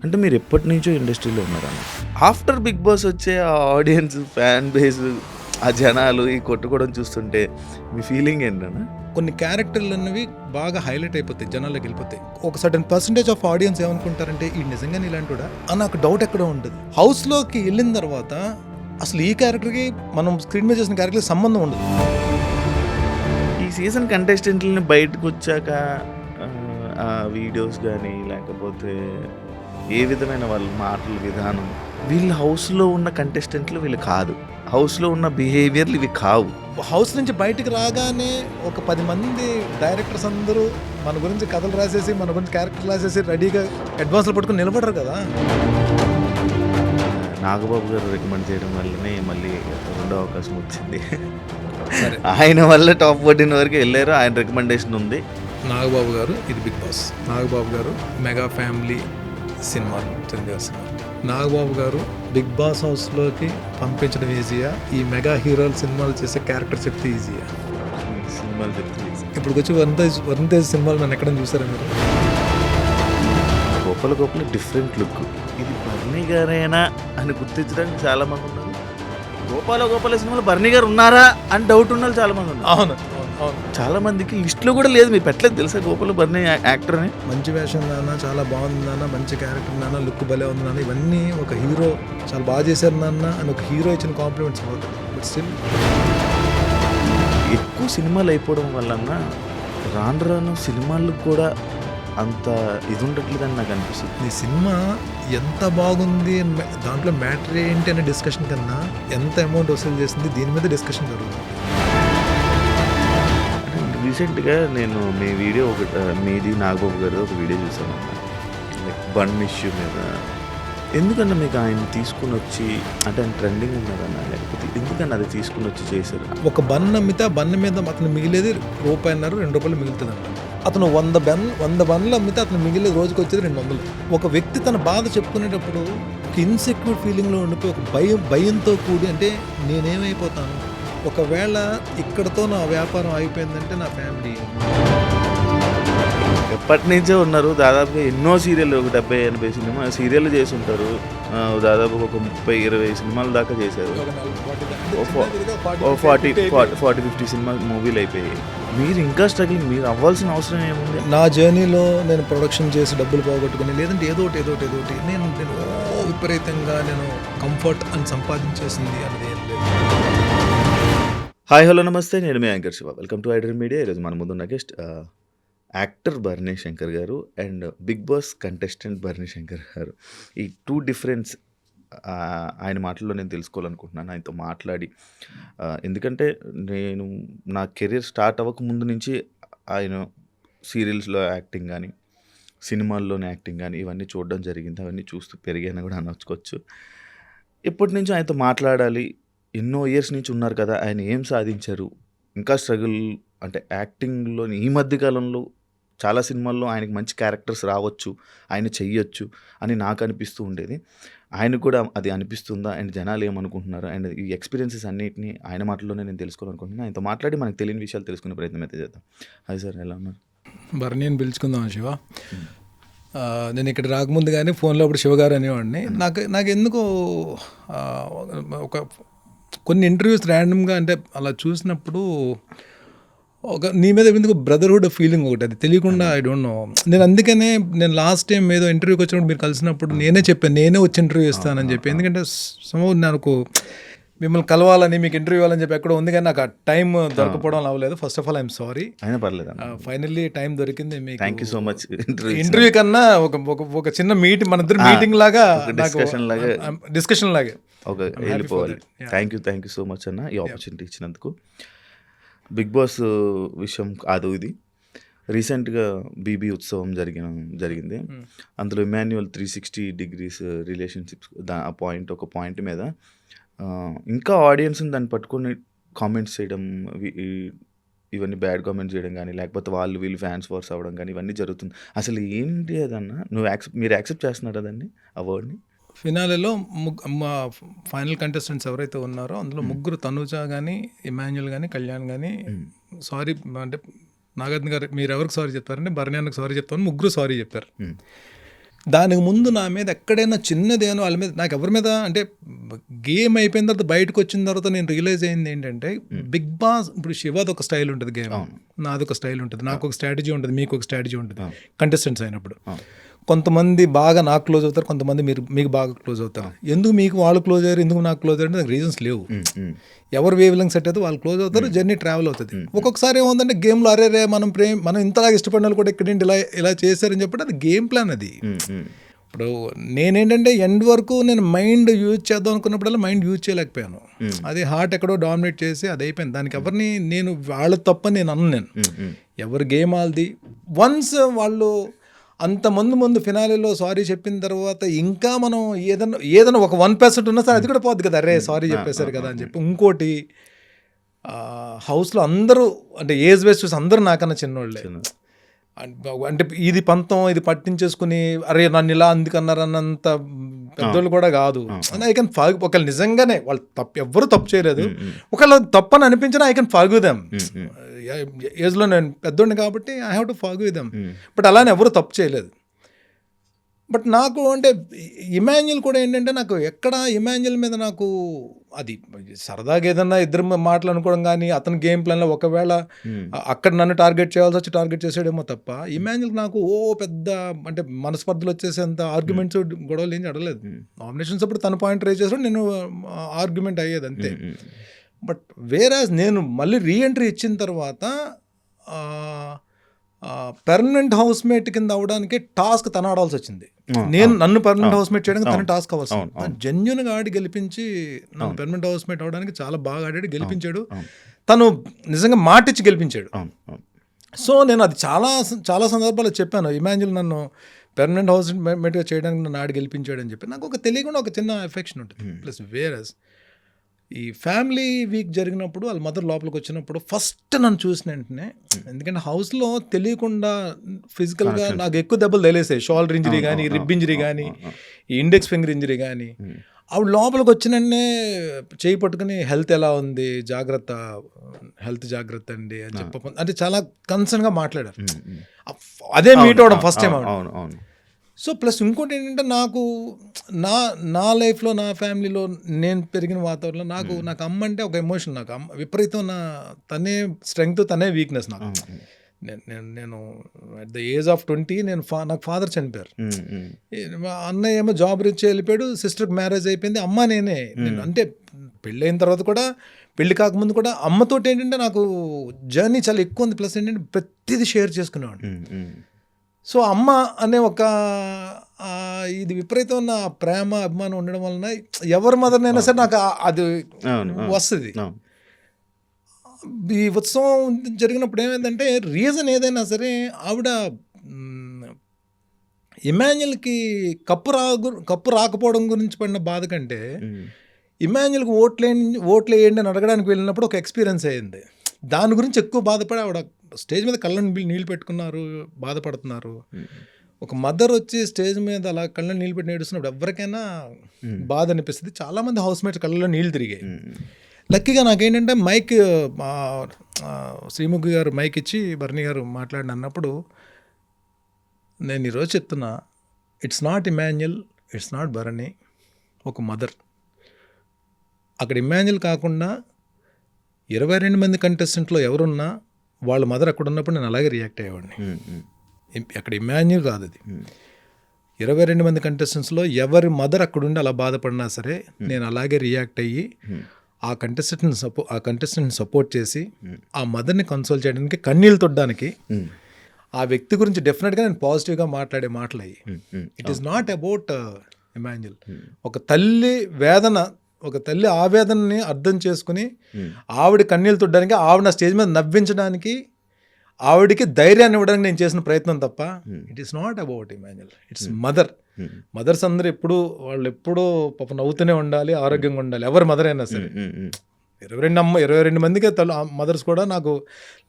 అంటే మీరు ఎప్పటి నుంచో ఇండస్ట్రీలో ఉన్నారన్న. ఆఫ్టర్ బిగ్ బాస్ వచ్చే ఆ ఆడియన్స్, ఫ్యాన్ బేస్, ఆ జనాలు ఈ కొట్టుకోవడం చూస్తుంటే మీ ఫీలింగ్ ఏంటన్నా? కొన్ని క్యారెక్టర్లు అన్నవి బాగా హైలైట్ అయిపోతాయి, జనాల్లోకి వెళ్ళిపోతాయి. ఒక సర్టన్ పర్సంటేజ్ ఆఫ్ ఆడియన్స్ ఏమనుకుంటారంటే ఈ నిజంగానే ఇలాంటివాడా అని నాకు డౌట్ ఎక్కడ ఉంటుంది. హౌస్లోకి వెళ్ళిన తర్వాత అసలు ఈ క్యారెక్టర్కి మనం స్క్రీన్ మీద చేసిన క్యారెక్టర్కి సంబంధం ఉండదు. ఈ సీజన్ కంటెస్టెంట్లని బయటకు వచ్చాక ఆ వీడియోస్ కానీ లేకపోతే ఏ విధమైన వాళ్ళ మాటల విధానం, వీళ్ళు హౌస్లో ఉన్న కంటెస్టెంట్లు వీళ్ళు కాదు, హౌస్లో ఉన్న బిహేవియర్లు ఇవి కావు. హౌస్ నుంచి బయటకు రాగానే ఒక 10 మంది డైరెక్టర్స్ అందరూ మన గురించి కథలు రాసేసి మన గురించి క్యారెక్టర్ రాసేసి రెడీగా అడ్వాన్స్లు పట్టుకుని నిలబడరు కదా. నాగబాబు గారు రికమెండ్ చేయడం వల్లనే మళ్ళీ రెండో అవకాశం వచ్చింది. సరే, ఆయన వల్ల టాప్ 14 వరకు వెళ్ళారు. ఆయన రికమెండేషన్ ఉంది. నాగబాబు గారు ఇది బిగ్ బాస్. నాగబాబు గారు మెగా ఫ్యామిలీ సినిమాలు, చిరంజీవి సినిమా. నాగబాబు గారు బిగ్ బాస్ హౌస్లోకి పంపించడం ఈజీయా, ఈ మెగా హీరోలు సినిమాలు చేసే క్యారెక్టర్ చెప్తే ఈజీయా? సినిమాలు చెప్తే ఇప్పుడు వచ్చి వరుణ్ తేజ్ సినిమాలు నన్ను ఎక్కడ చూసారా మీరు? గొప్పల డిఫరెంట్ లుక్. ఇది బర్నీ గారేనా అని గుర్తించడానికి చాలా మంది ఉన్నారు. గోపాల సినిమాలో బర్నీ గారు ఉన్నారా అని డౌట్ ఉన్న చాలా మంది ఉన్నారు. అవును అవును, చాలా మందికి లిస్ట్లో కూడా లేదు. మీరు పెట్టలేదు తెలుసా గోపాల బర్నీ యాక్టర్ అని? మంచి వేషం నాన్న, చాలా బాగుంది నాన్న, మంచి క్యారెక్టర్ నాన్న, లుక్ భలే ఉంది నాన్న, ఇవన్నీ ఒక హీరో చాలా బాగా చేశారు నాన్న అని ఒక హీరో ఇచ్చిన కాంప్లిమెంట్స్ అవుతాయి. బట్ స్టిల్ ఎక్కువ సినిమాలు అయిపోవడం వలన రాను సినిమాలకు కూడా అంత ఇది ఉండట్లేదని నాకు అనిపిస్తుంది. ఈ సినిమా ఎంత బాగుంది దాంట్లో మ్యాటర్ ఏంటి అనే డిస్కషన్ కన్నా ఎంత అమౌంట్ వసూలు చేసింది దీని మీద డిస్కషన్ జరుగుతుంది. రీసెంట్గా నేను మీ వీడియో మీది నాగబాబు గారు ఒక వీడియో చూసాను, లైక్ బన్ ఇష్యూ మీద. ఎందుకన్నా మీకు ఆయన తీసుకుని వచ్చి, అంటే ఆయన ట్రెండింగ్ ఉన్నదన్నా, లేకపోతే ఎందుకన్నా అది తీసుకుని వచ్చి చేశారు? ఒక బన్ అమ్మితే ఆ బన్ మీద అతను మిగిలేది ₹1.5 ₹2 మిగులుతుందంట. అతను 100 బన్నులు అమ్మితే అతను మిగిలేదు రోజుకి వచ్చేది 200. ఒక వ్యక్తి తన బాధ చెప్పుకునేటప్పుడు ఒక ఇన్సెక్యూర్ ఫీలింగ్లో ఉండిపోయి ఒక భయంతో కూడి, అంటే నేనేమైపోతాను ఒకవేళ ఇక్కడతో నా వ్యాపారం అయిపోయిందంటే నా ఫ్యామిలీ. ఎప్పటి నుంచో ఉన్నారు, దాదాపుగా ఎన్నో సీరియల్, ఒక 70-80 సినిమా సీరియల్ చేసి ఉంటారు. దాదాపు ఒక 30-20 సినిమాల దాకా చేశారు. 40-50 సినిమా మూవీలు అయిపోయాయి. మీరు ఇంకా స్ట్రగ్లింగ్, మీరు అవ్వాల్సిన అవసరం ఏముంది? నా జర్నీలో నేను ప్రొడక్షన్ చేసి డబ్బులు పోగొట్టుకుని, లేదంటే ఏదో ఒకటి నేను విపరీతంగా నేను కంఫర్ట్ అని సంపాదించేసింది అనేది ఏం లేదు. హాయ్ హలో నమస్తే, నేను మీ anchor Shiva. Welcome to iDream media. ఈరోజు మన ముందున్న గెస్ట్ యాక్టర్ భరణి శంకర్ గారు and Bigg Boss contestant Bharani Shankar గారు. ఈ 2 డిఫరెన్స్ ఆయన మాటల్లో నేను తెలుసుకోవాలనుకుంటున్నాను, ఆయనతో మాట్లాడి. ఎందుకంటే నేను నా కెరీర్ స్టార్ట్ అవ్వక ముందు నుంచి ఆయన సీరియల్స్లో యాక్టింగ్ కానీ, సినిమాల్లోనే యాక్టింగ్ కానీ ఇవన్నీ చూడడం జరిగింది. అవన్నీ చూస్తూ పెరిగాను కూడా అనొచ్చుకోవచ్చు. ఇప్పటి నుంచి ఆయనతో మాట్లాడాలి. ఎన్నో ఇయర్స్ నుంచి ఉన్నారు కదా, ఆయన ఏం సాధించారు, ఇంకా స్ట్రగుల్, అంటే యాక్టింగ్లోని ఈ మధ్య కాలంలో చాలా సినిమాల్లో ఆయనకి మంచి క్యారెక్టర్స్ రావచ్చు, ఆయన చెయ్యొచ్చు అని నాకు అనిపిస్తూ ఉండేది. ఆయనకు కూడా అది అనిపిస్తుందా, అండ్ జనాలు ఏమనుకుంటున్నారు, అండ్ ఈ ఎక్స్పీరియన్సెస్ అన్నిటిని ఆయన మాటల్లోనే నేను తెలుసుకోవాలనుకుంటున్నాను. ఆయనతో మాట్లాడి మనకు తెలియని విషయాలు తెలుసుకునే ప్రయత్నం అయితే చేద్దాం. హాయ్ సార్, ఎలా ఉన్నారు? భరణి అని పిలుచుకుందాం శివ. నేను ఇక్కడ రాకముందు కానీ ఫోన్లో అప్పుడు శివగారు అనేవాడిని. నాకు ఎందుకో కొన్ని ఇంటర్వ్యూస్ ర్యాండమ్గా, అంటే అలా చూసినప్పుడు నీ మీద ఎందుకు బ్రదర్హుడ్ ఫీలింగ్ ఒకటి, అది తెలియకుండా ఐ డోంట్ నో. నేను అందుకనే నేను లాస్ట్ టైం ఏదో ఇంటర్వ్యూకి వచ్చినప్పుడు మీరు కలిసినప్పుడు నేనే చెప్పాను, నేనే వచ్చి ఇంటర్వ్యూ ఇస్తానని చెప్పి. ఎందుకంటే నాకు మిమ్మల్ని కలవాలని, మీకు ఇంటర్వ్యూ ఇవ్వాలని చెప్పి ఎక్కడ ఉంది, కానీ నాకు ఆ టైం దొరకపోవడం అవ్వలేదు. First of all I'm sorry. అయినా పర్లేదు, ఫైనల్లీ టైం దొరికింది. మీకు thank you so much. Interview కన్నా ఒక చిన్న మన ఇద్దరు మీటింగ్ లాగా, డిస్కషన్ లాగా వెళ్ళిపోవాలి. థ్యాంక్ యూ సో మచ్ అన్న, ఈ ఆపర్చునిటీ ఇచ్చినందుకు. బిగ్ బాస్ విషయం కాదు ఇది. రీసెంట్గా బీబీ ఉత్సవం జరిగింది. అందులో ఇమాన్యుయల్ 360 degrees రిలేషన్షిప్స్ ఆ పాయింట్, ఒక పాయింట్ మీద ఇంకా ఆడియన్స్ని దాన్ని పట్టుకొని కామెంట్స్ చేయడం, ఇవన్నీ బ్యాడ్ కామెంట్స్ చేయడం కానీ, లేకపోతే వీళ్ళు ఫ్యాన్స్ వార్స్ అవ్వడం కానీ, ఇవన్నీ జరుగుతుంది. అసలు ఏంటి అదన్నా, మీరు యాక్సెప్ట్ చేస్తున్నారా దాన్ని, ఆ వర్డ్ని? ఫినాలేలో మా ఫైనల్ కంటెస్టెంట్స్ ఎవరైతే ఉన్నారో అందులో ముగ్గురు, తనుజ కానీ, ఇమాన్యుయల్ కానీ, కళ్యాణ్ కానీ సారీ, అంటే నాగార్జున గారు మీరు ఎవరికి సారీ చెప్తారంటే భరణి అన్నకు సారీ చెప్తామని ముగ్గురు సారీ చెప్పారు. దానికి ముందు నా మీద ఎక్కడైనా చిన్నదేనో వాళ్ళ మీద నాకు ఎవరి మీద అంటే గేమ్ అయిపోయిన తర్వాత బయటకు వచ్చిన తర్వాత నేను రియలైజ్ అయింది ఏంటంటే బిగ్ బాస్ ఇప్పుడు శివాది ఒక స్టైల్ ఉంటుంది గేమ్, నాది ఒక స్టైల్ ఉంటుంది, నాకు ఒక స్ట్రాటజీ ఉంటుంది, మీకు ఒక స్ట్రాటజీ ఉంటుంది కంటెస్టెంట్స్ అయినప్పుడు. కొంతమంది బాగా నాకు క్లోజ్ అవుతారు, కొంతమంది మీకు బాగా క్లోజ్ అవుతారు. ఎందుకు మీకు వాళ్ళు క్లోజ్ అయ్యారు, ఎందుకు నాకు క్లోజ్ అయ్యారు నాకు రీజన్స్ లేవు. ఎవరు వేవ్ లెంగ్త్ సెట్ అయితే వాళ్ళు క్లోజ్ అవుతారు, జర్నీ ట్రావెల్ అవుతుంది. ఒక్కొక్కసారి ఏముందంటే గేమ్లో అరే మనం ఇంతలాగా ఇష్టపడిన వాళ్ళు కూడా ఇక్కడేంటి ఇలా చేశారని చెప్పి అది గేమ్ ప్లాన్. అది ఇప్పుడు నేనేంటంటే ఎండ్ వరకు నేను మైండ్ యూజ్ చేద్దాం అనుకున్నప్పుడల్లా మైండ్ యూజ్ చేయలేకపోయాను. అది హార్ట్ ఎక్కడో డామినేట్ చేసి అది అయిపోయింది. దానికి ఎవరిని నేను వాళ్ళ తప్పని నేను ఎవరు గేమ్ వాళ్ళది. వన్స్ వాళ్ళు అంతమంది ముందు ఫినాలీలో సారీ చెప్పిన తర్వాత ఇంకా మనం ఏదైనా ఒక 1% ఉన్నా సరే అది కూడా పోద్ది కదా, అరే సారీ చెప్పేశారు కదా అని చెప్పి. ఇంకోటి హౌస్లో అందరూ అంటే ఏజ్ వేస్ చూసి అందరూ నాకన్నా చిన్నోళ్ళే. అంటే ఇది పంతం ఇది పట్టించేసుకుని అరే నన్ను ఇలా అందుకన్నారన్నంత పెద్దోళ్ళు కూడా కాదు. ఐ కెన్ ఫాగ్ ఒకళ్ళు నిజంగానే వాళ్ళు ఎవ్వరూ తప్పు చేయలేదు, ఒకళ్ళు తప్పని అనిపించినా ఐ కెన్ ఫాగ్ దెమ్. ఏజ్లో నేను పెద్దోడిని కాబట్టి I have to fog them. But అలానే ఎవరు తప్పు చేయలేదు. బట్ నాకు అంటే ఇమాన్యుల్ కూడా ఏంటంటే నాకు ఎక్కడ ఇమాన్యుల్ మీద నాకు అది సరదాగా ఏదన్నా ఇద్దరు మాటలు అనుకోవడం కానీ అతని గేమ్ ప్లాన్లో ఒకవేళ అక్కడ నన్ను టార్గెట్ చేయాల్సి వచ్చి టార్గెట్ చేసాడేమో తప్ప ఇమాన్యుల్ నాకు పెద్ద అంటే మనస్పర్ధలు వచ్చేసేంత ఆర్గ్యుమెంట్స్ గొడవలు ఏం అడగలేదు. నామినేషన్స్ అప్పుడు తన పాయింట్ రేజ్ చేసాడు, నేను ఆర్గ్యుమెంట్ అయ్యేది అంతే. బట్ వేరాజ్ నేను మళ్ళీ రీఎంట్రీ ఇచ్చిన తర్వాత పర్మనెంట్ హౌస్ మేట్ కింద అవడానికి టాస్క్ తన ఆడాల్సి వచ్చింది. నన్ను పర్మనెంట్ హౌస్ మేట్ చేయడానికి తన టాస్క్ అవ్వచ్చు. జెన్యున్గా ఆడి గెలిపించి నన్ను పర్మనెంట్ హౌస్ మేట్ అవడానికి చాలా బాగా ఆడాడు, గెలిపించాడు. తను నిజంగా మాటిచ్చి గెలిపించాడు. సో నేను అది చాలా చాలా సందర్భాల్లో చెప్పాను, ఇమాన్యుల్ నన్ను పర్మనెంట్ హౌస్ మేట్గా చేయడానికి నన్ను ఆడి గెలిపించాడు అని చెప్పి. నాకు ఒక తెలియకుండా ఒక చిన్న ఎఫెక్షన్ ఉంటుంది. ప్లస్ వేరస్ ఈ ఫ్యామిలీ వీక్ జరిగినప్పుడు వాళ్ళ మదర్ లోపలికి వచ్చినప్పుడు ఫస్ట్ నన్ను చూసిన వెంటనే, ఎందుకంటే హౌస్లో తెలియకుండా ఫిజికల్గా నాకు ఎక్కువ దెబ్బలు తెలిసాయి. షోల్డర్ ఇంజరీ కానీ, రిబ్ ఇంజరీ కానీ, ఈ ఇండెక్స్ ఫింగర్ ఇంజరీ కానీ. ఆవిడ లోపలికి వచ్చిన వెంటనే చేయి పట్టుకుని హెల్త్ ఎలా ఉంది, హెల్త్ జాగ్రత్త అండి అని చెప్ప అంటే చాలా కన్సర్న్గా మాట్లాడారు. అదే మీట్ అవడం ఫస్ట్ టైం ఆవిడ. సో ప్లస్ ఇంకోటి ఏంటంటే నాకు నా లైఫ్లో నా ఫ్యామిలీలో నేను పెరిగిన వాతావరణంలో నాకు అమ్మ అంటే ఒక ఎమోషన్. నాకు అమ్మ విపరీతం తనే స్ట్రెంగ్త్ తనే వీక్నెస్. నాకు నేను అట్ ద ఏజ్ ఆఫ్ 20 నాకు ఫాదర్ చనిపోయారు. అన్నయ్య ఏమో జాబ్ రీచ్ వెళ్ళిపోయాడు, సిస్టర్కి మ్యారేజ్ అయిపోయింది, అమ్మ నేనే. నేను అంటే పెళ్ళైన తర్వాత కూడా పెళ్ళి కాకముందు కూడా అమ్మతోటి ఏంటంటే నాకు జర్నీ చాలా ఎక్కువ ఉంది. ప్లస్ ఏంటంటే ప్రతిదీ షేర్ చేసుకునేవాడు. సో అమ్మ అనే ఒక ఇది విపరీతమైన ప్రేమ అభిమానం ఉండడం వలన ఎవరి మదర్నైనా సరే నాకు అది వస్తుంది. ఈ ఉత్సవం జరిగినప్పుడు ఏమైందంటే రీజన్ ఏదైనా సరే ఆవిడ ఇమాన్యుల్కి కప్పు రాకపోవడం గురించి పడిన బాధ కంటే ఇమాన్యుల్కి ఓట్లు వేయండి అని అడగడానికి వెళ్ళినప్పుడు ఒక ఎక్స్పీరియన్స్ అయ్యింది. దాని గురించి ఎక్కువ బాధపడి ఆవిడ స్టేజ్ మీద కళ్ళని నీళ్ళు పెట్టుకున్నారు, బాధపడుతున్నారు. ఒక మదర్ వచ్చి స్టేజ్ మీద అలా కళ్ళని నీళ్ళు పెట్టి నేడుస్తున్నప్పుడు ఎవరికైనా బాధ అనిపిస్తుంది. చాలామంది హౌస్ మేట్స్ కళ్ళలో నీళ్ళు తిరిగాయి. లక్కీగా నాకేంటంటే మైక్ శ్రీముఖి గారు మైక్ ఇచ్చి బర్నీ గారు మాట్లాడిన అన్నప్పుడు నేను ఈరోజు చెప్తున్నా, it's not Emmanuel, it's not Bharani, ఒక మదర్. అక్కడ ఇమాన్యుల్ కాకుండా 22 మంది కంటెస్టెంట్లో ఎవరున్నా వాళ్ళ మదర్ అక్కడ ఉన్నప్పుడు నేను అలాగే రియాక్ట్ అయ్యేవాడిని. అక్కడ ఇమాన్యుల్ కాదు, అది 22 మంది కంటెస్టెంట్స్లో ఎవరి మదర్ అక్కడుండి అలా బాధపడినా సరే నేను అలాగే రియాక్ట్ అయ్యి ఆ కంటెస్టెంట్ని సపోర్ట్ చేసి ఆ మదర్ని కన్సోల్ చేయడానికి, కన్నీళ్ళు తొడడానికి, ఆ వ్యక్తి గురించి డెఫినెట్గా నేను పాజిటివ్గా మాట్లాడే మాటలు అయ్యి. It is not about Emmanuel. ఒక తల్లి ఆవేదనని అర్థం చేసుకుని ఆవిడ కన్నీళ్ళు తుడ్డానికి, ఆవిడ స్టేజ్ మీద నవ్వించడానికి, ఆవిడికి ధైర్యాన్ని ఇవ్వడానికి నేను చేసిన ప్రయత్నం తప్ప it is not about Emmanuel, it's mother. Mothers అందరూ వాళ్ళు ఎప్పుడూ పాప నవ్వుతూనే ఉండాలి, ఆరోగ్యంగా ఉండాలి, ఎవరి మదర్ అయినా సరే. 22 మందికి మదర్స్ కూడా నాకు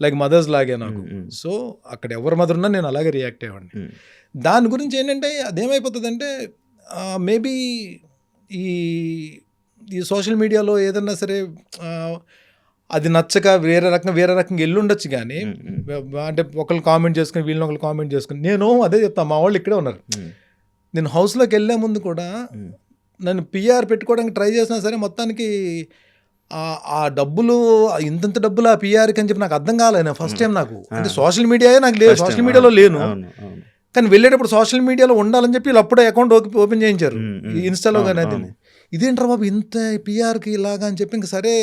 లైక్ మదర్స్ లాగే నాకు. సో అక్కడ ఎవరి మదర్ ఉన్నా నేను అలాగే రియాక్ట్ అయ్యేవాడిని. దాని గురించి ఏంటంటే అదేమైపోతుందంటే మేబీ ఈ సోషల్ మీడియాలో ఏదన్నా సరే అది నచ్చక వేరే రకంగా వెళ్ళుండొచ్చు. కానీ అంటే ఒకళ్ళు కామెంట్ చేసుకుని వీళ్ళని ఒకళ్ళు కామెంట్ చేసుకుని నేను అదే చెప్తాను, మా వాళ్ళు ఇక్కడే ఉన్నారు, నేను హౌస్లోకి వెళ్ళే ముందు కూడా నన్ను పిఆర్ పెట్టుకోవడానికి ట్రై చేసినా సరే మొత్తానికి ఆ డబ్బులు ఇంత డబ్బులు ఆ పిఆర్కి అని చెప్పి నాకు అర్థం కాలేదు ఫస్ట్ టైం. నాకు అంటే సోషల్ మీడియాయే నాకు లేదు, సోషల్ మీడియాలో లేను. కానీ వెళ్ళేటప్పుడు సోషల్ మీడియాలో ఉండాలని చెప్పి వీళ్ళు అప్పుడే అకౌంట్ ఓపెన్ చేయించారు ఇన్స్టాలో కానీ. అది ఇదేంటారు బాబు ఇంత పిఆర్కి ఇలాగా అని చెప్పి ఇంక సరే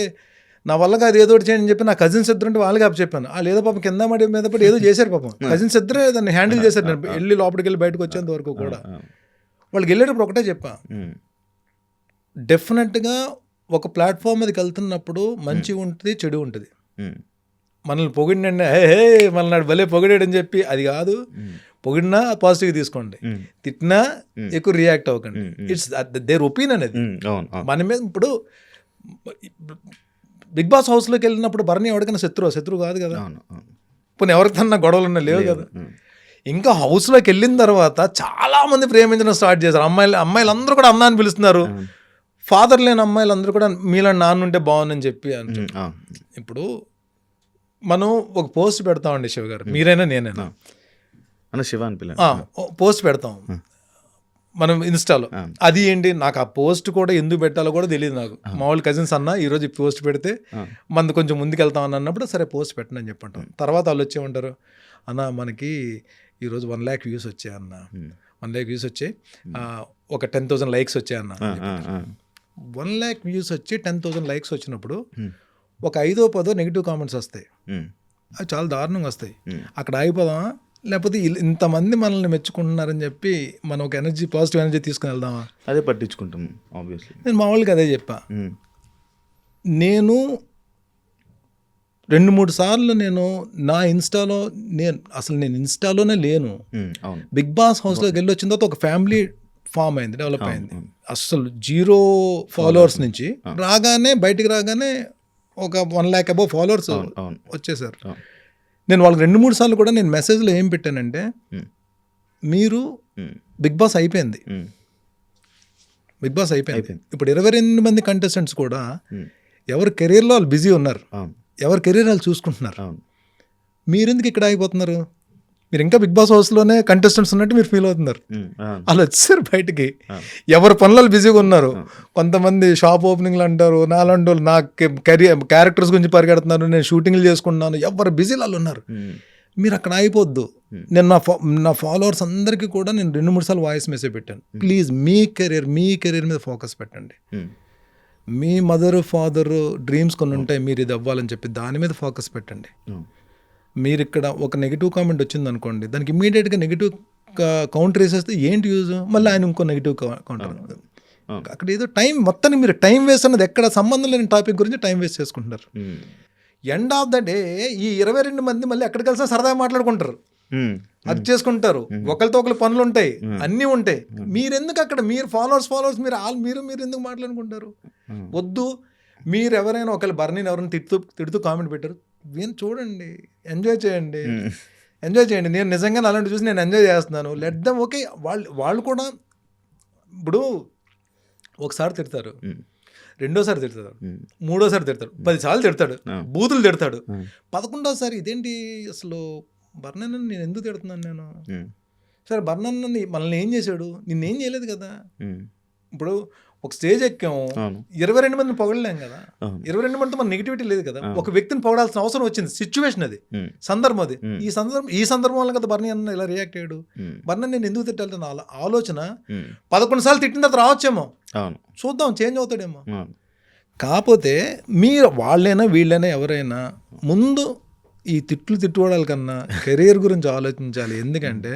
నా వల్లగా అది ఏదో ఒకటి చేయండి అని చెప్పి నా కజిన్స్ ఇద్దరు ఉంటే వాళ్ళకి అప్పు చెప్పాను. వాళ్ళు ఏదో పాపం కింద మడి మీద పడి ఏదో చేశారు పాపం. కజిన్స్ ఇద్దరే దాన్ని హ్యాండిల్ చేశారు. నేను వెళ్ళి లోపలికి వెళ్ళి బయటకు వచ్చేంత వరకు కూడా వాళ్ళకి వెళ్ళేటప్పుడు ఒకటే చెప్పా, డెఫినెట్గా ఒక ప్లాట్ఫామ్ మీదకి వెళ్తున్నప్పుడు మంచి ఉంటుంది, చెడు ఉంటుంది. మనల్ని పొగిడినండి హే మనల్ని భలే పొగిడాడు అని చెప్పి అది కాదు. పొగిడినా పాజిటివ్గా తీసుకోండి, తిట్టినా ఎక్కువ రియాక్ట్ అవ్వకండి. It's their opinion. అది మన మీద. ఇప్పుడు బిగ్ బాస్ హౌస్లోకి వెళ్ళినప్పుడు భరణి ఎవరికైనా శత్రువు కాదు కదా. ఇప్పుడు ఎవరికన్నా గొడవలు ఉన్నా లేవు కదా. ఇంకా హౌస్లోకి వెళ్ళిన తర్వాత చాలామంది ప్రేమించడం స్టార్ట్ చేశారు. అమ్మాయిలందరూ కూడా అన్న అని పిలుస్తున్నారు. ఫాదర్ లేని అమ్మాయిలందరూ కూడా మీలా నాన్న ఉంటే బాగుందని చెప్పి అంటారు. ఇప్పుడు మనం ఒక పోస్ట్ పెడతామండి శివ గారు, మీరైనా నేనైనా శివ అని పోస్ట్ పెడతాం మనం ఇన్స్టాలో. అది ఏంటి నాకు ఆ పోస్ట్ కూడా ఎందుకు పెట్టాలో కూడా తెలియదు నాకు. మా వాళ్ళు కజిన్స్ అన్న ఈరోజు ఈ పోస్ట్ పెడితే మనది కొంచెం ముందుకు వెళ్తాం అని అన్నప్పుడు సరే పోస్ట్ పెట్టండి అని చెప్పంటాం. తర్వాత వాళ్ళు వచ్చేమంటారు, అన్న మనకి ఈరోజు 1 lakh వ్యూస్ వచ్చాయి అన్న, 1 lakh వ్యూస్ వచ్చాయి, ఒక 10,000 లైక్స్ వచ్చాయన్న. 1 lakh వ్యూస్ వచ్చి 10,000 లైక్స్ వచ్చినప్పుడు ఒక 5-10 నెగిటివ్ కామెంట్స్ వస్తాయి. అవి చాలా దారుణంగా వస్తాయి. అక్కడ ఆగిపోదామా, లేకపోతే ఇంతమంది మనల్ని మెచ్చుకుంటున్నారని చెప్పి మనం ఒక ఎనర్జీ, పాజిటివ్ ఎనర్జీ తీసుకుని వెళ్దామా? అదే పట్టించుకుంటాం ఆబ్వియస్లీ. నేను మా వాళ్ళకి అదే చెప్పా. నేను 2-3 సార్లు నేను నా ఇన్స్టాలో నేను ఇన్స్టాలోనే లేను. బిగ్ బాస్ హౌస్లోకి వెళ్ళి వచ్చిన తర్వాత ఒక ఫ్యామిలీ ఫామ్ అయింది, డెవలప్ అయింది. అసలు 0 ఫాలోవర్స్ నుంచి బయటికి రాగానే ఒక 1 lakh అబౌవ్ ఫాలోవర్స్ వచ్చేసారు. నేను వాళ్ళకి 2-3 సార్లు కూడా నేను మెసేజ్లో ఏం పెట్టానంటే, మీరు బిగ్ బాస్ అయిపోయింది, బిగ్ బాస్ అయిపోయింది. ఇప్పుడు 22 మంది కంటెస్టెంట్స్ కూడా ఎవరి కెరీర్లో వాళ్ళు బిజీ ఉన్నారు, ఎవరి కెరీర్ వాళ్ళు చూసుకుంటున్నారు. మీరెందుకు ఇక్కడ ఆగిపోతున్నారు? మీరు ఇంకా బిగ్ బాస్ హౌస్లోనే కంటెస్టెంట్స్ ఉన్నట్టు మీరు ఫీల్ అవుతున్నారు. వాళ్ళు వచ్చారు బయటికి, ఎవరి పనులలో బిజీగా ఉన్నారు. కొంతమంది షాప్ ఓపెనింగ్లు అంటారు, నాలాంటి వాళ్ళు నా క్యారెక్టర్స్ గురించి పరిగెడుతున్నారు, నేను షూటింగ్లు చేసుకుంటున్నాను, ఎవరు బిజీలు వాళ్ళు ఉన్నారు. మీరు అక్కడ అయిపోద్దు. నేను నా ఫాలోవర్స్ అందరికీ కూడా నేను 2-3 సార్లు వాయిస్ మెసేజ్ పెట్టాను, ప్లీజ్ మీ కెరీర్ మీద ఫోకస్ పెట్టండి. మీ మదర్ ఫాదర్ డ్రీమ్స్ కొన్ని ఉంటాయి, మీరు ఇది అవ్వాలని చెప్పి దాని మీద ఫోకస్ పెట్టండి. మీరు ఇక్కడ ఒక నెగిటివ్ కామెంట్ వచ్చింది అనుకోండి, దానికి ఇమ్మీడియట్గా నెగిటివ్ కౌంటర్ వేసేస్తే ఏంటి యూజ్? మళ్ళీ ఆయన ఇంకో నెగిటివ్ కౌంటర్. అక్కడ ఏదో టైం మొత్తానికి మీరు టైం వేస్ట్ అన్నది ఎక్కడ సంబంధం లేని టాపిక్ గురించి టైం వేస్ట్ చేసుకుంటున్నారు. ఎండ్ ఆఫ్ ద డే ఈ 22 మంది మళ్ళీ ఎక్కడికి కలిసినా సరదాగా మాట్లాడుకుంటారు, అది చేసుకుంటారు, ఒకరితో ఒకరి పనులు ఉంటాయి, అన్నీ ఉంటాయి. మీరెందుకు అక్కడ మీరు ఫాలోవర్స్ మీరు ఎందుకు మాట్లాడుకుంటారు? వద్దు. మీరు ఎవరైనా ఒకళ్ళు బర్నీని ఎవరైనా తిడుతూ కామెంట్ పెట్టారు, నేను చూడండి, ఎంజాయ్ చేయండి. నేను నిజంగా అలాంటి చూసి నేను ఎంజాయ్ చేస్తున్నాను. Let them. ఓకే, వాళ్ళు కూడా ఇప్పుడు ఒకసారి తిడతారు, రెండోసారి తిడతాడు, మూడోసారి తిడతాడు, 10 సార్లు తిడతాడు, బూతులు తిడతాడు, 11వ సారి ఇదేంటి అసలు బర్నన్న నేను ఎందుకు తిడుతున్నాను నేను? సరే బర్నన్న మనల్ని ఏం చేశాడు? నిన్నేం చేయలేదు కదా. ఇప్పుడు ఒక స్టేజ్ ఎక్కాము, 22 మందిని పొగడలేం కదా, 22 మందితో మన నెగిటివిటీ లేదు కదా. ఒక వ్యక్తిని పొగడాల్సిన అవసరం వచ్చింది, సిచ్యువేషన్ అది, సందర్భం అది. ఈ సందర్భం వల్ల కదా బర్నీ అన్న ఇలా రియాక్ట్ అయ్యాడు. బర్నీ నేను ఎందుకు తిట్టాలి ఆలోచన 11 సార్లు తిట్టిన తర్వాత రావచ్చేమో, చూద్దాం చేంజ్ అవుతాడేమో. కాకపోతే మీరు వాళ్ళైనా వీళ్ళైనా ఎవరైనా ముందు ఈ తిట్టుకోవడాల కన్నా కెరీర్ గురించి ఆలోచించాలి. ఎందుకంటే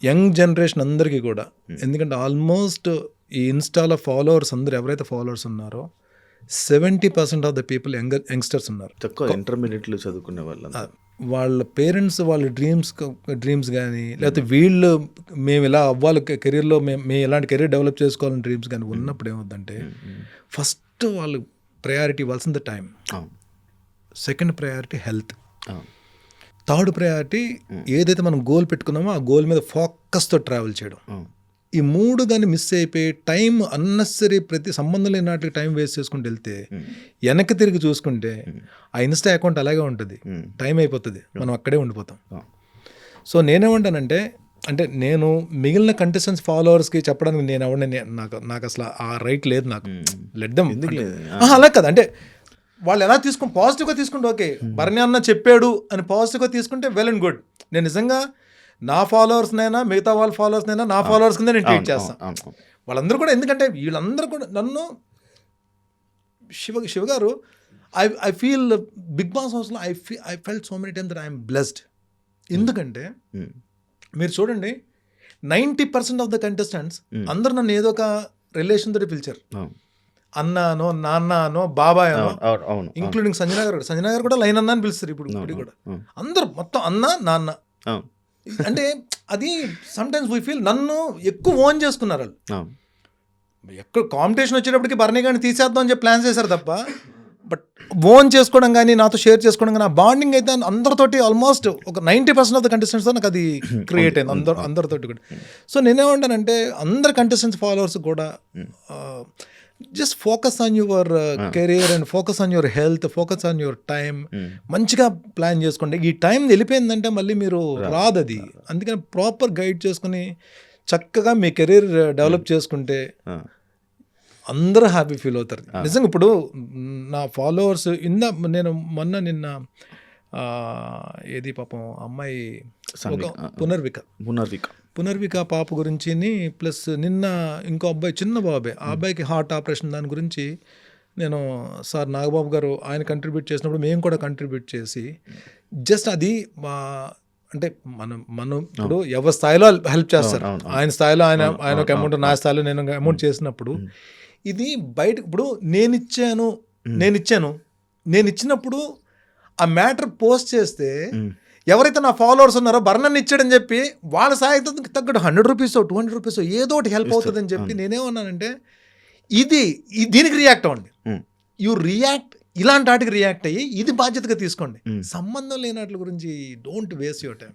యంగ్ జనరేషన్ అందరికీ కూడా, ఎందుకంటే ఆల్మోస్ట్ ఈ ఇన్స్టాలో ఫాలోవర్స్ అందరూ ఎవరైతే ఫాలోవర్స్ ఉన్నారో 70% ఆఫ్ ద పీపుల్ యంగ్స్టర్స్ ఉన్నారు. ఇంటర్మీడియట్లో చదువుకునే వాళ్ళ పేరెంట్స్ వాళ్ళ డ్రీమ్స్ కానీ, లేకపోతే వీళ్ళు మేము ఇలా అవ్వాలి కెరీర్లో, మేము ఇలాంటి కెరీర్ డెవలప్ చేసుకోవాలని డ్రీమ్స్ కానీ ఉన్నప్పుడు ఏమవుతుందంటే, ఫస్ట్ వాళ్ళు ప్రయారిటీ ఇవ్వాల్సింది time, second priority health, third priority ఏదైతే మనం గోల్ పెట్టుకున్నామో ఆ గోల్ మీద ఫోకస్తో ట్రావెల్ చేయడం. ఈ 3 కానీ మిస్ అయిపోయి టైం అన్నెసరీ ప్రతి సంబంధం లేని నాటికి టైం వేస్ట్ చేసుకుంటూ వెళ్తే, వెనక్కి తిరిగి చూసుకుంటే ఆ ఇన్స్టా అకౌంట్ అలాగే ఉంటుంది, టైం అయిపోతుంది, మనం అక్కడే ఉండిపోతాం. సో నేనేమంటానంటే అంటే నేను మిగిలిన కంటెస్టెంట్స్ ఫాలోవర్స్కి చెప్పడానికి నేను ఎవరిని నాకు అసలు ఆ రైట్ లేదు నాకు. Let them. ఎందుకు లేదు? అలా కదా, అంటే వాళ్ళు ఎలా తీసుకుని పాజిటివ్గా తీసుకుంటే ఓకే, భరణి అన్న చెప్పాడు అని పాజిటివ్గా తీసుకుంటే వెల్ అండ్ గుడ్. నేను నిజంగా నా ఫాలోవర్స్నైనా మిగతా వాళ్ళ ఫాలోవర్స్నైనా నా ఫాలోవర్స్ కింద నేను ట్రీట్ చేస్తాను. వాళ్ళందరూ కూడా, ఎందుకంటే వీళ్ళందరూ కూడా నన్ను శివ గారు ఐ ఫీల్ బిగ్ బాస్ హౌస్లో I felt so many times that I'm blessed. ఎందుకంటే మీరు చూడండి 90% ఆఫ్ ద కంటెస్టెంట్స్ అందరూ నన్ను ఏదో ఒక రిలేషన్ తోటి పిలిచారు. అన్నానో, నాన్ననో, బాబాయ్ అనో, ఇంక్లూడింగ్ సంజనా గారు కూడా లైన్ అన్న అని పిలుస్తారు ఇప్పుడు కూడా. అందరూ మొత్తం అన్న, నాన్న. అంటే అది సమ్టైమ్స్ వీ ఫీల్ నన్ను ఎక్కువ ఓన్ చేసుకున్నారు వాళ్ళు. ఎక్కడ కాంపిటీషన్ వచ్చేటప్పటికి భరణి గారిని తీసేద్దాం అని చెప్పి ప్లాన్ చేశారు తప్ప, బట్ ఓన్ చేసుకోవడం కానీ నాతో షేర్ చేసుకోవడం కానీ ఆ బాండింగ్ అయితే అందరితోటి ఆల్మోస్ట్ ఒక 90% ఆఫ్ ద కంటెస్టెంట్స్తో నాకు అది క్రియేట్ అయింది అందరితోటి కూడా. సో నేనేమంటానంటే అందరు కంటెస్టెంట్స్ ఫాలోవర్స్ కూడా just focus on your career and focus on your health, focus on your time. మంచిగా ప్లాన్ చేసుకోండి. ఈ టైం వెళ్ళిపోయిందంటే మళ్ళీ మీరు రాదు అది. అందుకని ప్రాపర్ గైడ్ చేసుకుని చక్కగా మీ కెరీర్ డెవలప్ చేసుకుంటే అందరూ హ్యాపీ ఫీల్ అవుతారు. నిజంగా ఇప్పుడు నా ఫాలోవర్స్ నేను నిన్న ఏది పాపం అమ్మాయి పునర్విక పాప గురించి, ప్లస్ నిన్న ఇంకో అబ్బాయి చిన్న బాబాయ్, ఆ అబ్బాయికి హార్ట్ ఆపరేషన్ దాని గురించి నేను సార్ నాగబాబు గారు ఆయన కంట్రిబ్యూట్ చేసినప్పుడు మేము కూడా కంట్రిబ్యూట్ చేసి జస్ట్ అది అంటే మనం ఇప్పుడు ఎవరి స్థాయిలో హెల్ప్ చేస్తారు. ఆయన స్థాయిలో ఆయన ఒక అమౌంట్, నా స్థాయిలో నేను అమౌంట్ చేసినప్పుడు ఇది బయట ఇప్పుడు నేను ఇచ్చినప్పుడు ఆ మ్యాటర్ పోస్ట్ చేస్తే ఎవరైతే నా ఫాలోవర్స్ ఉన్నారో భరణాన్ని ఇచ్చాడని చెప్పి వాళ్ళ స్థాయికి తగ్గట్టు 100 రూపీస్ 200 రూపీస్ ఏదో ఒకటి హెల్ప్ అవుతుందని చెప్పి నేనేమన్నానంటే దీనికి రియాక్ట్ అవ్వండి. యూ రియాక్ట్, ఇలాంటి వాటికి రియాక్ట్ అయ్యి ఇది బాధ్యతగా తీసుకోండి. సంబంధం లేని వాటి గురించి డోంట్ వేస్ట్ యువర్ టైం.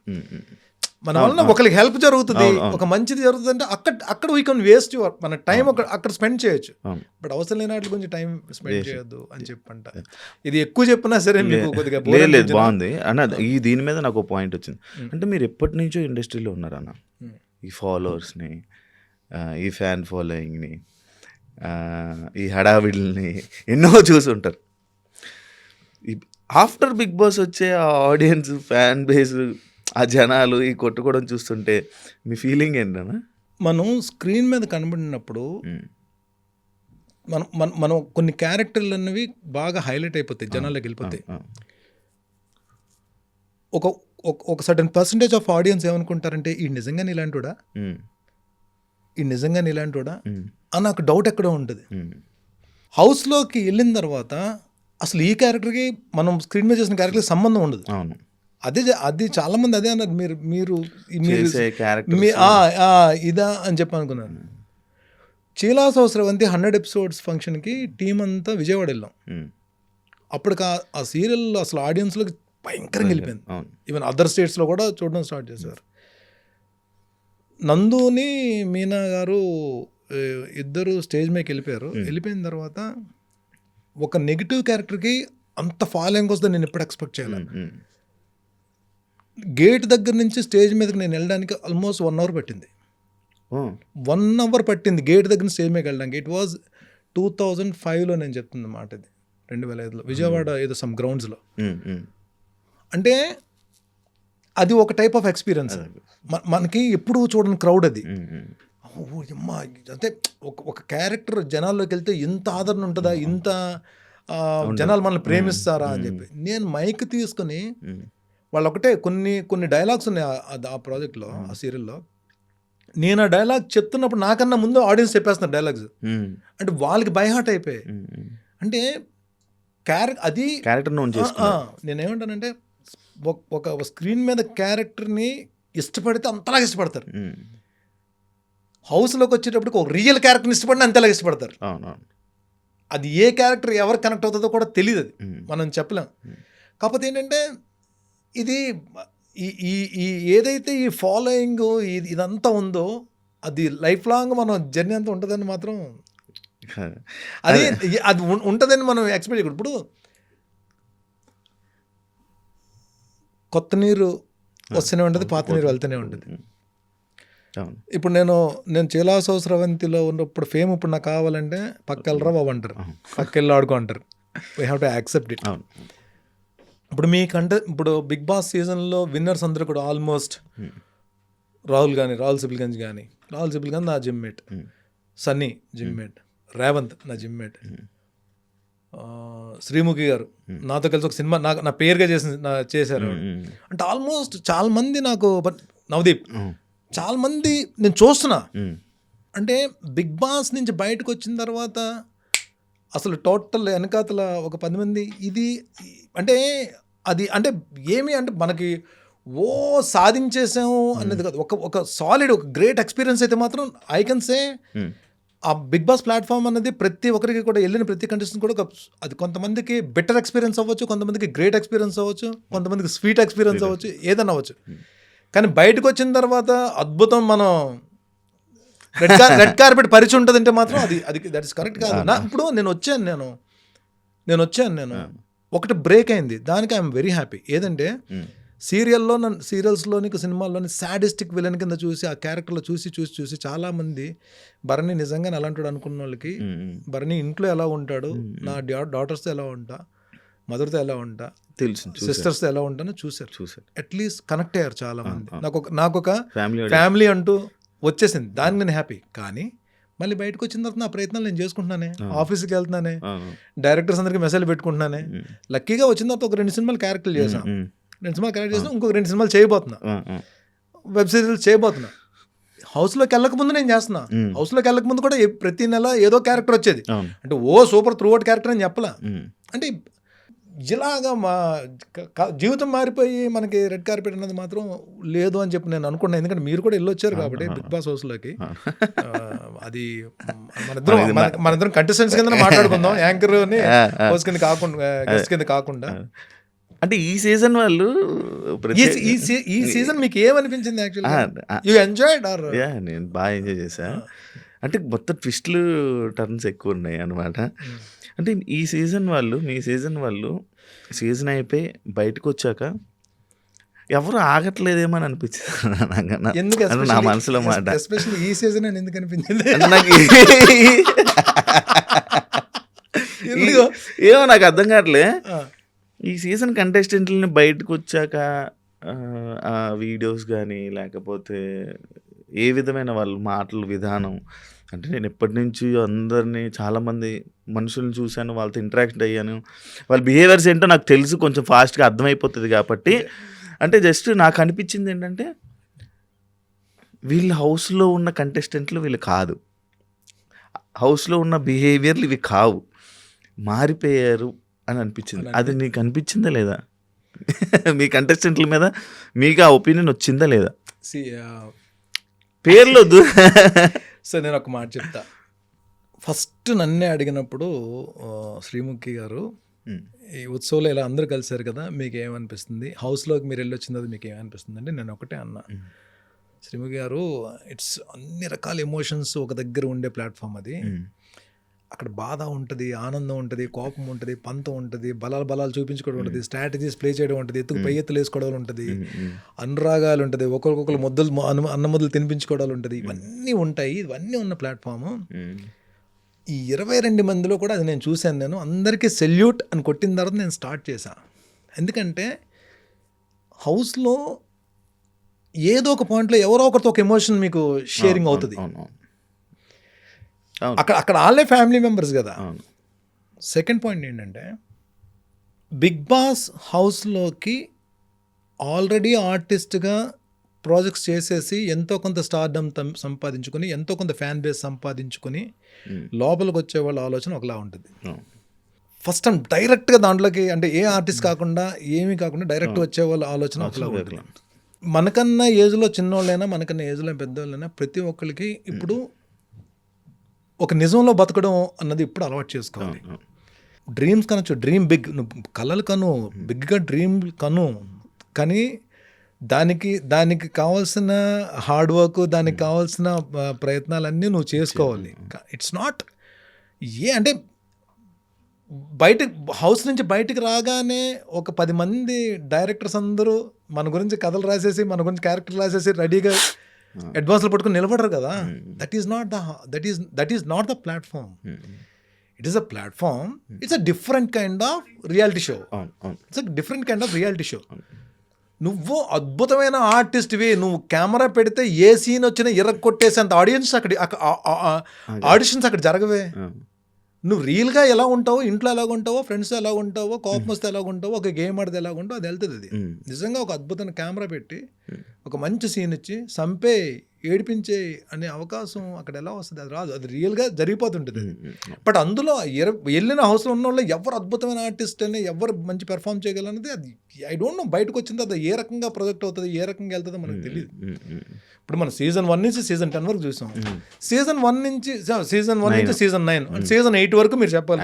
మన వల్ల ఒకరికి హెల్ప్ జరుగుతుంది, ఒక మంచిది జరుగుతుంది అంటే అక్కడ వీ కెన్ వేస్ట్ యువర్ మన టైం అక్కడ స్పెండ్ చేయొచ్చు. బట్ అవసరం లేని వాటి గురించి టైం స్పెండ్ చేయొద్దు అని చెప్పంట. ఇది ఎక్కువ చెప్పినా సరే మీకు కొద్దిగా లేదు, బాగుంది అన్న. దీని మీద నాకు ఒక పాయింట్ వచ్చింది. అంటే మీరు ఎప్పటి నుంచో ఇండస్ట్రీలో ఉన్నారన్న, ఈ ఫాలోవర్స్ని, ఈ ఫ్యాన్ ఫాలోయింగ్ని, ఈ హడావిడిని ఎన్నో చూసి ఉంటారు. ఆఫ్టర్ బిగ్ బాస్ వచ్చే ఆ ఆడియన్స్, ఫ్యాన్ బేస్, ఆ జనాలు ఈ కొట్టుకోవడం చూస్తుంటే మీ ఫీలింగ్ ఏంటన్నా? మనం స్క్రీన్ మీద కనబడినప్పుడు మనం కొన్ని క్యారెక్టర్లు అన్నవి బాగా హైలైట్ అయిపోతాయి, జనాల్లోకి వెళ్ళిపోతాయి. ఒక సర్టన్ పర్సంటేజ్ ఆఫ్ ఆడియన్స్ ఏమనుకుంటారంటే ఈ నిజంగానే ఇలాంటివాడా అని నాకు డౌట్ ఎక్కడో ఉంటుంది. హౌస్లోకి వెళ్ళిన తర్వాత అసలు ఈ క్యారెక్టర్కి మనం స్క్రీన్ మీద చేసిన క్యారెక్టర్కి సంబంధం ఉండదు. అది చాలా మంది అదే అన్నారు, మీరు ఇదా అని చెప్పి అనుకున్నాను. చీలాస్ అవసరవంతి 100 ఎపిసోడ్స్ ఫంక్షన్కి టీం అంతా విజయవాడ వెళ్ళాం. అప్పటికి ఆ సీరియల్ అసలు ఆడియన్స్లోకి భయంకరంగా వెళ్ళిపోయింది. ఈవెన్ అదర్ స్టేట్స్లో కూడా చూడడం స్టార్ట్ చేశారు. నందుని మీనా గారు ఇద్దరు స్టేజ్ మీదకి వెళ్ళిపోయారు. వెళ్ళిపోయిన తర్వాత ఒక నెగిటివ్ క్యారెక్టర్కి అంత ఫాలోయింగ్ వస్తుందని నేను ఎప్పుడు ఎక్స్పెక్ట్ చేయలేదు. గేట్ దగ్గర నుంచి స్టేజ్ మీదకి నేను వెళ్ళడానికి ఆల్మోస్ట్ 1 అవర్ పట్టింది. 1 అవర్ పట్టింది గేట్ దగ్గర నుంచి స్టేజ్ మీదకి వెళ్ళడానికి. ఇట్ వాజ్ 2005లో నేను చెప్తుంది మాట, ఇది 2005లో విజయవాడ ఏదో సమ్ గ్రౌండ్స్లో. అంటే అది ఒక టైప్ ఆఫ్ ఎక్స్పీరియన్స్. మనకి ఎప్పుడు చూడని క్రౌడ్ అది. అమ్మా, అంటే ఒక క్యారెక్టర్ జనాల్లోకి వెళ్తే ఇంత ఆదరణ ఉంటుందా, ఇంత జనాలు మనల్ని ప్రేమిస్తారా అని చెప్పి నేను మైక్ తీసుకుని వాళ్ళు ఒకటే కొన్ని డైలాగ్స్ ఉన్నాయి ఆ ప్రాజెక్ట్లో, ఆ సీరియల్లో. నేను ఆ డైలాగ్ చెప్తున్నప్పుడు నాకన్నా ముందు ఆడియన్స్ చెప్పేస్తున్నారు డైలాగ్స్. అంటే వాళ్ళకి బై హార్ట్ అయిపోయాయి. అంటే క్యారెక్టర్ నేనేమంటానంటే ఒక స్క్రీన్ మీద క్యారెక్టర్ని ఇష్టపడితే అంతలాగా ఇష్టపడతారు. హౌస్లోకి వచ్చేటప్పటికి ఒక రియల్ క్యారెక్టర్ని ఇష్టపడిన అంతలాగా ఇష్టపడతారు. అది ఏ క్యారెక్టర్ ఎవరు కనెక్ట్ అవుతుందో కూడా తెలియదు, అది మనం చెప్పలేం. కాకపోతే ఏంటంటే ఇది ఈ ఏదైతే ఈ ఫాలోయింగ్ ఇదంతా ఉందో అది లైఫ్ లాంగ్ మనం జర్నీ అంతా ఉంటుందని మాత్రం అది ఉంటుందని మనం ఎక్స్పెక్ట్ చేయకూడదు. ఇప్పుడు కొత్త నీరు వస్తూనే ఉంటుంది, పాత నీరు వెళ్తూనే ఉంటుంది. అవును. ఇప్పుడు నేను చీలాసో స్రవంతిలో ఉన్నప్పుడు ఫేమ్ ఇప్పుడు నాకు కావాలంటే పక్కెళ్ళరా బాబు అంటారు, పక్కెళ్ళి ఆడుకో అంటారు. We have to accept it. అవును. ఇప్పుడు మీకంటే ఇప్పుడు బిగ్ బాస్ సీజన్లో విన్నర్స్ అందరూ కూడా ఆల్మోస్ట్ రాహుల్ సిబిల్గంజ్ కానీ నా జిమ్మేట్, సన్నీ జిమ్మేట్, రేవంత్ నా జిమ్మేట్, శ్రీముఖి గారు నాతో కలిసి ఒక సినిమా నా పేరుగా చేశారు. అంటే ఆల్మోస్ట్ చాలా మంది నాకు, నవదీప్, చాలా మంది నేను చూస్తున్నా. అంటే బిగ్ బాస్ నుంచి బయటకు వచ్చిన తర్వాత అసలు టోటల్ వెనకాతల ఒక 10 మంది ఇది అంటే అది అంటే ఏమి అంటే మనకి సాధించేసాము అన్నది కాదు. ఒక సాలిడ్ ఒక గ్రేట్ ఎక్స్పీరియన్స్ అయితే మాత్రం ఐ కెన్ సే ఆ బిగ్ బాస్ ప్లాట్ఫామ్ అనేది ప్రతి ఒక్కరికి కూడా వెళ్ళిన ప్రతి కంటెస్టెంట్ కూడా అది కొంతమందికి బెటర్ ఎక్స్పీరియన్స్ అవ్వచ్చు, కొంతమందికి గ్రేట్ ఎక్స్పీరియన్స్ అవ్వచ్చు, కొంతమందికి స్వీట్ ఎక్స్పీరియన్స్ అవ్వచ్చు, ఏదైనా అవ్వచ్చు. కానీ బయటకు వచ్చిన తర్వాత అద్భుతం, మనం రెడ్ కార్పెట్ పరిచి ఉంటుందంటే మాత్రం అది దట్ ఇస్ కరెక్ట్ కాదు. ఇప్పుడు నేను వచ్చాను ఒకటి బ్రేక్ అయింది, దానికి ఐఎమ్ వెరీ హ్యాపీ. ఏదంటే సీరియల్స్లోని సినిమాల్లోని సాడిస్టిక్ విలన్ కింద చూసి ఆ క్యారెక్టర్లో చూసి చాలామంది భరణి నిజంగానే అలాంటి అనుకున్న వాళ్ళకి భరణి ఇంట్లో ఎలా ఉంటాడు, నా డాటర్స్తో ఎలా ఉంటా, మదర్తో ఎలా ఉంటా, తెలుసు, సిస్టర్స్తో ఎలా ఉంటానో చూసారు. అట్లీస్ట్ కనెక్ట్ అయ్యారు చాలా మంది. నాకు ఒక ఫ్యామిలీ అంటూ వచ్చేసింది, దానికి నేను హ్యాపీ. కానీ మళ్ళీ బయటకు వచ్చిన తర్వాత నా ప్రయత్నాలు నేను చేసుకుంటున్నానే, ఆఫీస్కి వెళ్తున్నానే, డైరెక్టర్స్ అందరికీ మెసేజ్ పెట్టుకుంటున్నానే. లక్కీగా వచ్చిన తర్వాత ఒక 2 సినిమాలు క్యారెక్టర్లు చేశాను, 2 సినిమాలు క్యారెక్టర్ చేసిన, ఇంకొక 2 సినిమాలు చేయబోతున్నా, వెబ్ సిరీస్ చేయబోతున్నా. హౌస్లోకి వెళ్ళక ముందు నేను చేస్తున్నా. హౌస్లోకి వెళ్ళక ముందు కూడా ప్రతి నెల ఏదో క్యారెక్టర్ వచ్చేది. అంటే సూపర్ త్రూ అవుట్ క్యారెక్టర్ అని చెప్పలా. అంటే ఇలాగా మా జీవితం మారిపోయి మనకి రెడ్ కార్పెట్ అన్నది మాత్రం లేదు అని చెప్పి నేను అనుకున్నాను. ఎందుకంటే మీరు కూడా వెళ్ళొచ్చారు కాబట్టి బిగ్ బాస్ హౌస్లోకి. అది మనిద్దరం కంటెస్టెంట్స్ కింద మాట్లాడుకుందాం, యాంకర్ని హౌస్ కింద కాకుండా, గెస్ట్ కింద కాకుండా. అంటే ఈ సీజన్ వాళ్ళు ఈ సీజన్ మీకు ఏమనిపించింది? You enjoyed or? నేను బాగా ఎంజాయ్ చేశా. అంటే మొత్తం ట్విస్ట్లు టర్న్స్ ఎక్కువ ఉన్నాయి అన్నమాట. అంటే ఈ సీజన్ వాళ్ళు, మీ సీజన్ వాళ్ళు సీజన్ అయిపోయి బయటకు వచ్చాక ఎవరు ఆగట్లేదేమో అని అనిపించింది నా మనసులో మాట. ఎస్పెషల్లీ ఈ సీజన్ అని ఎందుకు అనిపించింది నాకు? ఏమో నాకు అర్థం కావట్లే. ఈ సీజన్ కంటెస్టెంట్లని బయటకు వచ్చాక ఆ వీడియోస్ కానీ లేకపోతే ఏ విధమైన వాళ్ళ మాటల విధానం, అంటే నేను ఎప్పటి నుంచి అందరినీ చాలామంది మనుషులను చూశాను, వాళ్ళతో ఇంటరాక్ట్ అయ్యాను, వాళ్ళ బిహేవియర్స్ ఏంటో నాకు తెలుసు, కొంచెం ఫాస్ట్గా అర్థమైపోతుంది కాబట్టి. అంటే జస్ట్ నాకు అనిపించింది ఏంటంటే వీళ్ళ హౌస్లో ఉన్న కంటెస్టెంట్లు వీళ్ళు కాదు, హౌస్లో ఉన్న బిహేవియర్లు ఇవి కావు, మారిపోయారు అని అనిపించింది. అది నీకు అనిపించిందా లేదా? మీ కంటెస్టెంట్ల మీద మీకు ఆ ఒపీనియన్ వచ్చిందా లేదా? పేర్లు వద్దు. సో నేను ఒక మాట చెప్తా. ఫస్ట్ నన్నే అడిగినప్పుడు శ్రీముఖి గారు, ఈ ఉత్సవంలో ఇలా అందరూ కలిశారు కదా, మీకు ఏమనిపిస్తుంది, హౌస్లోకి మీరు వెళ్ళి వచ్చింది అది మీకు ఏమనిపిస్తుంది అంటే నేను ఒకటే అన్నా, శ్రీముఖి గారు, ఇట్స్ అన్ని రకాల ఎమోషన్స్ ఒక దగ్గర ఉండే ప్లాట్ఫామ్ అది. అక్కడ బాధ ఉంటుంది, ఆనందం ఉంటుంది, కోపం ఉంటుంది, పంతం ఉంటుంది, బలాలు చూపించుకోవడం ఉంటుంది, స్ట్రాటజీస్ ప్లే చేయడం ఉంటుంది, ఎత్తుకు పై ఎత్తులు వేసుకోవడం ఉంటుంది, అనురాగాలు ఉంటుంది, ఒకరికొకరు అన్న ముద్దలు తినిపించుకోవడాలు ఉంటుంది, ఇవన్నీ ఉంటాయి. ఇవన్నీ ఉన్న ప్లాట్ఫాము. ఈ 22 మందిలో కూడా అది నేను చూశాను. నేను అందరికీ సెల్యూట్ అని కొట్టిన తర్వాత నేను స్టార్ట్ చేశాను. ఎందుకంటే హౌస్లో ఏదో ఒక పాయింట్లో ఎవరో ఒకరితో ఒక ఎమోషన్ మీకు షేరింగ్ అవుతుంది. అక్కడ వాళ్ళే ఫ్యామిలీ మెంబర్స్ కదా. సెకండ్ పాయింట్ ఏంటంటే బిగ్ బాస్ హౌస్లోకి ఆల్రెడీ ఆర్టిస్ట్గా ప్రాజెక్ట్స్ చేసేసి ఎంతో కొంత స్టార్డమ్ సంపాదించుకొని, ఎంతో కొంత ఫ్యాన్ బేస్ సంపాదించుకొని లోపలికి వచ్చే వాళ్ళ ఆలోచన ఒకలా ఉంటుంది. ఫస్ట్ టైం డైరెక్ట్గా దాంట్లోకి, అంటే ఏ ఆర్టిస్ట్ కాకుండా ఏమీ కాకుండా డైరెక్ట్ వచ్చే వాళ్ళ ఆలోచన ఒకలా ఉంటుంది. మనకన్నా ఏజ్లో చిన్నోళ్ళైనా, మనకన్నా ఏజ్లో పెద్దవాళ్ళైనా ప్రతి ఒక్కరికి ఇప్పుడు ఒక నిజంలో బతకడం అన్నది ఇప్పుడు అలవాటు చేసుకోవాలి. డ్రీమ్స్ కనొచ్చు, డ్రీమ్ బిగ్, నువ్వు కలలు కను, బిగ్గా డ్రీమ్ కను, కానీ దానికి కావాల్సిన హార్డ్ వర్క్, దానికి కావాల్సిన ప్రయత్నాలన్నీ నువ్వు చేసుకోవాలి. ఇట్స్ నాట్ అంటే హౌస్ నుంచి బయటికి రాగానే ఒక 10 మంది డైరెక్టర్స్ అందరూ మన గురించి కథలు రాసేసి, మన గురించి క్యారెక్టర్ రాసేసి రెడీగా అడ్వాన్స్లో పట్టుకుని నిలబడరు కదా. That is not the platform. It is a platform. It's a different kind of reality show. It's a different kind of reality show. నువ్వు అద్భుతమైన ఆర్టిస్ట్వి, నువ్వు కెమెరా పెడితే ఏ సీన్ వచ్చినా కొట్టేసేంత ఆడియన్స్ ఆడిషన్స్ అక్కడ జరగవే. నువ్వు రియల్గా ఎలా ఉంటావో, ఇంట్లో ఎలా ఉంటావో, ఫ్రెండ్స్ ఎలా ఉంటావో, కోపం వస్తే ఎలా ఉంటావో, ఒక గేమ్ ఆడితే ఎలా ఉంటావో అది వెళ్తుంది. అది నిజంగా ఒక అద్భుతమైన కెమెరా పెట్టి ఒక మంచి సీన్ ఇచ్చి సంపే ఏడిపించే అనే అవకాశం అక్కడ ఎలా వస్తుంది? అది రాదు. అది రియల్గా జరిగిపోతుంటుంది. బట్ అందులో వెళ్ళిన హౌస్లో ఉన్న వాళ్ళు ఎవరు అద్భుతమైన ఆర్టిస్ట్ అని, ఎవరు మంచి పెర్ఫామ్ చేయగలనేది అది ఐ డోంట్ నో. బయటకు వచ్చింది అది ఏ రకంగా ప్రొజెక్ట్ అవుతుంది, ఏ రకంగా వెళ్తుందో మనకు తెలియదు. ఇప్పుడు మనం సీజన్ 1 నుంచి సీజన్ 10 వరకు చూసాం. సీజన్ 1 నుంచి సీజన్ 9 అండ్ సీజన్ 8 వరకు మీరు చెప్పాలి.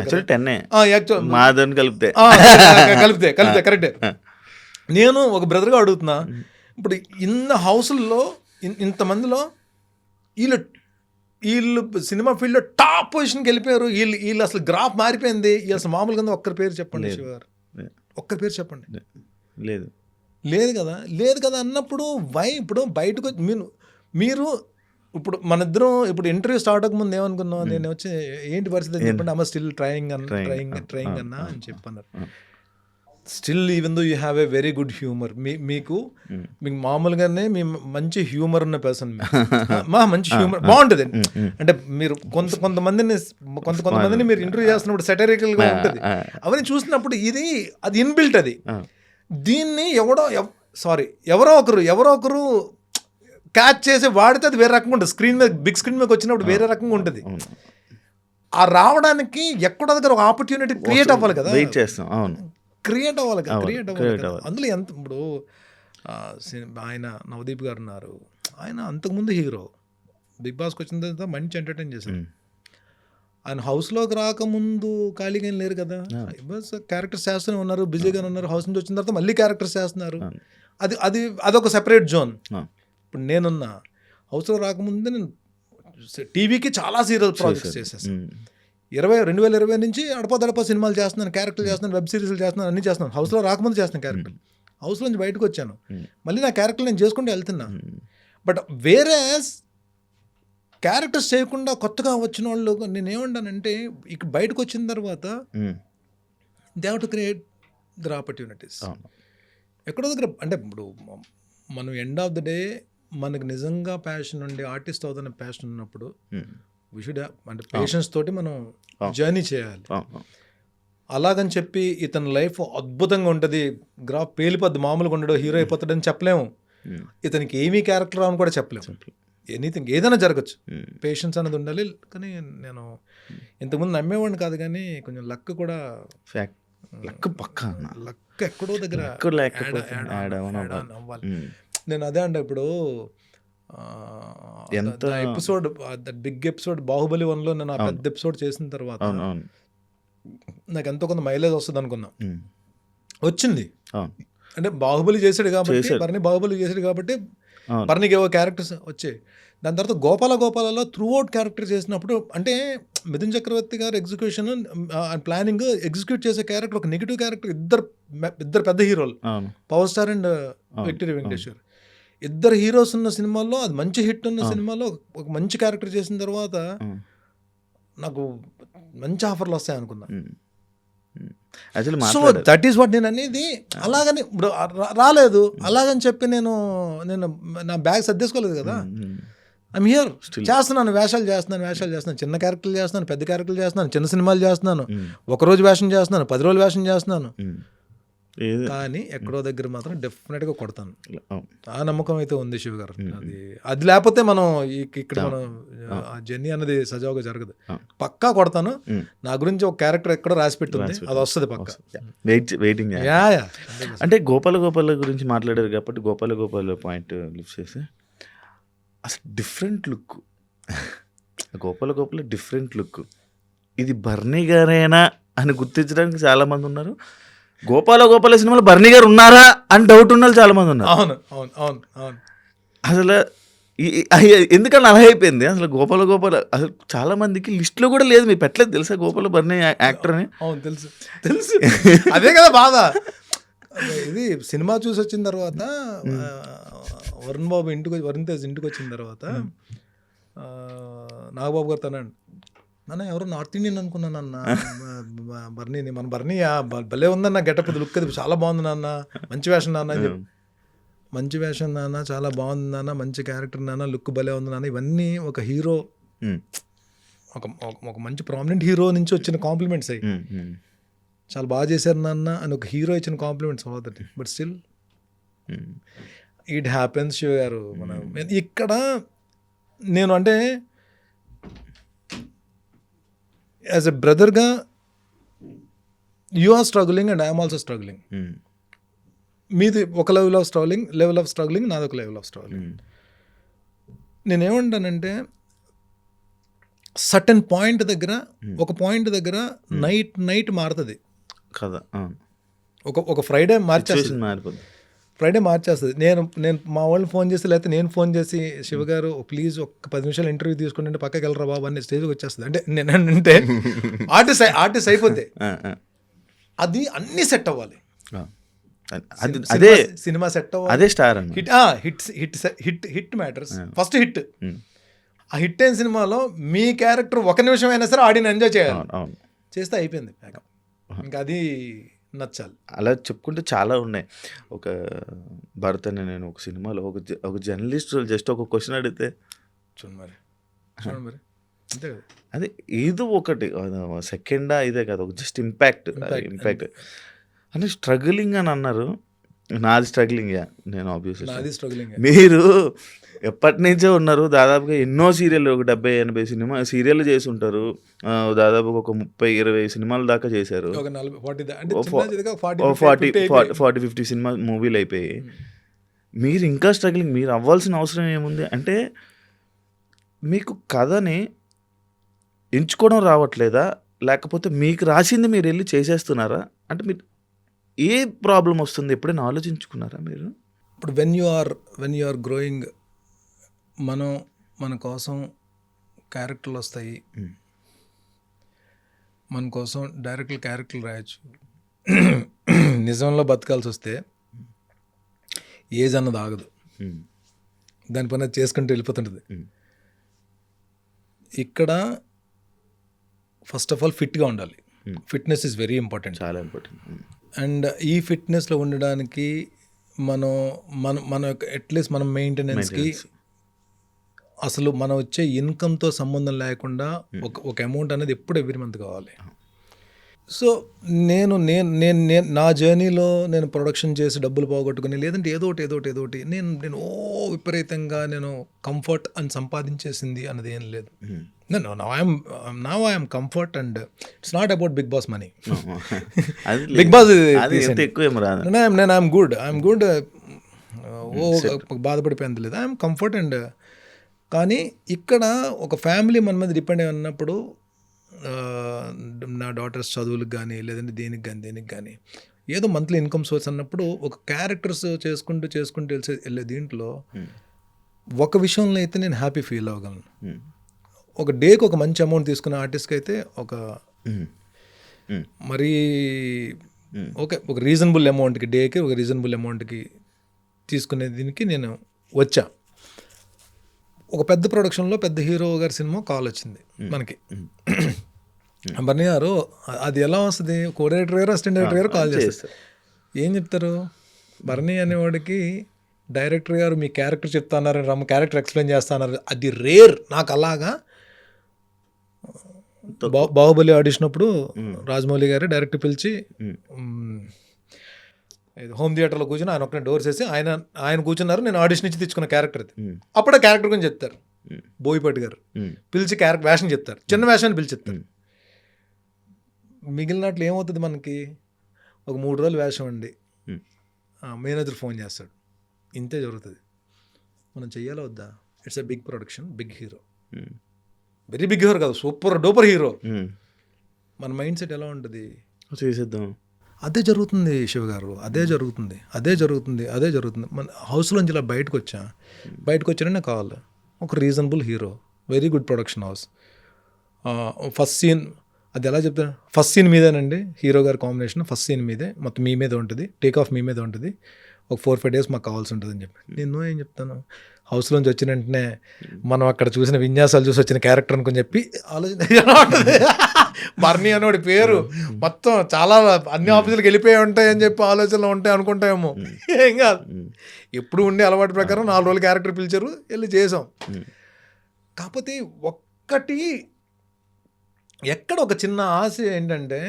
కలిపితే కరెక్టే. నేను ఒక బ్రదర్గా అడుగుతున్నా, ఇప్పుడు ఇన్న హౌస్ల్లో ఇంతమందిలో వీళ్ళు సినిమా ఫీల్డ్లో టాప్ పొజిషన్కి వెళ్ళిపోయారు. వీళ్ళు అసలు గ్రాఫ్ మారిపోయింది. అసలు మామూలుగా ఒక్కరి పేరు చెప్పండి శివ గారు, ఒక్కరి పేరు చెప్పండి. లేదు కదా అన్నప్పుడు ఇప్పుడు బయటకు మీరు ఇప్పుడు మన ఇద్దరం ఇప్పుడు ఇంటర్వ్యూ స్టార్ట్ అవ్వక ముందు ఏమనుకున్నాం, నేను వచ్చి ఏంటి పరిస్థితి చెప్పండి, అమ్మ స్టిల్ ట్రయింగ్ అన్నా అని చెప్పన్నారు. Still even though you have a very good humour. మీకు మామూలుగానే మీ మంచి హ్యూమర్ ఉన్న పర్సన్, మంచి హ్యూమర్ బాగుంటుంది. అంటే మీరు కొంతమందిని మీరు ఇంటర్వ్యూ చేస్తున్నప్పుడు సెటరికల్గా ఉంటుంది. అవన్నీ చూసినప్పుడు అది ఇన్బిల్ట్. అది దీన్ని ఎవరో ఒకరు క్యాచ్ చేసి వాడితే అది వేరే రకంగా ఉంటుంది. స్క్రీన్ మీద బిగ్ స్క్రీన్ మీద వచ్చినప్పుడు వేరే రకంగా ఉంటుంది. ఆ రావడానికి ఎక్కడో దగ్గర ఒక ఆపర్చునిటీ క్రియేట్ అవ్వాలి కదా. క్రియేట్ అవ్వాలి కదా. అందులో ఎంత ఇప్పుడు ఆయన నవదీప్ గారు ఉన్నారు, ఆయన అంతకుముందు హీరో, బిగ్ బాస్కి వచ్చిన తర్వాత మంచి ఎంటర్టైన్ చేశారు. ఆయన హౌస్లోకి రాకముందు ఖాళీగా ఏం లేరు కదా. క్యారెక్టర్స్ చేస్తూనే ఉన్నారు, బిజీగానే ఉన్నారు. హౌస్ నుంచి వచ్చిన తర్వాత మళ్ళీ క్యారెక్టర్స్ చేస్తున్నారు. అదొక సెపరేట్ జోన్. ఇప్పుడు నేనున్న హౌస్లో రాకముందే నేను టీవీకి చాలా సీరియల్ ప్రాజెక్ట్స్ చేసేసాను. 2020 నుంచి అడపదడప సినిమాలు చేస్తున్నాను, క్యారెక్టర్లు చేస్తున్నాను, వెబ్ సిరీస్లు చేస్తున్నాను, అన్నీ చేస్తున్నాను. హౌస్లో రాకముందు చేస్తున్నాను క్యారెక్టర్. హౌస్లో నుంచి బయటకు వచ్చాను, మళ్ళీ నా క్యారెక్టర్ నేను చేసుకుంటూ వెళ్తున్నా. బట్ వేరే క్యారెక్టర్స్ చేయకుండా కొత్తగా వచ్చిన వాళ్ళు నేనేమంటానంటే, ఇక బయటకు వచ్చిన తర్వాత they have to create there opportunities. ఎక్కడో దగ్గర అంటే ఇప్పుడు మనం ఎండ్ ఆఫ్ ద డే మనకు నిజంగా ప్యాషన్ ఉండి ఆర్టిస్ట్ అవుతున్న ప్యాషన్ ఉన్నప్పుడు వీ షుడ్ అంటే పేషెన్స్ తోటి మనం జర్నీ చేయాలి. అలాగని చెప్పి ఇతని లైఫ్ అద్భుతంగా ఉంటుంది, గ్రాఫ్ పేలిపోద్ది, మామూలుగా ఉండడు, హీరో అయిపోతాడని చెప్పలేము. ఇతనికి ఏమీ క్యారెక్టర్ అని కూడా చెప్పలేము. ఎనీథింగ్ ఏదైనా జరగచ్చు. పేషెన్స్ అనేది ఉండాలి. కానీ నేను ఇంతకుముందు నమ్మేవాడిని కాదు, కానీ కొంచెం లక్ కూడా లక్ ఎక్కడో దగ్గర అవ్వాలి. నేను అదే అంటే ఇప్పుడు ఎపిసోడ్ బిగ్ ఎపిసోడ్ బాహుబలి 1లో నేను ఆ పెద్ద ఎపిసోడ్ చేసిన తర్వాత నాకు ఎంతో కొంత మైలేజ్ వస్తుంది అనుకున్నా. వచ్చింది. అంటే బాహుబలి చేసాడు కాబట్టి, బాహుబలి చేసాడు కాబట్టి బర్నీకి ఏవో క్యారెక్టర్స్ వచ్చాయి. దాని తర్వాత గోపాలలో త్రూ అవుట్ క్యారెక్టర్ చేసినప్పుడు, అంటే మిథున్ చక్రవర్తి గారు ఎగ్జిక్యూషన్ ప్లానింగ్ ఎగ్జిక్యూట్ చేసే క్యారెక్టర్ ఒక నెగిటివ్ క్యారెక్టర్. ఇద్దరు పెద్ద హీరోలు, power star and victory Venkateshwar, ఇద్దరు హీరోస్ ఉన్న సినిమాల్లో అది మంచి హిట్ ఉన్న సినిమాలో ఒక మంచి క్యారెక్టర్ చేసిన తర్వాత నాకు మంచి ఆఫర్లు వస్తాయి అనుకున్నా. సో దట్ ఈస్ వాట్ నేను అనేది. అలాగని ఇప్పుడు రాలేదు, అలాగని చెప్పి నేను నా బ్యాగ్ సర్దేసుకోలేదు కదా. ఐమ్ హియర్, చేస్తున్నాను, వేషాలు చేస్తున్నాను, చిన్న క్యారెక్టర్లు చేస్తున్నాను, పెద్ద క్యారెక్టర్లు చేస్తున్నాను, చిన్న సినిమాలు చేస్తున్నాను, ఒకరోజు వేషం చేస్తున్నాను, 10 రోజులు వేషం చేస్తున్నాను. కానీ ఎక్కడో దగ్గర మాత్రం డెఫినెట్గా కొడతాను. ఆ నమ్మకం అయితే ఉంది శివ గారు. అది లేకపోతే మనం ఇక్కడ మనం జర్నీ అనేది సజావుగా జరగదు. పక్కా కొడతాను. నా గురించి ఒక క్యారెక్టర్ ఎక్కడో రాసి పెట్టుంది, అది వస్తుంది పక్కా. వెయిటింగ్. అంటే గోపాల గురించి మాట్లాడారు కాబట్టి గోపాల పాయింట్ లిఫ్ట్ చేసి అసలు different look, Gopala different look, ఇది బర్నీ గారేనా అని గుర్తించడానికి చాలామంది ఉన్నారు. గోపాల సినిమాలో బర్నీ గారు ఉన్నారా అని డౌట్ ఉన్న వాళ్ళు చాలా మంది ఉన్నారు. అవును. అసలు ఎందుకని అలా అయిపోయింది అసలు గోపాల అసలు చాలా మందికి లిస్ట్లో కూడా లేదు. మీరు పెట్టలేదు తెలుసా గోపాల బర్నీ యాక్టర్ అని? అవును తెలుసు. అదే కదా బాధ. ఇది సినిమా చూసి వచ్చిన తర్వాత వరుణ్ బాబు వరుణ్ తేజ్ ఇంటికి వచ్చిన తర్వాత నాగబాబు గారు తనండి, నాన్న ఎవరో నార్త్ ఇండియన్ అనుకున్నాను అన్న, బర్నీని, మన బర్నీయా, భలే ఉందన్న గెటప్, లుక్ అది చాలా బాగుంది నాన్న, మంచి వేషం నాన్న అని చెప్పి, మంచి వేషం నాన్న, చాలా బాగుంది నాన్న, మంచి క్యారెక్టర్ నాన్న, లుక్ భలే ఉంది నాన్న, ఇవన్నీ ఒక హీరో, ఒక మంచి ప్రామినెంట్ హీరో నుంచి వచ్చిన కాంప్లిమెంట్స్ అయ్యి, చాలా బాగా చేశారు నాన్న అని ఒక హీరో ఇచ్చిన కాంప్లిమెంట్స్ అవుతుంది. But still it happens Shiva గారు. మనం ఇక్కడ నేను అంటే యాజ్ ఎ బ్రదర్గా you are struggling and I'm also struggling. మీది ఒక లెవెల్ ఆఫ్ స్ట్రగులింగ్, నాది ఒక లెవెల్ ఆఫ్ స్ట్రగులింగ్. నేనేమంటానంటే సర్టన్ పాయింట్ దగ్గర, ఒక పాయింట్ దగ్గర నైట్ మారుతుంది కదా, ఒక ఫ్రైడే మార్చేస్తుంది. నేను మా వాళ్ళు ఫోన్ చేసి, లేకపోతే నేను ఫోన్ చేసి, శివ గారు ప్లీజ్ ఒక 10 నిమిషాలు ఇంటర్వ్యూ తీసుకుంటే పక్కకి వెళ్ళరా బాబు అని స్టేజ్కి వచ్చేస్తుంది. అంటే నేనంటే ఆర్టిస్ట్ అయిపోతే అది అన్నీ సెట్ అవ్వాలి, అదే సినిమా సెట్ అవ్వాలి, అదే star hit matters. First hit, ఆ హిట్ అయిన సినిమాలో మీ క్యారెక్టర్ 1 నిమిషం అయినా సరే ఆడిని ఎంజాయ్ చేయాలి, చేస్తే అయిపోయింది. ఇంకా అది నచ్చాలి. అలా చెప్పుకుంటే చాలా ఉన్నాయి. ఒక భరత్ అనే నేను ఒక సినిమాలో ఒక జర్నలిస్ట్ జస్ట్ ఒక క్వశ్చన్ అడిగితే చూడండి మరి అంతే కదా, అదే ఏదో ఒకటి సెకండా ఇదే కదా, ఒక జస్ట్ ఇంపాక్ట్ అంటే స్ట్రగులింగ్ అని అన్నారు. నాది స్ట్రగులింగ్, నేను ఆబ్వియస్లీ మీరు ఎప్పటి నుంచో ఉన్నారు, దాదాపుగా ఎన్నో సీరియల్, ఒక 70-80 సీరియల్ చేసి ఉంటారు, దాదాపుగా ఒక 30-20 సినిమాల దాకా చేశారు, 40-50 సినిమా మూవీలు అయిపోయి. మీరు ఇంకా స్ట్రగులింగ్, మీరు అవ్వాల్సిన అవసరం ఏముంది అంటే మీకు కథని ఎంచుకోవడం రావట్లేదా, లేకపోతే మీకు రాసింది మీరు వెళ్ళి చేసేస్తున్నారా, అంటే మీరు ఏ ప్రాబ్లం వస్తుంది ఎప్పుడైనా ఆలోచించుకున్నారా మీరు? ఇప్పుడు వెన్ యు ఆర్ గ్రోయింగ్, మన కోసం క్యారెక్టర్లు వస్తాయి, మన కోసం డైరెక్టర్ క్యారెక్టర్లు రాయొచ్చు. నిజంలో బతకాల్సి వస్తే ఏజ్ అన్నది ఆగదు, దాని పని చేసుకుంటూ వెళ్ళిపోతుంటుంది. ఇక్కడ ఫస్ట్ ఆఫ్ ఆల్ ఫిట్గా ఉండాలి. ఫిట్నెస్ ఈజ్ వెరీ ఇంపార్టెంట్, చాలా ఇంపార్టెంట్. అండ్ ఈ ఫిట్నెస్లో ఉండడానికి మన అట్లీస్ట్ మన మెయింటెనెన్స్కి అసలు మనం వచ్చే ఇన్కమ్తో సంబంధం లేకుండా ఒక అమౌంట్ అనేది ఎప్పుడు ఎవ్రీ మంత్ కావాలి. సో నేను నా జర్నీలో నేను ప్రొడక్షన్ చేసి డబ్బులు పోగొట్టుకుని, లేదంటే ఏదోటి నేను విపరీతంగా నేను కంఫర్ట్ అని సంపాదించేసింది అన్నది ఏం లేదు. Now I am comfort and it's not about Big Boss money. Big Boss I'm good. బాధపడిపోయింది లేదు, ఐఎమ్ కంఫర్ట్. అండ్ కానీ ఇక్కడ ఒక ఫ్యామిలీ మన మీద డిపెండ్ అయి ఉన్నప్పుడు, నా డాటర్స్ చదువులకు కానీ, లేదంటే దేనికి కానీ ఏదో మంత్లీ ఇన్కమ్ సోర్స్ అన్నప్పుడు ఒక క్యారెక్టర్స్ చేసుకుంటూ వెళ్ళే దీంట్లో ఒక విషయంలో అయితే నేను హ్యాపీ ఫీల్ అవ్వగలను. ఒక డేకి ఒక మంచి అమౌంట్ తీసుకున్న ఆర్టిస్ట్కి అయితే మరీ ఒక రీజనబుల్ అమౌంట్కి, డేకి ఒక రీజనబుల్ అమౌంట్కి తీసుకునే దీనికి నేను వచ్చా. ఒక పెద్ద ప్రొడక్షన్లో పెద్ద హీరో గారి సినిమా కాల్ వచ్చింది మనకి, బర్నీ గారు. అది ఎలా వస్తుంది, కో డైరెక్టర్ గారు, అసిస్టెంట్ డైరెక్టర్ గారు కాల్ చేస్తారు. ఏం చెప్తారు, బర్నీ అనేవాడికి డైరెక్టర్ గారు మీ క్యారెక్టర్ చెప్తున్నారు, క్యారెక్టర్ ఎక్స్ప్లెయిన్ చేస్తున్నారు. అది రేర్. నాకు అలాగా బాహుబలి ఆడిషన్ అప్పుడు రాజమౌళి గారు డైరెక్ట్ పిలిచి హోమ్ థియేటర్లో కూర్చొని ఆయన ఒక్కనే డోర్స్ వేసి ఆయన కూర్చున్నారు, నేను ఆడిషన్ ఇచ్చి తెచ్చుకున్న క్యారెక్టర్ అది. అప్పుడే క్యారెక్టర్ గురించి చెప్తారు బోయిపాటి గారు, పిలిచి క్యారెక్టర్ వేషం చెప్తారు, చిన్న వేషాన్ని పిలిచి చెప్తారు. మిగిలినట్లు ఏమవుతుంది, మనకి ఒక 3 రోజులు వేషం అండి, మేనేజర్ ఫోన్ చేస్తాడు, ఇంతే జరుగుతుంది. మనం చెయ్యాలా వద్దా? It's a big production, big hero, very big hero కాదు, సూపర్ డూపర్ హీరో. మన మైండ్ సెట్ ఎలా ఉంటుంది, చేసేద్దాం. అదే జరుగుతుంది శివ గారు, అదే జరుగుతుంది. మన హౌస్లోంచి ఇలా బయటకు వచ్చానే కావాలి ఒక reasonable hero, very good production house. First scene అది ఎలా చెప్తాను, ఫస్ట్ సీన్ మీదేనండి హీరో గారి కాంబినేషన్, ఫస్ట్ సీన్ మీదే, మొత్తం మీ మీద ఉంటుంది, టేక్ ఆఫ్ మీ మీద ఉంటుంది. ఒక 4-5 డేస్ మాకు కావాల్సి ఉంటుందని చెప్పి నేను ఏం చెప్తాను, హౌస్లోంచి వచ్చిన వెంటనే మనం అక్కడ చూసిన విన్యాసాలు చూసి వచ్చిన క్యారెక్టర్ అనుకుని చెప్పి ఆలోచన బర్నీ అనేవాడి పేరు మొత్తం చాలా అన్ని ఆఫీసులకు వెళ్ళిపోయి ఉంటాయని చెప్పి ఆలోచనలు ఉంటాయి అనుకుంటాయేమో. ఏం కాదు, ఎప్పుడు ఉండే అలవాటు ప్రకారం 4 రోజులు క్యారెక్టర్ పిలిచారు, వెళ్ళి చేసాం. కాకపోతే ఒక్కటి ఎక్కడ ఒక చిన్న ఆశ ఏంటంటే,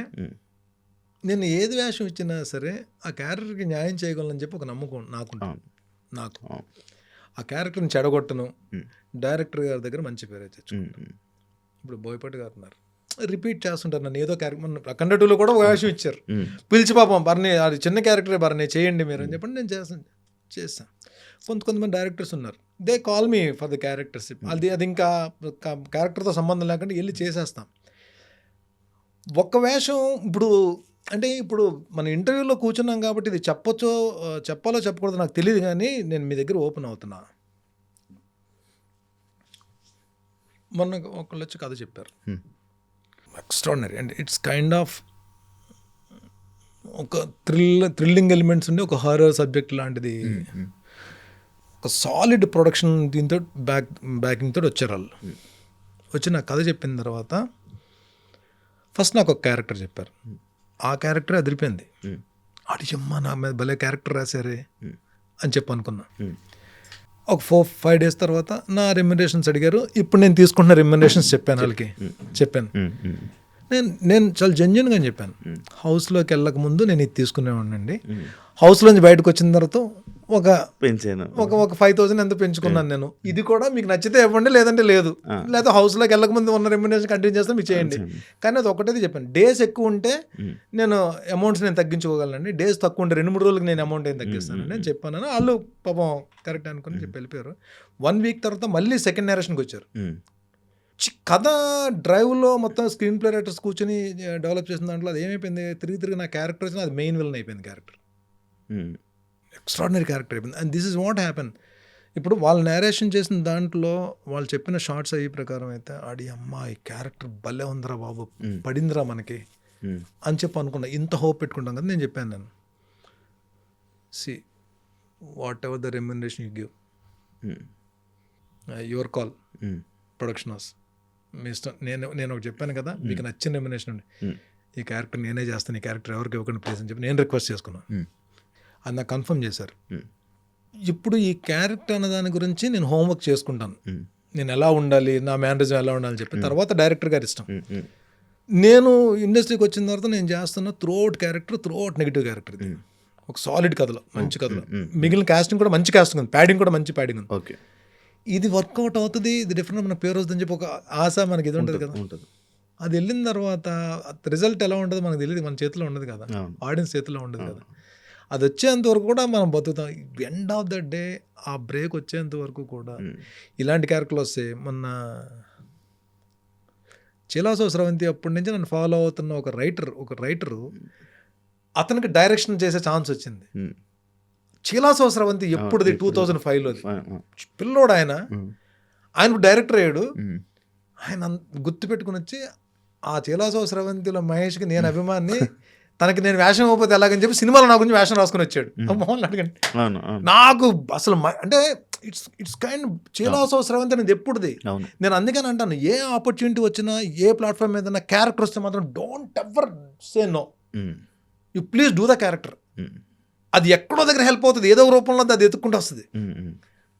నేను ఏది వేషం ఇచ్చినా సరే ఆ క్యారెక్టర్కి న్యాయం చేయగలనని చెప్పి ఒక నమ్మకం నాకు ఆ క్యారెక్టర్ని చెడగొట్టను, డైరెక్టర్ గారి దగ్గర మంచి పేరు తెచ్చుకుంటాను. ఇప్పుడు బోయపాటి గారు ఉన్నారు, రిపీట్ చేస్తుంటారు నన్ను ఏదో క్యారెక్టర్. అఖండ 2లో కూడా ఒక వేషం ఇచ్చారు, పిలిచి పాపం బర్నీ అది చిన్న క్యారెక్టరే బర్నీ చేయండి మీరు అని చెప్పండి, నేను చేస్తాను. కొంతమంది డైరెక్టర్స్ ఉన్నారు, they call me for the characters, అది ఇంకా క్యారెక్టర్తో సంబంధం లేకుండా వెళ్ళి చేసేస్తాం. ఒక్క వేషం ఇప్పుడు మన ఇంటర్వ్యూలో కూర్చున్నాం కాబట్టి ఇది చెప్పాలో చెప్పకూడదు నాకు తెలియదు, కానీ నేను మీ దగ్గర ఓపెన్ అవుతున్నా. మొన్న ఒకళ్ళు వచ్చి కథ చెప్పారు, extraordinary and it's kind of ఒక థ్రిల్లింగ్ ఎలిమెంట్స్ ఉండి ఒక హారర్ సబ్జెక్ట్ లాంటిది, ఒక సాలిడ్ ప్రొడక్షన్ దీంతో బ్యాకింగ్ తోటి వచ్చారు వాళ్ళు. వచ్చి నాకు కథ చెప్పిన తర్వాత ఫస్ట్ నాకు ఒక క్యారెక్టర్ చెప్పారు, ఆ క్యారెక్టర్ అదిరిపోయింది. అమ్మ నా మీద భలే క్యారెక్టర్ రాశారే అని చెప్పి అనుకున్నా. ఒక 4-5 డేస్ తర్వాత నా రెమ్యునరేషన్స్ అడిగారు. ఇప్పుడు నేను తీసుకుంటున్న రెమ్యునరేషన్స్ చెప్పాను వాళ్ళకి, నేను చాలా జెన్యున్గా చెప్పాను. హౌస్లోకి వెళ్ళక ముందు నేను ఇది తీసుకునేవాడినండి, హౌస్లోంచి బయటకు వచ్చిన తర్వాత ఒక 5,000 ఎంత పెంచుకున్నాను నేను, ఇది కూడా మీకు నచ్చితే ఇవ్వండి లేదంటే లేదు, లేదా హౌస్లోకి వెళ్ళక ముందు ఉన్న రెమ్యునరేషన్ కంటిన్యూ చేస్తే మీరు చేయండి. కానీ అది ఒకటే చెప్పాను, డేస్ ఎక్కువ ఉంటే నేను అమౌంట్స్ నేను తగ్గించుకోగలనండి, డేస్ తక్కువ ఉంటే 2-3 రోజులకి నేను అమౌంట్ ఏం తగ్గిస్తానని నేను చెప్పాను. వాళ్ళు పాపం కరెక్ట్ అనుకుని చెప్పి వెళ్ళిపోయారు. 1 వీక్ తర్వాత మళ్ళీ సెకండ్ నేరేషన్కి వచ్చారు. కథ డ్రైవ్లో మొత్తం స్క్రీన్ ప్లే రైటర్స్ కూర్చొని డెవలప్ చేసిన దాంట్లో అది ఏమైపోయింది, తిరిగి నా క్యారెక్టర్ వచ్చిన అది మెయిన్ విలన్ అయిపోయింది. క్యారెక్టర్ ఎక్స్ట్రాడినరీ క్యారెక్టర్ అయిపోయింది. And this is what happen. ఇప్పుడు వాళ్ళు నేరేషన్ చేసిన దాంట్లో వాళ్ళు చెప్పిన షార్ట్స్ అయ్యే ప్రకారం అయితే అమ్మ ఈ క్యారెక్టర్ భలే ఉందిరా బాబు, పడిందిరా మనకి అని చెప్పి అనుకున్నా. ఇంత హోప్ పెట్టుకుంటాం కదా. నేను చెప్పాను, నేను whatever the remuneration you give, your call, production house మీ ఇష్టం. నేను ఒకటి చెప్పాను కదా, మీకు నచ్చిన రెమ్యునరేషన్ అండి, ఈ క్యారెక్టర్ నేనే చేస్తాను, ఈ క్యారెక్టర్ ఎవరికి ఇవ్వకుండా ప్లేస్ అని చెప్పి నేను రిక్వెస్ట్ చేసుకున్నాను. అది నాకు కన్ఫర్మ్ చేశారు. ఇప్పుడు ఈ క్యారెక్టర్ అన్న దాని గురించి నేను హోంవర్క్ చేసుకుంటాను, నేను ఎలా ఉండాలి, నా మేనరిజం ఎలా ఉండాలని చెప్పి. తర్వాత డైరెక్టర్ గారి ఇష్టం. నేను ఇండస్ట్రీకి వచ్చిన తర్వాత నేను చేస్తున్న throughout character, throughout negative character. ఇది ఒక సాలిడ్ కథలో, మంచి కథలో, మిగిలిన కాస్టింగ్ కూడా మంచి కాస్టింగ్ ఉంది, ప్యాడింగ్ కూడా మంచి ప్యాడింగ్ ఉంది. ఓకే, ఇది వర్కౌట్ అవుతుంది, ఇది డిఫరెంట్ మన పేరు వస్తుందని చెప్పి ఒక ఆశ మనకి ఇది ఉంటుంది కదా. అది వెళ్ళిన తర్వాత రిజల్ట్ ఎలా ఉంటుందో మనకు తెలియదు, మన చేతిలో ఉండదు కదా, ఆడియన్స్ చేతిలో ఉండదు కదా. అది వచ్చేంత వరకు కూడా మనం బతుకుతాం. ఎండ్ ఆఫ్ ద డే ఆ బ్రేక్ వచ్చేంత వరకు కూడా ఇలాంటి క్యారెక్టర్లు వస్తాయి. మొన్న చీలాసో స్రవంతి అప్పటి నుంచి నన్ను ఫాలో అవుతున్న ఒక రైటరు అతనికి డైరెక్షన్ చేసే ఛాన్స్ వచ్చింది. చీలాసో స్రవంతి ఎప్పుడుది 2005లో పిల్లోడు ఆయన డైరెక్టర్ అయ్యాడు. ఆయన గుర్తు పెట్టుకుని వచ్చి ఆ చీలాసో స్రవంతిలో మహేష్కి నేను అభిమాని, తనకి నేను వేషం ఇవ్వకపోతే ఎలాగని చెప్పి సినిమాలో నా గురించి వేషం రాసుకుని వచ్చాడు. మోహన్ అడగండి, నాకు అసలు అంటే ఇట్స్ కైండ్ చీలాసో స్రవంతి అనేది ఎప్పుడుది. నేను అందుకని అంటాను, ఏ ఆపర్చునిటీ వచ్చినా, ఏ ప్లాట్ఫామ్ మీద క్యారెక్టర్ వస్తే మాత్రం don't ever say no, you please do the character. అది ఎక్కడో దగ్గర హెల్ప్ అవుతుంది, ఏదో రూపంలో అది ఎత్తుక్కుంటూ వస్తుంది.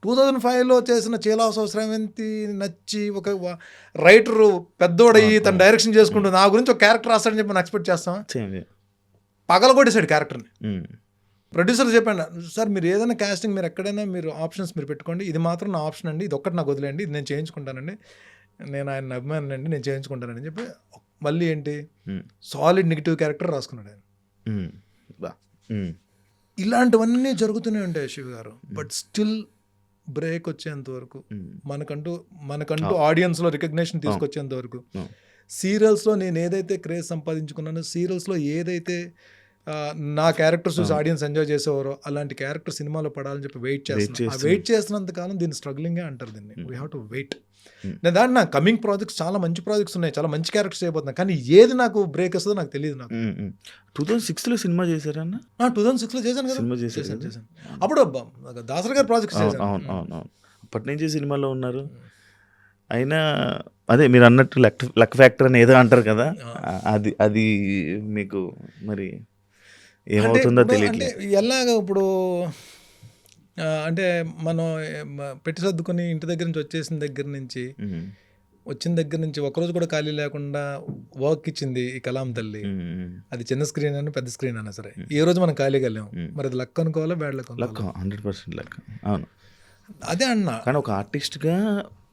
2005లో చేసిన చీలాసో స్రవంతి నచ్చి ఒక రైటరు పెద్దోడయ్యి తను డైరెక్షన్ చేసుకుంటూ నా గురించి ఒక క్యారెక్టర్ రాస్తాడని చెప్పి ఎక్స్పెక్ట్ చేస్తాం. పగలగొట్టేసాడు క్యారెక్టర్ని. ప్రొడ్యూసర్ చెప్పాను, సార్ మీరు ఏదైనా కాస్టింగ్ మీరు ఎక్కడైనా మీరు ఆప్షన్స్ మీరు పెట్టుకోండి, ఇది మాత్రం నా ఆప్షన్ అండి, ఇది ఒక్కటి నాకు వదిలేండి, ఇది నేను చేయించుకుంటానండి, నేను ఆయన అభిమాని అండి, నేను చేయించుకుంటానని చెప్పి మళ్ళీ ఏంటి సాలిడ్ నెగిటివ్ క్యారెక్టర్ రాసుకున్నాడు ఆయన. ఇలాంటివన్నీ జరుగుతూనే ఉంటాయి శివ గారు. బట్ స్టిల్ బ్రేక్ వచ్చేంత వరకు, మనకంటూ ఆడియన్స్లో రికగ్నేషన్ తీసుకొచ్చేంత వరకు, సీరియల్స్లో నేను ఏదైతే క్రేజ్ సంపాదించుకున్నానో, సీరియల్స్లో ఏదైతే నా క్యారెక్టర్స్ చూసి ఆడియన్స్ ఎంజాయ్ చేసేవారు, అలాంటి క్యారెక్టర్ సినిమాలో పడాలని చెప్పి వెయిట్ చేస్తున్నాను. ఆ వెయిట్ చేసినంత కాలం దీన్ని స్ట్రగ్లింగే అంటారు, దీన్ని వీ హ్యావ్ టు వెయిట్. నేను దాంట్లో నా కమింగ్ ప్రాజెక్ట్స్ చాలా మంచి ప్రాజెక్ట్స్ ఉన్నాయి, చాలా మంచి క్యారెక్టర్స్ చేయబోతున్నాను, కానీ ఏది నాకు బ్రేక్ వస్తుందో నాకు తెలియదు. నాకు 2006లో సినిమా చేశారన్న? 2006లో చేశాను కదా, సినిమా చేశారు. అప్పుడు దాసరి గారి ప్రాజెక్ట్స్ చేశాను. అవును. అప్పటి నుంచి సినిమాలో ఉన్నారు. అయినా అదే మీరు అన్నట్టు లక్ ఫ్యాక్టర్ అని ఏదో అంటారు కదా, అది మీకు మరి ఏమవుతుందో తెలియట్లేదు. అంటే ఎలాగ ఇప్పుడు అంటే మనం పెట్టి సర్దుకొని ఇంటి దగ్గర నుంచి వచ్చేసిన దగ్గర నుంచి వచ్చిన దగ్గర నుంచి ఒకరోజు కూడా ఖాళీ లేకుండా వర్క్ ఇచ్చింది ఈ కలాం తల్లి. అది చిన్న స్క్రీన్ అయినా పెద్ద స్క్రీన్ అయినా సరే ఏ రోజు మనం ఖాళీగా వెళ్ళాం. మరి అది లక్ అనుకోవాలా బ్యాడ్ లక్? 100% లక్. అవును, అదే అన్నా. కానీ ఒక ఆర్టిస్ట్గా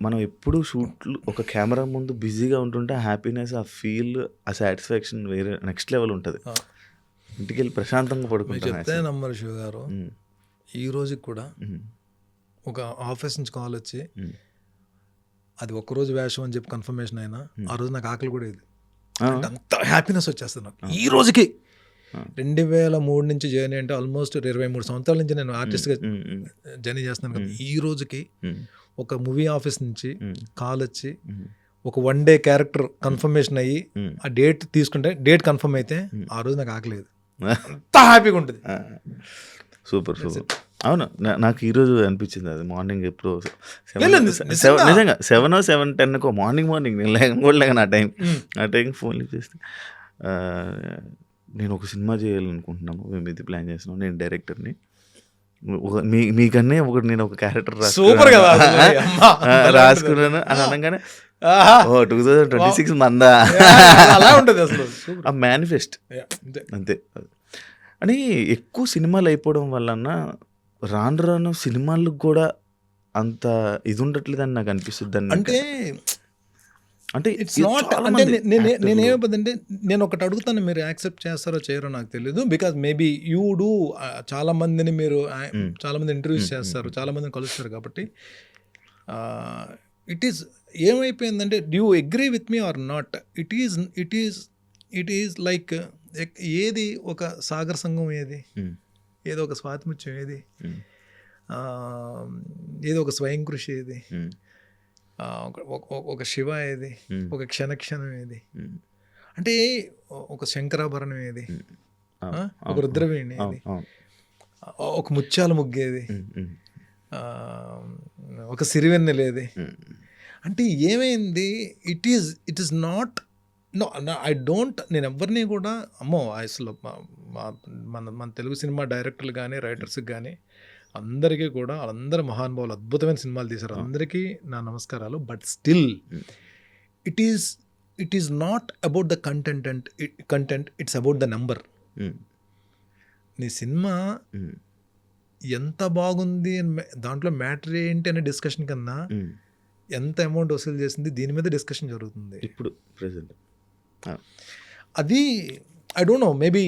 మనం ఎప్పుడు షూట్లు ఒక కెమెరా ముందు బిజీగా ఉంటుంటే ఆ హ్యాపీనెస్, ఆ ఫీల్, ఆ సాటిస్ఫాక్షన్ వేరే నెక్స్ట్ లెవెల్ ఉంటుంది. ఇంటికి వెళ్ళి ప్రశాంతంగా పడుకుంటాం. చెప్తే నమ్మరు శివ గారు, ఈ రోజుకి కూడా ఒక ఆఫీస్ నుంచి కాల్ వచ్చి అది ఒక్కరోజు వేషం అని చెప్పి కన్ఫర్మేషన్ అయినా ఆ రోజు నాకు ఆకలి కూడా ఇది, అంత హ్యాపీనెస్ వచ్చేస్తుంది నాకు ఈ రోజుకి. 2003 నుంచి జర్నీ అంటే ఆల్మోస్ట్ 23 సంవత్సరాల నుంచి నేను ఆర్టిస్ట్గా జర్నీ చేస్తున్నాను కదా. ఈ రోజుకి ఒక మూవీ ఆఫీస్ నుంచి కాల్ వచ్చి ఒక 1 డే క్యారెక్టర్ కన్ఫర్మేషన్ అయ్యి ఆ డేట్ తీసుకుంటే డేట్ కన్ఫర్మ్ అయితే ఆ రోజు నాకు ఆకలేదు, అంత హ్యాపీగా ఉంటుంది. సూపర్. అవును, నాకు ఈరోజు అనిపించింది అది. మార్నింగ్ ఎప్పుడు నిజంగా 7 or 7:10 మార్నింగ్ నేను లేకపోలేక ఆ టైం ఫోన్ లిఫ్ట్ చేస్తే నేను ఒక సినిమా చేయాలనుకుంటున్నాము, మేము ఇది ప్లాన్ చేస్తున్నాం, నేను డైరెక్టర్ని, మీకన్నా నేను ఒక క్యారెక్టర్ రాసుకున్నాను అని అనగానే 2026 మందా అలా ఉంటుంది అసలు. ఆ మేనిఫెస్ట్ అంతే. అని ఎక్కువ సినిమాలు అయిపోవడం వలన రాను సినిమాలకు కూడా అంత ఇది ఉండట్లేదని నాకు అనిపిస్తుంది. అంటే ఇట్స్ నాట్, అంటే నేనేమైపోతుందంటే నేను ఒకటి అడుగుతాను, మీరు యాక్సెప్ట్ చేస్తారో చేయరో నాకు తెలియదు. బికాజ్ మేబీ యూ డూ చాలా మందిని మీరు చాలా మంది ఇంటర్వ్యూస్ చేస్తారు, చాలా మందిని కలుస్తారు కాబట్టి ఇట్ ఈస్ ఏమైపోయిందంటే, do you agree with me or not, it is like ఏది ఒక సాగర్ సంఘం, ఏదో ఒక స్వాతిముత్యం, ఏదో ఒక స్వయం కృషి, ఒక శివ, ఒక క్షణక్షణం, అంటే ఒక శంకరాభరణం, ఒక రుద్రవేణి, ఒక ముత్యాల ముగ్గేది, ఒక సిరివెన్నెలేది. అంటే ఏమైంది, it is not, no I don't, నేను ఎవరిని కూడా అమ్మో అసలు మన తెలుగు సినిమా డైరెక్టర్లు కానీ రైటర్స్కి కానీ అందరికీ కూడా, వాళ్ళందరూ మహానుభావులు, అద్భుతమైన సినిమాలు తీశారు, అందరికీ నా నమస్కారాలు. But still it is not about the content, it's about the number. నీ సినిమా ఎంత బాగుంది దాంట్లో మ్యాటర్ ఏంటి అనే డిస్కషన్ కన్నా ఎంత అమౌంట్ వసూలు చేసింది దీని మీద డిస్కషన్ జరుగుతుంది ఇప్పుడు ప్రెజెంట్. అది ఐ డోంట్ నో, మేబీ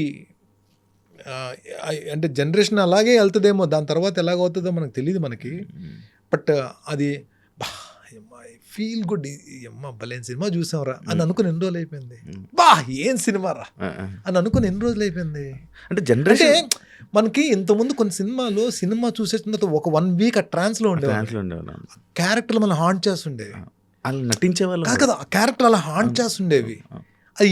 అంటే జనరేషన్ అలాగే వెళ్తుందేమో, దాని తర్వాత ఎలాగవుతుందో మనకు తెలియదు మనకి. బట్ అది ఫీల్ గుడ్, అమ్మ భలే సినిమా చూసాంరా అని అనుకుని ఎన్ని రోజులు అయిపోయింది, ఏం సినిమా రా అని అనుకుని ఎన్ని రోజులు అయిపోయింది. అంటే జనరేషన్ మనకి ఇంతకుముందు కొన్ని సినిమా చూసేసిన తర్వాత ఒక 1 week ఆ ట్రాన్స్లో ఉండేవి, క్యారెక్టర్లు మనం హాంట్ చేస్తుండేవి, వాళ్ళు నటించే వాళ్ళు కదా, ఆ క్యారెక్టర్ అలా హాంట్ చేస్తుండేవి. అది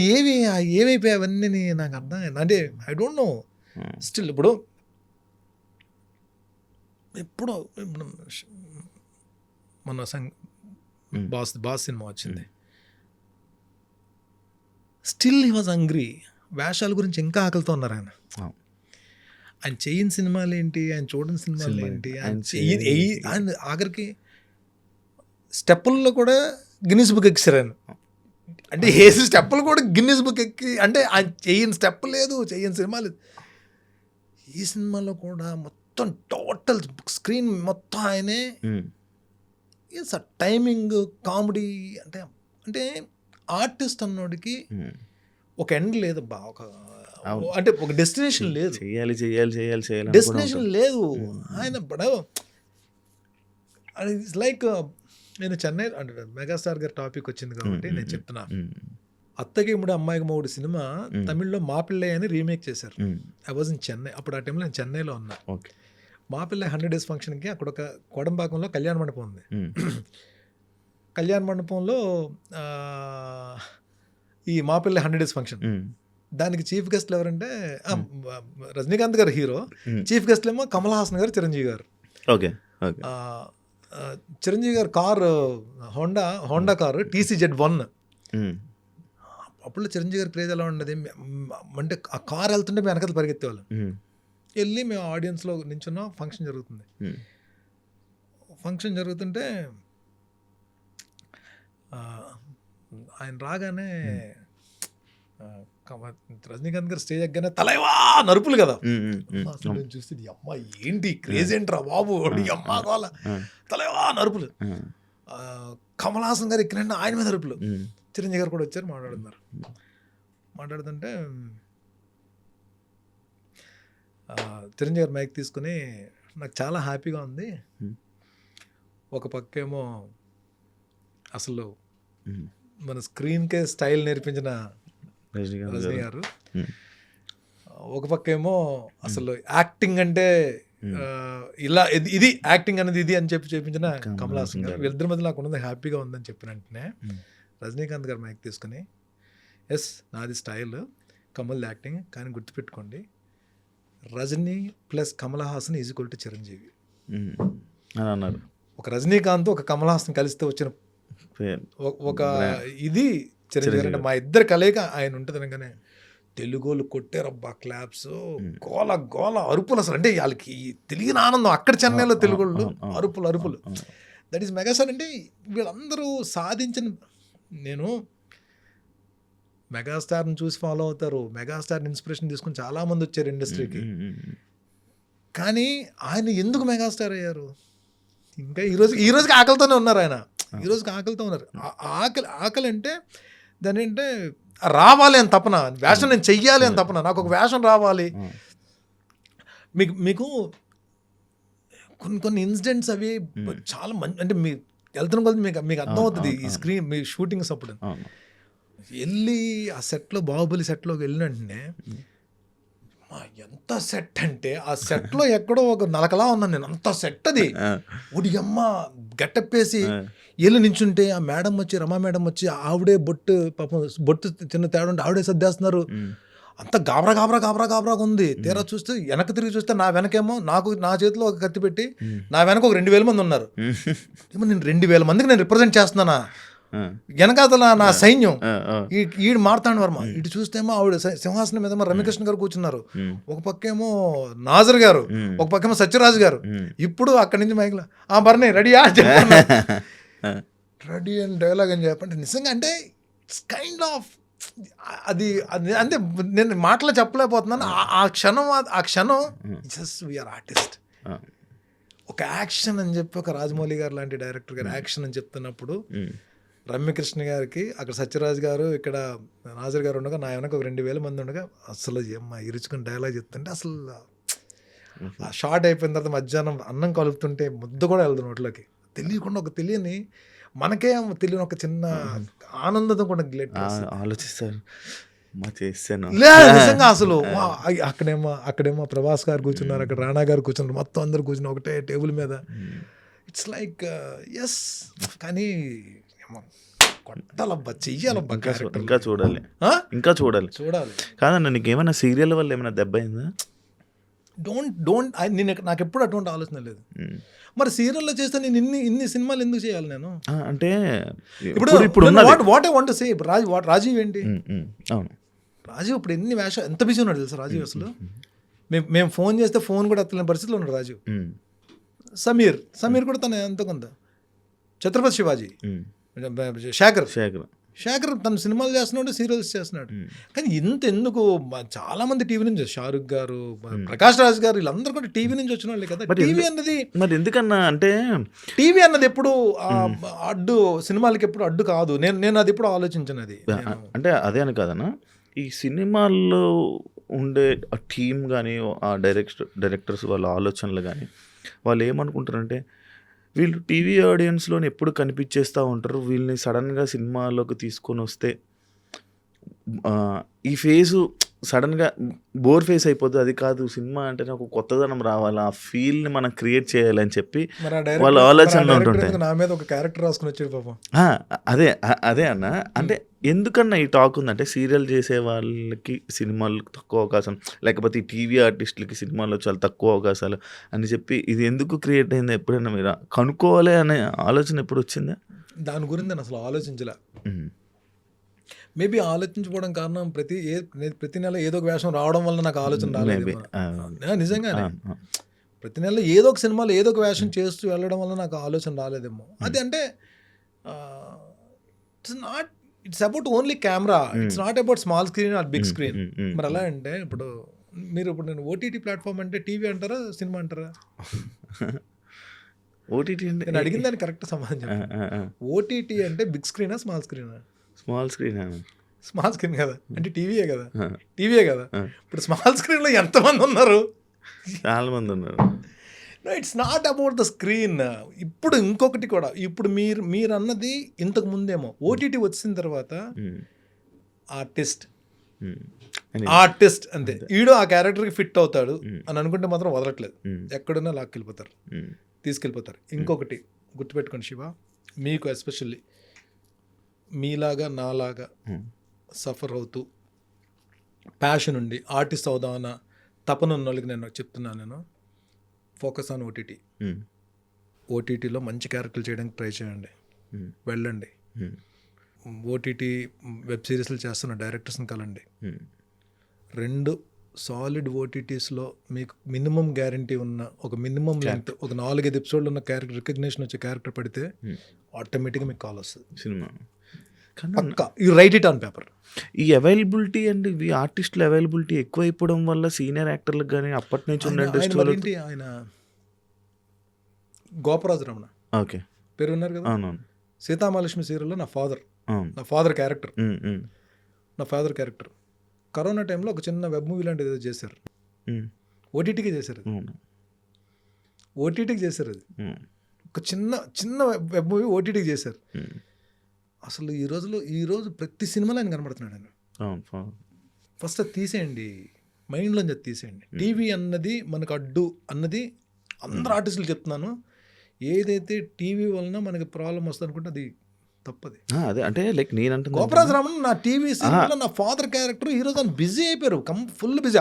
ఏమైపోయాయి అవన్నీ నాకు అర్థం కాదు. అంటే ఐ డోంట్ నో స్టిల్. ఇప్పుడు మన బాస్ సినిమా వచ్చింది, స్టిల్ హీ వాజ్ హంగ్రీ. వేషాల గురించి ఇంకా ఆకలితో ఉన్నారు ఆయన. ఆయన చేయని సినిమాలు ఏంటి, ఆయన చూడని సినిమాలు ఏంటి, ఆయన ఆఖరికి స్టెప్పుల్లో కూడా గిన్నిస్ బుక్ ఎక్కిసారు ఆయన. అంటే వేసి స్టెప్పులు కూడా గిన్నిస్ బుక్ ఎక్కి, అంటే ఆయన చేయని స్టెప్ లేదు, చేయని సినిమా లేదు. ఈ సినిమాలో కూడా మొత్తం టోటల్ స్క్రీన్ మొత్తం ఆయనే. టైమింగ్, కామెడీ, అంటే ఆర్టిస్ట్ అన్నోడికి ఒక ఎండ్ లేదు బా, అంటే ఒక డెస్టినేషన్ లేదు, చేయాలి డెస్టినేషన్ లేదు ఆయన. ఇట్స్ లైక్, నేను చెన్నై అంటే మెగాస్టార్ గారి టాపిక్ వచ్చింది కాబట్టి నేను చెప్తున్నా, అత్తకి ఇమ్ముడు అమ్మాయికి మూడు సినిమా తమిళ్లో మా పిల్లై అని రీమేక్ చేశారు. I was in Chennai. అప్పుడు ఆ టైంలో నేను చెన్నైలో ఉన్నా. ఓకే. మా పిల్లై 100 days ఫంక్షన్కి అక్కడ ఒక కోడంబాకంలో కళ్యాణ మండపం ఉంది. కళ్యాణ మండపంలో ఈ మా పిల్లై 100 days ఫంక్షన్, దానికి చీఫ్ గెస్ట్లు ఎవరంటే రజనీకాంత్ గారు హీరో, చీఫ్ గెస్ట్లు ఏమో కమల్ హాసన్ గారు, చిరంజీవి గారు. ఓకే. ఓకే. చిరంజీవి గారు కారు హోండా కారు TCZ1. అప్పుడు చిరంజీవి గారి క్రేజ్ ఎలా ఉండేది అంటే ఆ కార్ వెళ్తుంటే మేము వెనకాల పరిగెత్తేవాళ్ళం. వెళ్ళి మేము ఆడియన్స్లో నించున్నాం. ఫంక్షన్ జరుగుతుంది. ఫంక్షన్ జరుగుతుంటే ఆయన రాగానే రజనీకాంత్ గారు స్టేజ్ ఎక్కగానే తలైవా నరుపులు కదా. అసలు నేను చూస్తే అమ్మ ఏంటి క్రేజ్ ఏంట్రా బాబు, అమ్మ కావాల తలైవా నరుపులు. కమల్ హాసన్ గారు ఎక్కిన ఆయన మీద నరుపులు. చిరంజీవి గారు కూడా వచ్చారు, మాట్లాడుతున్నారు. మాట్లాడుతుంటే చిరంజీవి గారు మైక్ తీసుకుని నాకు చాలా హ్యాపీగా ఉంది. ఒక పక్కేమో అసలు మన స్క్రీన్కే స్టైల్ నేర్పించిన రజనీ గారు, ఒక పక్కేమో అసలు యాక్టింగ్ అంటే ఇలా ఇది యాక్టింగ్ అనేది ఇది అని చెప్పి చూపించిన కమల్ హాసన్ గారు. వీళ్ళిద్దరి మధ్య నాకు ఉన్నది హ్యాపీగా ఉందని చెప్పిన వెంటనే రజనీకాంత్ గారు మైక్ తీసుకుని, ఎస్ నాది స్టైల్, కమల్ యాక్టింగ్, కానీ గుర్తుపెట్టుకోండి Rajini plus Kamal Haasan is equal to Chiranjeevi అని అన్నారు. ఒక రజనీకాంత్ ఒక కమల్ హాసన్ కలిస్తే వచ్చిన ఒక ఇది చిరంజీవి గారు. అంటే మా ఇద్దరు కలయిక ఆయన ఉంటుంది అనగానే తెలుగోళ్ళు కొట్టారబ్బా క్లాప్స్, గోల గోల అరుపులు. అసలు అంటే వాళ్ళకి తెలియని ఆనందం అక్కడ చెన్నైలో తెలుగోళ్ళు అరుపులు. That is megastar. అంటే వీళ్ళందరూ సాధించిన, నేను మెగాస్టార్ని చూసి ఫాలో అవుతారు, మెగాస్టార్ని ఇన్స్పిరేషన్ తీసుకుని చాలామంది వచ్చారు ఇండస్ట్రీకి. కానీ ఆయన ఎందుకు మెగాస్టార్ అయ్యారు? ఇంకా ఈ రోజుకి ఆకలితోనే ఉన్నారు ఆయన. ఈ రోజుకి ఆకలితో ఉన్నారు. ఆకలి అంటే దాని అంటే రావాలి అని తపన, వేషం నేను చెయ్యాలి అని తపన, నాకు ఒక వేషం రావాలి. మీకు కొన్ని ఇన్సిడెంట్స్ అవి చాలా మంచి, అంటే మీ వెళ్తున్న కొద్ది మీకు అర్థమవుతుంది ఈ స్క్రీన్ మీ షూటింగ్స్ అప్పుడు. వెళ్ళి ఆ సెట్లో బాహుబలి సెట్లోకి వెళ్ళిన వెంటనే ఎంత సెట్ అంటే ఆ సెట్లో ఎక్కడో ఒక నలకలా ఉన్నాను నేను, అంత సెట్ అది. ఒడి అమ్మ గట్టప్పేసి వెళ్ళి నించుంటే ఆ మేడం వచ్చి, రమా మేడం వచ్చి, ఆవిడే బొట్టు చిన్న తేడా ఉంటే ఆవిడే సర్దేస్తున్నారు. అంత గాబరా ఉంది. తీరా చూస్తే వెనక్కి తిరిగి చూస్తే నా వెనకేమో నా చేతిలో ఒక కత్తి పెట్టి నా వెనక ఒక 2000 మంది ఉన్నారు. ఏమో నేను 2000 మందికి నేను రిప్రజెంట్ చేస్తున్నానా? వెనకాతల నా సైన్యం. ఈడు మార్తాండ వర్మ. ఇటు చూస్తేమో ఆవిడ సింహాసనం మీద రమ్యకృష్ణ గారు కూర్చున్నారు. ఒక పక్కేమో నాజర్ గారు, ఒక పక్కేమో సత్యరాజు గారు. ఇప్పుడు అక్కడి నుంచి మైక్లో బర్నీ రెడీయా రెడీ అని డైలాగ్ అని చెప్పండి. నిజంగా అంటే ఇట్స్ కైండ్ ఆఫ్ అది అంటే నేను మాటలో చెప్పలేకపోతున్నాను. ఆ క్షణం జస్ట్ వీఆర్ ఆర్టిస్ట్. ఒక యాక్షన్ అని చెప్పి ఒక రాజమౌళి గారు లాంటి డైరెక్టర్ గారు యాక్షన్ అని చెప్తున్నప్పుడు రమ్యకృష్ణ గారికి అక్కడ సత్యరాజ్ గారు, ఇక్కడ నాజర్ గారు ఉండగా నా వెనక ఒక 2000 మంది ఉండగా అసలు ఏమ్మా ఇరుచుకుని డైలాగ్ చెప్తుంటే అసలు ఆ షార్ట్ అయిపోయిన తర్వాత మధ్యాహ్నం అన్నం కలుపుతుంటే ముద్ద కూడా వెళ్తుంది నోట్లోకి. తెలియకుండా ఒక తెలియని మనకే తెలియని ఒక చిన్న ఆనందం కూడా ఆలోచిస్తారు నిజంగా. అసలు అక్కడేమో ప్రభాస్ గారు కూర్చున్నారు, అక్కడ రాణా గారు కూర్చున్నారు, మొత్తం అందరు కూర్చున్నారు ఒకటే టేబుల్ మీద. It's like yes. కానీ కొట్టాలబ్బా, చెయ్యాలబ్బా, ఇంకా చూడాలి. కాదన్న నీకు ఏమైనా సీరియల్ వల్ల ఏమైనా దెబ్బ అయిందా? నాకు ఎప్పుడు అటువంటి ఆలోచన లేదు. మరి సీరియల్లో చేస్తే నేను ఇన్ని సినిమాలు ఎందుకు చేయాలి నేను? అంటే ఇప్పుడు what I want to say, Rajeev ఏంటి, రాజీవ్ ఇప్పుడు ఎన్ని వేషాలు, ఎంత బిజీ ఉన్నాడు తెలుసా రాజీవ్. అసలు మేము ఫోన్ చేస్తే ఫోన్ కూడా ఎత్తలేని పరిస్థితిలో ఉన్నాడు రాజీవ్. సమీర్ కూడా తన ఎంతో కొంత, ఛత్రపతి శివాజీ, శేఖర్ తన సినిమాలు చేస్తున్నాడు, సీరియల్స్ చేస్తున్నాడు. కానీ ఎందుకు చాలా మంది టీవీ నుంచి, షారుఖ్ గారు, ప్రకాష్ రాజ్ గారు, వీళ్ళందరూ కూడా టీవీ నుంచి వచ్చిన వాళ్ళే కదా. టీవీ అన్నది మరి ఎందుకన్నా అంటే టీవీ అన్నది ఎప్పుడు అడ్డు, సినిమాలకి ఎప్పుడు అడ్డు కాదు. నేను అది ఎప్పుడు ఆలోచించినది. అంటే అదే అని కాదన్నా, ఈ సినిమాల్లో ఉండే ఆ టీం కానీ ఆ డైరెక్టర్స్ వాళ్ళ ఆలోచనలు కానీ వాళ్ళు ఏమనుకుంటారంటే వీళ్ళు టీవీ ఆడియన్స్లోని ఎప్పుడు కనిపించేస్తూ ఉంటారు, వీళ్ళని సడన్గా సినిమాలోకి తీసుకొని వస్తే ఈ ఫేజు సడన్‌గా బోర్ ఫేస్ అయిపోద్ది. అది కాదు సినిమా అంటేనే ఒక కొత్తదనం రావాలి. ఆ ఫీల్‌ని మనం క్రియేట్ చేయాలని చెప్పి మరి ఆ వాళ్ళ డైరెక్టర్ ఆలోచనలు ఉంటుంటాయి. నా మీద ఒక క్యారెక్టర్ రాసుకుని వచ్చాడు పాపం. ఆ! అదే అన్న. అంటే ఎందుకన్నా ఈ టాక్ ఉందంటే సీరియల్ చేసే వాళ్ళకి సినిమాలు తక్కువ అవకాశం, లేకపోతే ఈ టీవీ ఆర్టిస్టులకి సినిమాల్లో చాలా తక్కువ అవకాశాలు అని చెప్పి ఇది ఎందుకు క్రియేట్ అయిందో ఎప్పుడైనా మీరు కనుక్కోవాలి అనే ఆలోచన ఎప్పుడొచ్చిందా? దాని గురించి నేను అసలు ఆలోచించలే. హ్మ్. మేబీ ఆలోచించుకోవడం కారణం ప్రతి నెల ఏదో ఒక వేషం రావడం వల్ల నాకు ఆలోచన మేబీ. రాలేదేమో. నిజంగానే ఆ! ప్రతి నెల ఏదో ఒక సినిమాలో ఏదో ఒక వేషం చేస్తూ వెళ్ళడం వల్ల నాకు ఆలోచన రాలేదేమో. అది అంటే it's about only camera, it's not about small screen or big screen. మరి ఎలా అంటే ఇప్పుడు నేను ఓటీటీ ప్లాట్ఫామ్ అంటే టీవీ అంటారా, సినిమా అంటారా? ఓటీటీ అంటే నేను అడిగిన దానికి కరెక్ట్ సమాధానం చెప్పండి. ఓటీటీ అంటే బిగ్ స్క్రీనా, స్మాల్ స్క్రీనా? Small screen. స్మాల్ స్క్రీన్ కదా, అంటే టీవీయే కదా. టీవీయే కదా. ఇప్పుడు స్మాల్ స్క్రీన్లో ఎంతమంది ఉన్నారు? చాలా మంది ఉన్నారు. It's not about the screen. ఇప్పుడు ఇంకొకటి కూడా, ఇప్పుడు మీరు అన్నది ఇంతకు ముందేమో, ఓటీటీ వచ్చిన తర్వాత ఆర్టిస్ట్ అంతే, ఈడు ఆ క్యారెక్టర్కి ఫిట్ అవుతాడు అని అనుకుంటే మాత్రం వదలట్లేదు. ఎక్కడున్నా లాక్కెళ్ళిపోతారు, తీసుకెళ్ళిపోతారు. ఇంకొకటి గుర్తుపెట్టుకోండి శివ, మీకు ఎస్పెషల్లీ మీలాగా నాలాగా సఫర్ అవుతూ ప్యాషన్ ఉండి ఆర్టిస్ట్ అవుదామన్న తపన ఉన్న వాళ్ళకి నేను చెప్తున్నాను, నేను ఫోకస్ ఆన్ ఓటీటీ. ఓటీటీలో మంచి క్యారెక్టర్లు చేయడానికి ట్రై చేయండి, వెళ్ళండి. ఓటీటీ వెబ్ సిరీస్లు చేస్తున్న డైరెక్టర్స్ని కలండి. 2 సాలిడ్ ఓటీటీస్లో మీకు మినిమం గ్యారంటీ ఉన్న ఒక మినిమం లెంత్, ఒక 4-5 ఎపిసోడ్లు ఉన్న క్యారెక్టర్, రికగ్నేషన్ వచ్చే క్యారెక్టర్ పడితే ఆటోమేటిక్గా మీకు కాల్ వస్తుంది సినిమా. పక్కా. You write it on paper. ఈ అవైలబిలిటీ అండ్ ఇవి ఆర్టిస్టుల అవైలబిలిటీ ఎక్కువైపోవడం వల్ల సీనియర్ యాక్టర్లకు కానీ అప్పటి నుంచి ఉన్న ఇండస్ట్రీలో ఆయన గోపరాజు రమణ ఓకే పేరు ఉన్నారు కదా, అవునవును సీతామహాలక్ష్మి సీరియల్లో నా ఫాదర్ క్యారెక్టర్ కరోనా టైంలో ఒక చిన్న వెబ్ మూవీ లాంటిది ఏదో చేశారు, ఓటీటీకి చేశారు. అది ఒక చిన్న వెబ్ మూవీ ఓటీటీకి చేశారు. అసలు ఈరోజు ప్రతి సినిమాలో ఆయన కనబడుతున్నాడు. ఆయన ఫస్ట్ అది తీసేయండి, మైండ్లోంచి అది తీసేయండి. టీవీ అన్నది మనకు అడ్డు అన్నది అందరు ఆర్టిస్టులు చెప్తున్నాను. ఏదైతే టీవీ వలన మనకి ప్రాబ్లం వస్తుంది అనుకుంటే అది తప్పది. అదే అంటే లైక్ నేను గోపరాజు రామన్ నా టీవీ సీరియల్లో నా ఫాదర్ క్యారెక్టర్ ఈరోజు ఆయన బిజీ అయిపోయారు, ఫుల్ బిజీ.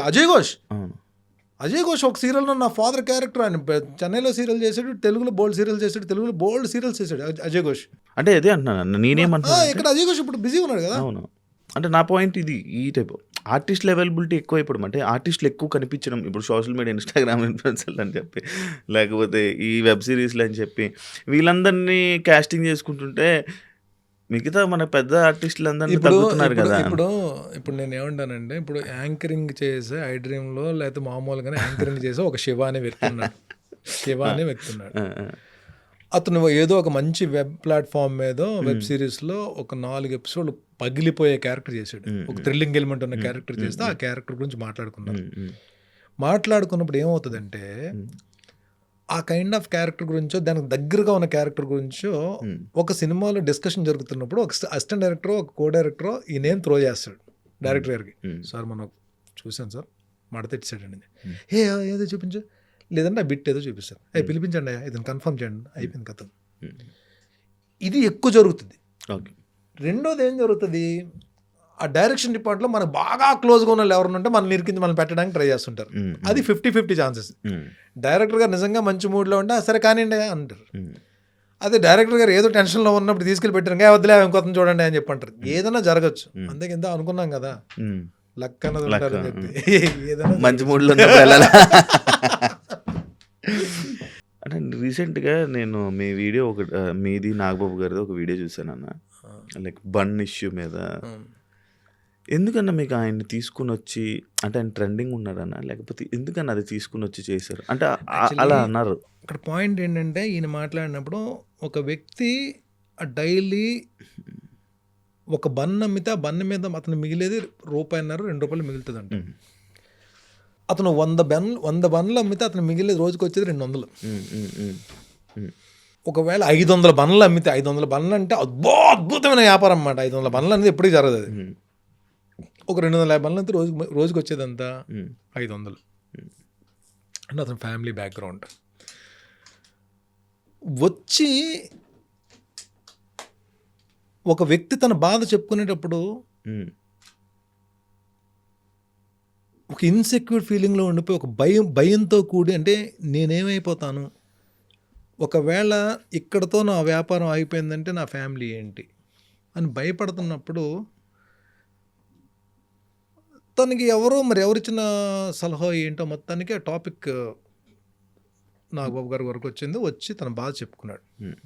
అజయ్ ఘోష్ ఒక సీరియల్లో నా ఫాదర్ క్యారెక్టర్, ఆయన చెన్నైలో సీరియల్ చేశాడు, తెలుగులో బోల్డ్ సీరియల్స్ చేశాడు అజయ్ ఘోష్. అంటే అదే అంటున్నాను, నేనేమంటున్నా ఇక్కడ అజయ్ ఘోష్ ఇప్పుడు బిజీ ఉన్నాడు కదా. అవును, అంటే నా పాయింట్ ఇది. ఈ టైప్ ఆర్టిస్టుల అవైలబిలిటీ ఎక్కువ అయిపోవడం, అంటే ఆర్టిస్టులు ఎక్కువ కనిపించడం. ఇప్పుడు సోషల్ మీడియా, ఇన్స్టాగ్రామ్ ఇన్ఫ్లుయెన్సర్లు అని చెప్పి, లేకపోతే ఈ వెబ్ సిరీస్లు అని చెప్పి వీళ్ళందరినీ కాస్టింగ్ చేసుకుంటుంటే మిగతా మన పెద్ద ఆర్టిస్టులు అందరినీ తగ్గుతున్నారు కదా. ఇప్పుడు నేను ఏమంటానంటే, ఇప్పుడు యాంకరింగ్ చేసే ఐ డ్రీమ్లో లేకపోతే మామూలుగానే యాంకరింగ్ చేసే ఒక శివ అనే వ్యక్తి ఉన్నాడు. అతను ఏదో ఒక మంచి వెబ్ ప్లాట్ఫామ్ మీద వెబ్ సిరీస్లో ఒక 4 ఎపిసోడ్లు పగిలిపోయే క్యారెక్టర్ చేశాడు, ఒక థ్రిల్లింగ్ ఎలిమెంట్ ఉన్న క్యారెక్టర్ చేస్తే ఆ క్యారెక్టర్ గురించి మాట్లాడుకున్నప్పుడు ఏమవుతుందంటే, ఆ కైండ్ ఆఫ్ క్యారెక్టర్ గురించో దానికి దగ్గరగా ఉన్న క్యారెక్టర్ గురించో ఒక సినిమాలో డిస్కషన్ జరుగుతున్నప్పుడు ఒక అసిస్టెంట్ డైరెక్టరో ఒక కో డైరెక్టరో ఈ నేమ్ త్రో చేస్తాడు డైరెక్టర్ గారికి. సార్ మనం చూసాను సార్, మడతెట్టాడండి, ఏదో చూపించు, లేదంటే ఆ బిట్ ఏదో చూపిస్తారు, అవి పిలిపించండి, ఇదని కన్ఫర్మ్ చేయండి, అయిపోయింది కథ. ఇది ఎక్కువ జరుగుతుంది. రెండోది ఏం జరుగుతుంది, ఆ డైరెక్షన్ డిపార్ట్మెంట్లో మనకు బాగా క్లోజ్గా ఉన్న వాళ్ళు ఎవరు ఉంటే మనం నిరికించి మనం పెట్టడానికి ట్రై చేస్తుంటారు. అది 50-50 ఛాన్సెస్. డైరెక్టర్ గారు నిజంగా మంచి మూడ్లో ఉంటే సరే కానివ్వండి అంటారు. అదే డైరెక్టర్ గారు ఏదో టెన్షన్లో ఉన్నప్పుడు తీసుకెళ్ళి పెట్టారు, వద్దులే ఇంకొంత చూడండి అని చెప్పి అంటారు. ఏదైనా జరగచ్చు, అందుకే ఎంత అనుకున్నాం కదా, లక్ అన్నది ఉంటారని చెప్పి ఏదైనా మంచి మూడ్లో అంటే రీసెంట్గా నేను మీ వీడియో మీది నాగబాబు గారిది ఒక వీడియో చూసాను అన్న, లైక్ బన్ ఇష్యూ మీద. ఎందుకన్నా మీకు ఆయన్ని తీసుకుని వచ్చి, అంటే ఆయన ట్రెండింగ్ ఉన్నారన్నా, లేకపోతే ఎందుకన్నా అది తీసుకుని వచ్చి చేశారు అంటే అలా అన్నారు? ఇక్కడ పాయింట్ ఏంటంటే, ఈయన మాట్లాడినప్పుడు ఒక వ్యక్తి డైలీ ఒక బన్ అమ్మితే ఆ బన్ మీద అతను మిగిలేది ₹1.5-2 మిగులుతుంది అంట. అతను 100 బన్నులు అమ్మితే అతను మిగిలేదు రోజుకి వచ్చేది 200. ఒకవేళ 500 బన్నులు అమ్మితే, 500 బన్నులు అంటే అద్భుతమైన వ్యాపారం అన్నమాట. 500 బన్నులు అనేది ఎప్పటికీ జరగదు. అది ఒక 250 బండ్లు అయితే రోజుకి వచ్చేదంతా హ్మ్. 500. అంటే అతని ఫ్యామిలీ బ్యాక్గ్రౌండ్ వచ్చి ఒక వ్యక్తి తన బాధ చెప్పుకునేటప్పుడు హ్మ్. ఒక ఇన్సెక్యూర్ ఫీలింగ్లో ఉండిపోయి ఒక భయంతో కూడి, అంటే నేనేమైపోతాను, ఒకవేళ ఇక్కడతో నా వ్యాపారం అయిపోయిందంటే నా ఫ్యామిలీ ఏంటి అని భయపడుతున్నప్పుడు తనకి ఎవరిచ్చిన సలహా ఏంటో మొత్తానికి ఆ టాపిక్ నాగబాబు గారి వరకు వచ్చింది. వచ్చి తన బాధ చెప్పుకున్నాడు. హ్మ్.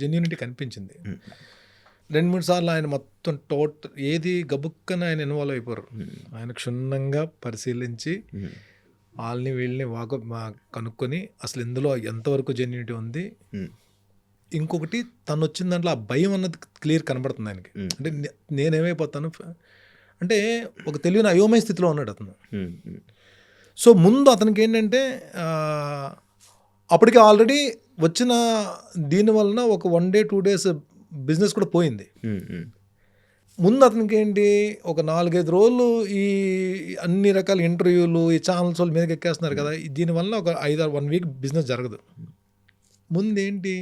జెన్యూనిటీ కనిపించింది. హ్మ్. 2-3 సార్లు ఆయన మొత్తం ఏది గబుక్కన ఆయన ఇన్వాల్వ్ అయిపోరు. ఆయన క్షుణ్ణంగా పరిశీలించి హ్మ్. వాళ్ళని వీళ్ళని కనుక్కొని అసలు ఇందులో ఎంతవరకు జెన్యూనిటీ ఉంది. హ్మ్. ఇంకొకటి తను వచ్చిన దాంట్లో ఆ భయం అన్నది క్లియర్ కనబడుతుంది ఆయనకి. అంటే నేనేమైపోతాను అంటే ఒక తెలియని అయోమయ స్థితిలో ఉన్నాడు అతను. హ్మ్. హ్మ్. సో ముందు అతనికి ఏంటంటే అప్పటికి ఆల్రెడీ వచ్చిన దీని వలన ఒక 1 day 2 days బిజినెస్ కూడా పోయింది. హ్మ్. హ్మ్. ముందు అతనికి ఏంటి, ఒక 4-5 రోజులు ఈ అన్ని రకాల ఇంటర్వ్యూలు ఈ ఛానల్స్ వాళ్ళ మీదకి ఎక్కేస్తున్నారు కదా, దీనివల్ల ఒక 1 week బిజినెస్ జరగదు. ముందేంటి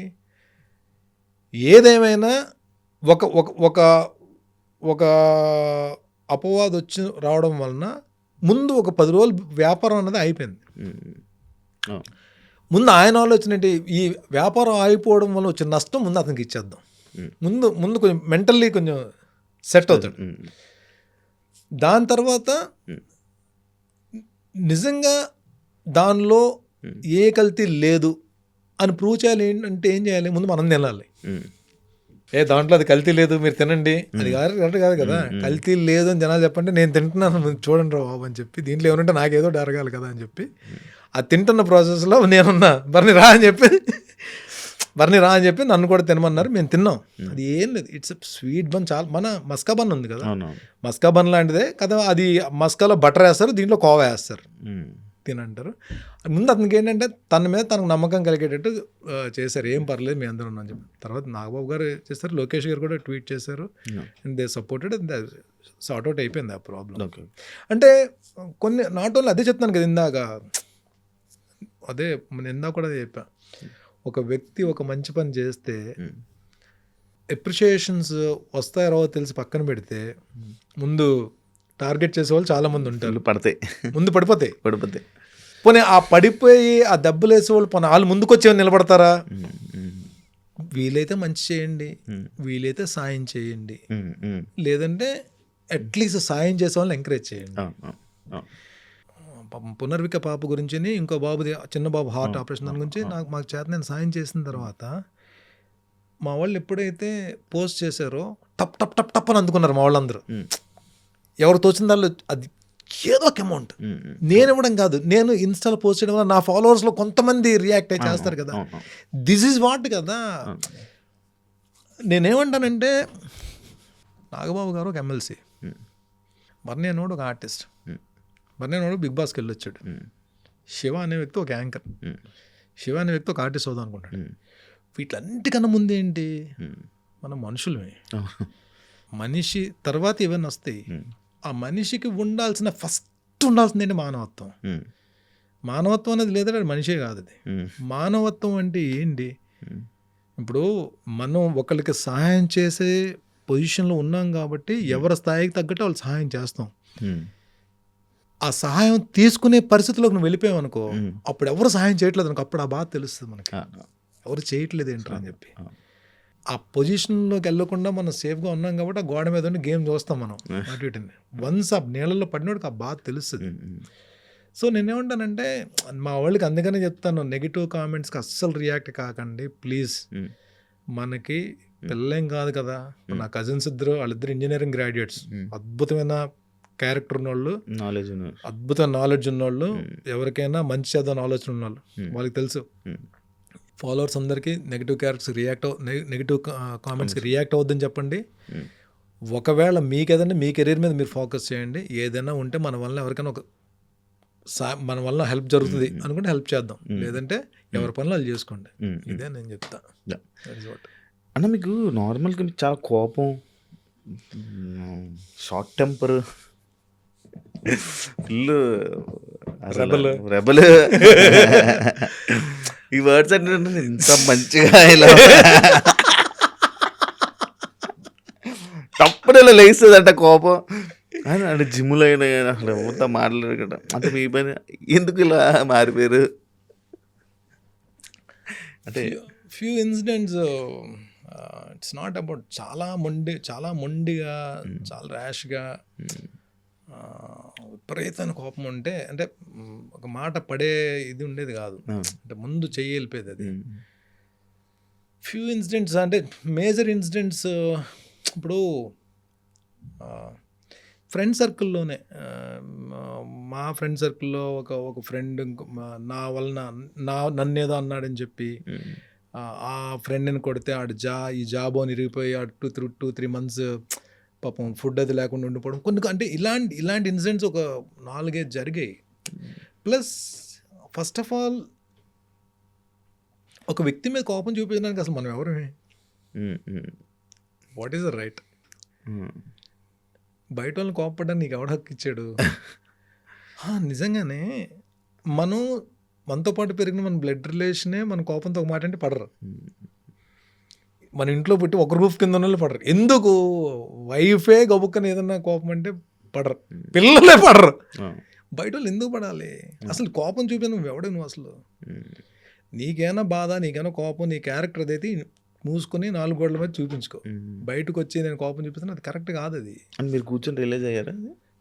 ఏదేమైనా ఒక ఒక ఒక ఒక అపవాదం వచ్చి రావడం వలన ముందు ఒక 10 రోజులు వ్యాపారం అన్నది అయిపోయింది. ముందు ఆయన ఆలోచన ఏంటి, ఈ వ్యాపారం ఆగిపోవడం వల్ల వచ్చిన నష్టం ముందు అతనికి ఇచ్చేద్దాం. ముందు కొంచెం మెంటల్లీ కొంచెం సెట్ అవుతాడు. దాని తర్వాత నిజంగా దానిలో ఏ కల్తీ లేదు అని ప్రూవ్ చేయాలి. ఏంటంటే ఏం చేయాలి, ముందు మనం తినాలి. దాంట్లో అది కల్తీ లేదు మీరు తినండి అది కరెక్ట్ కాదు కదా. కల్తీ లేదు అని జనాలు చెప్పండి, నేను తింటున్నాను చూడండి రా బాబు అని చెప్పి, దీంట్లో ఏమంటే నాకేదో డరగాలి కదా అని చెప్పి ఆ తింటున్న ప్రాసెస్లో నేనున్నా బర్ని రా అని చెప్పి నన్ను కూడా తినమన్నారు. మేము తిన్నాం. అది ఏం లేదు, ఇట్స్ స్వీట్ బన్. చాలా మన మస్కా బన్ ఉంది కదా, మస్కా బన్ లాంటిదే కదా. అది మస్కాలో బటర్ వేస్తారు, దీంట్లో కోవా వేస్తారు, తినంటారు. ముందు అతనికి ఏంటంటే తన మీద తనకు నమ్మకం కలిగేటట్టు చేశారు. ఏం పర్లేదు మీ అందరూ అని చెప్పి. తర్వాత నాగబాబు గారు చేస్తారు, లోకేష్ గారు కూడా ట్వీట్ చేశారు. And they supported, sort out అయిపోయింది ఆ ప్రాబ్లం. అంటే కొన్ని నాట్ ఓన్లీ అదే చెప్తాను కదా ఇందాక, అదే నేను ఇందాక కూడా చెప్పా, ఒక వ్యక్తి ఒక మంచి పని చేస్తే అప్రిషియేషన్స్ వస్తాయో తెలిసి పక్కన పెడితే ముందు టార్గెట్ చేసేవాళ్ళు చాలా మంది ఉంటారు. ముందు పడిపోతాయి. పోనీ ఆ పడిపోయి ఆ దెబ్బలు వేసేవాళ్ళు వాళ్ళు ముందుకు వచ్చేవాళ్ళు నిలబడతారా? వీలైతే మంచి చేయండి, వీలైతే సాయం చేయండి, లేదంటే అట్లీస్ట్ సాయం చేసే వాళ్ళని ఎంకరేజ్ చేయండి. పునర్విక పాప గురించి, ఇంకో బాబుది చిన్న బాబు హార్ట్ ఆపరేషన్ దాని గురించి మాకు చేత నేను సాయం చేసిన తర్వాత మా వాళ్ళు ఎప్పుడైతే పోస్ట్ చేశారో టప్ టప్ టప్ టప్ అని అందుకున్నారు మా వాళ్ళందరూ. ఎవరు తోచిన దానిలో అది ఏదో ఒక అమౌంట్ నేను ఇవ్వడం కాదు, నేను ఇన్స్టాలో పోస్ట్ చేయడం వల్ల నా ఫాలోవర్స్లో కొంతమంది రియాక్ట్ అయ్యి చేస్తారు కదా. దిస్ ఈజ్ వాట్ కదా. నేనేమంటానంటే నాగబాబు గారు ఒక ఎమ్మెల్సీ, బర్నీ అనేవాడు ఒక ఆర్టిస్ట్, బర్నీ అనేవాడు బిగ్ బాస్కి వెళ్ళొచ్చాడు, శివ అనే వ్యక్తి ఒక యాంకర్, శివ అనే వ్యక్తి ఒక ఆర్టిస్ట్ అవుదాం అనుకుంటాడు. వీటిలన్నిటికన్నా ముందేంటి, మనం మనుషులమే. మనిషి తర్వాత ఇవన్నీ వస్తాయి. ఆ మనిషికి ఉండాల్సింది ఏంటి, మానవత్వం. మానవత్వం అనేది లేదంటే మనిషే కాదు. అది మానవత్వం అంటే ఏంటి, ఇప్పుడు మనం ఒకరికి సహాయం చేసే పొజిషన్లో ఉన్నాం కాబట్టి ఎవరి స్థాయికి తగ్గట్టు వాళ్ళు సహాయం చేస్తాం. ఆ సహాయం తీసుకునే పరిస్థితిలోకి నువ్వు వెళ్ళిపోయావు అనుకో, అప్పుడు ఎవరు సహాయం చేయట్లేదు అనుకో, అప్పుడు ఆ బాధ తెలుస్తుంది మనకి, ఎవరు చేయట్లేదు ఏంట్రా అని చెప్పి. ఆ పొజిషన్లోకి వెళ్ళకుండా మనం సేఫ్గా ఉన్నాం కాబట్టి ఆ గోడ మీద ఉండి గేమ్ చూస్తాం మనం అటు ఇటుని. వన్స్ ఆ నీళ్ళలో పడినోడికి ఆ బాధ తెలుస్తుంది. సో నేనేమంటానంటే మా వాళ్ళకి అందుకనే చెప్తాను, నెగిటివ్ కామెంట్స్కి అస్సలు రియాక్ట్ కాకండి ప్లీజ్. మనకి పిల్లేం కాదు కదా. నా కజిన్స్ వాళ్ళిద్దరు ఇంజనీరింగ్ గ్రాడ్యుయేట్స్, అద్భుతమైన క్యారెక్టర్ ఉన్నోళ్ళు, అద్భుతమైన నాలెడ్జ్ ఉన్నోళ్ళు, ఎవరికైనా మంచి చేద్దాం ఆలోచన ఉన్నోళ్ళు. వాళ్ళకి తెలుసు ఫాలోవర్స్ అందరికీ నెగిటివ్ నెగిటివ్ కామెంట్స్కి రియాక్ట్ అవుద్దని చెప్పండి. ఒకవేళ మీకు ఏదైనా మీ కెరీర్ మీద మీరు ఫోకస్ చేయండి. ఏదైనా ఉంటే మన వల్ల ఎవరికైనా మన వల్ల హెల్ప్ జరుగుతుంది అనుకుంటే హెల్ప్ చేద్దాం, లేదంటే ఎవరి పనులు వాళ్ళు చేసుకోండి. ఇదే నేను చెప్తా. అన్న మీకు నార్మల్గా చాలా కోపం short temper, full rebel. Rebel. ఈ వర్డ్స్ అంటే ఇంత మంచిగా ఇలా తప్పని ఇలా లేస్తుంది అంట కోపం. అంటే జిమ్లో అయినా కానీ అసలు ఎవరితో మాట్లాడకుండా అంటే మీ పని ఎందుకు ఇలా మారిపోయారు అంటే few incidents it's not about చాలా మొండిగా చాలా ర్యాష్గా విపరీతమైన కోపం ఉంటే అంటే ఒక మాట పడే ఇది ఉండేది కాదు, అంటే ముందు చెయ్యి వెళ్ళిపోయేది అది. ఫ్యూ ఇన్సిడెంట్స్ అంటే మేజర్ ఇన్సిడెంట్స్ ఇప్పుడు ఫ్రెండ్ సర్కిల్లోనే మా ఫ్రెండ్ సర్కిల్లో ఒక ఫ్రెండ్ నా వలన నన్నేదో అన్నాడని చెప్పి ఆ ఫ్రెండ్ని కొడితే ఈ జాబ్ అని ఇరిగిపోయి 2-3 months పాపం ఫుడ్ అది లేకుండా ఉండిపోవడం కొన్ని అంటే ఇలాంటి ఇన్సిడెంట్స్ ఒక 4-5 జరిగాయి. ప్లస్ ఫస్ట్ ఆఫ్ ఆల్ ఒక వ్యక్తి మీద కోపం చూపించడానికి అసలు మనం ఎవరమే, వాట్ ఈస్ ద రైట్? బయట వాళ్ళని కోపపడ్డానికి నీకు ఎవడ హక్కు ఇచ్చాడు? నిజంగానే మనతో పాటు పెరిగిన మన బ్లడ్ రిలేషనే మన కోపంతో ఒక మాట అంటే పడరు. మన ఇంట్లో పెట్టి ఒక రూఫ్ కింద ఉన్న వాళ్ళు పడరు. ఎందుకు? వైఫే గబుక్కని ఏదన్నా కోపం అంటే పడరు, పిల్లలే పడరు, బయట వాళ్ళు ఎందుకు పడాలి? అసలు కోపం చూపి నువ్వు ఎవడే నువ్వు అసలు? నీకేనా బాధ, నీకేనా కోపం, నీ క్యారెక్టర్ అదైతే మూసుకొని 4 గోడల మీద చూపించుకో. బయటకు వచ్చి నేను కోపం చూపిస్తాను, అది కరెక్ట్ కాదు. అది మీరు కూర్చొని రియలైజ్ అయ్యారా?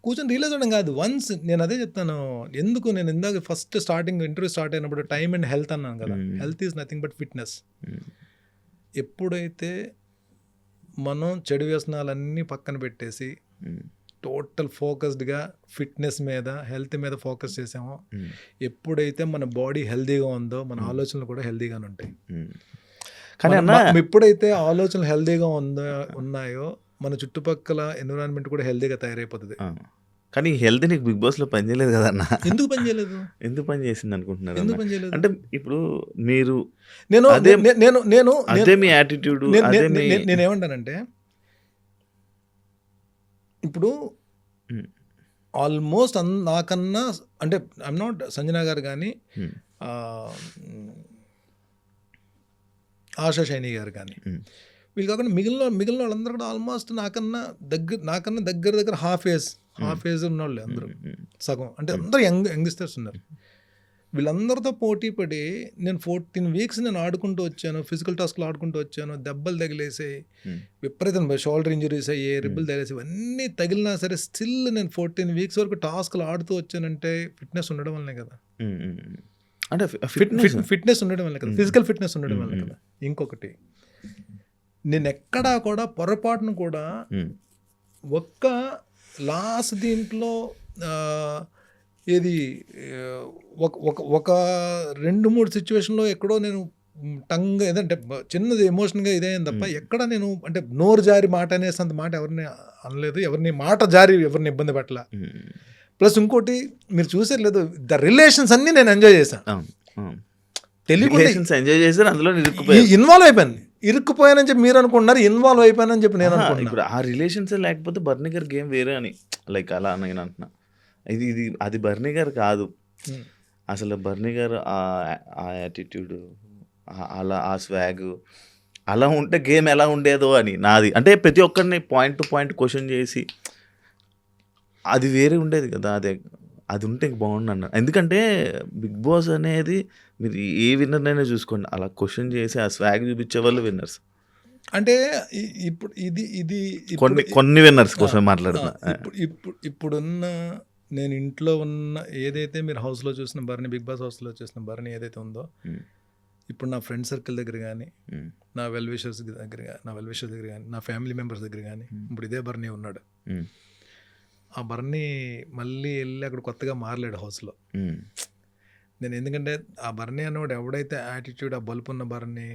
కూర్చొని రియలైజ్ అవ్వడం కాదు, వన్స్ నేను అదే చెప్తాను. ఎందుకు నేను ఇందాక ఫస్ట్ ఇంటర్వ్యూ స్టార్ట్ అయినప్పుడు టైమ్ అండ్ హెల్త్ అన్నాను కదా. Health is nothing but fitness. ఎప్పుడైతే మనం చెడు వ్యసనాలన్నీ పక్కన పెట్టేసి టోటల్ ఫోకస్డ్గా ఫిట్నెస్ మీద హెల్త్ మీద ఫోకస్ చేసామో, ఎప్పుడైతే మన బాడీ హెల్తీగా ఉందో మన ఆలోచనలు కూడా హెల్తీగానే ఉంటాయి. కానీ ఎప్పుడైతే ఆలోచనలు హెల్తీగా ఉన్నాయో మన చుట్టుపక్కల ఎన్విరాన్మెంట్ కూడా హెల్తీగా తయారైపోతుంది. కానీ హెల్త్ నీకు బిగ్ బాస్లో పని చేయలేదు కదన్న. ఎందుకు పని చేయలేదు? ఎందుకు పని చేసింది అనుకుంటున్నారు? ఎందుకు పని చేయలేదు అంటే ఇప్పుడు మీరు నేను అదే మీ యాటిట్యూడ్. నేనేమంటానంటే ఇప్పుడు ఆల్మోస్ట్ నాకన్నా అంటే ఐఎమ్ నాట్ సంజన గారు కానీ ఆశా షైని గారు కానీ వీళ్ళు కాకుండా మిగిలిన వాళ్ళందరూ కూడా ఆల్మోస్ట్ నాకన్నా దగ్గర హాఫ్ ఏజ్ ఉన్న వాళ్ళు అందరూ, సగం అంటే అందరూ యంగ్స్టర్స్ ఉన్నారు. వీళ్ళందరితో పోటీ పడి నేను 14 weeks నేను ఆడుకుంటూ వచ్చాను, ఫిజికల్ టాస్క్లు ఆడుకుంటూ వచ్చాను. దెబ్బలు తగిలేసాయి, విపరీతం షోల్డర్ ఇంజరీస్ అయ్యాయి, రిబ్బులు తగిలేసాయి, ఇవన్నీ తగిలినా సరే స్టిల్ నేను 14 weeks వరకు టాస్క్లు ఆడుతూ వచ్చానంటే ఫిట్నెస్ ఉండడం వల్లనే కదా. అంటే ఫిట్నెస్ ఉండడం వల్ల కదా, ఫిజికల్ ఫిట్నెస్ ఉండడం వల్ల కదా. ఇంకొకటి, నేను ఎక్కడా కూడా పొరపాటును కూడా ఒక్క లాస్ట్ దీంట్లో ఏది ఒక 2-3 సిచ్యువేషన్లో ఎక్కడో నేను టంగ్ ఏదంటే చిన్నది ఎమోషన్గా ఇదేం తప్ప ఎక్కడ నేను అంటే నోరు జారి మాట అనేసంత మాట ఎవరిని అనలేదు, ఎవరిని మాట జారి ఎవరిని ఇబ్బంది పెట్టాల. ప్లస్ ఇంకోటి మీరు చూసే లేదు, ద రిలేషన్స్ అన్నీ నేను ఎంజాయ్ చేశాను, తెలియకుండా ఎంజాయ్ చేశాను, అందులో ఇన్వాల్వ్ అయిపోయాను. ఇరుక్కుపోయానని చెప్పి మీరు అనుకుంటున్నారు, ఇన్వాల్వ్ అయిపోయానని చెప్పి నేను అనుకుంటున్నాను. ఇప్పుడు ఆ రిలేషన్స్ లేకపోతే బర్నీ గారి గేమ్ వేరే అని లైక్ అలా నేను అంటున్నా. అది బర్నీ గారు కాదు అసలు. బర్నీ గారు ఆ యాటిట్యూడ్, అలా ఆ స్వాగ్ అలా ఉంటే గేమ్ ఎలా ఉండేదో అని నాది. అంటే ప్రతి ఒక్కరిని పాయింట్ టు పాయింట్ క్వశ్చన్ చేసి అది వేరే ఉండేది కదా. అది ఉంటే బాగుండు అన్న. ఎందుకంటే బిగ్ బాస్ అనేది మీరు ఏ విన్నర్నైనా చూసుకోండి, అలా క్వశ్చన్ చేసి ఆ స్వాగ్ చూపించే వాళ్ళు విన్నర్స్. అంటే ఇప్పుడు ఇది కొన్ని విన్నర్స్ కోసం మాట్లాడుతున్నా. ఇప్పుడున్న నేను ఇంట్లో ఉన్న ఏదైతే మీరు హౌస్లో చూసిన బర్నీ, బిగ్ బాస్ హౌస్లో చూసిన బర్నీ ఏదైతే ఉందో, ఇప్పుడు నా ఫ్రెండ్ సర్కిల్ దగ్గర కానీ, నా వెల్ విషర్స్ దగ్గర కానీ, నా ఫ్యామిలీ మెంబర్స్ దగ్గర కానీ ఇప్పుడు ఇదే బర్నీ ఉన్నాడు. ఆ బర్నీ మళ్ళీ వెళ్ళి అక్కడ కొత్తగా మారలేడు హౌస్లో. నేను ఎందుకంటే ఆ బర్నీ అన్నవాడు ఎవడైతే యాటిట్యూడ్, ఆ బల్పు ఉన్న బర్నీ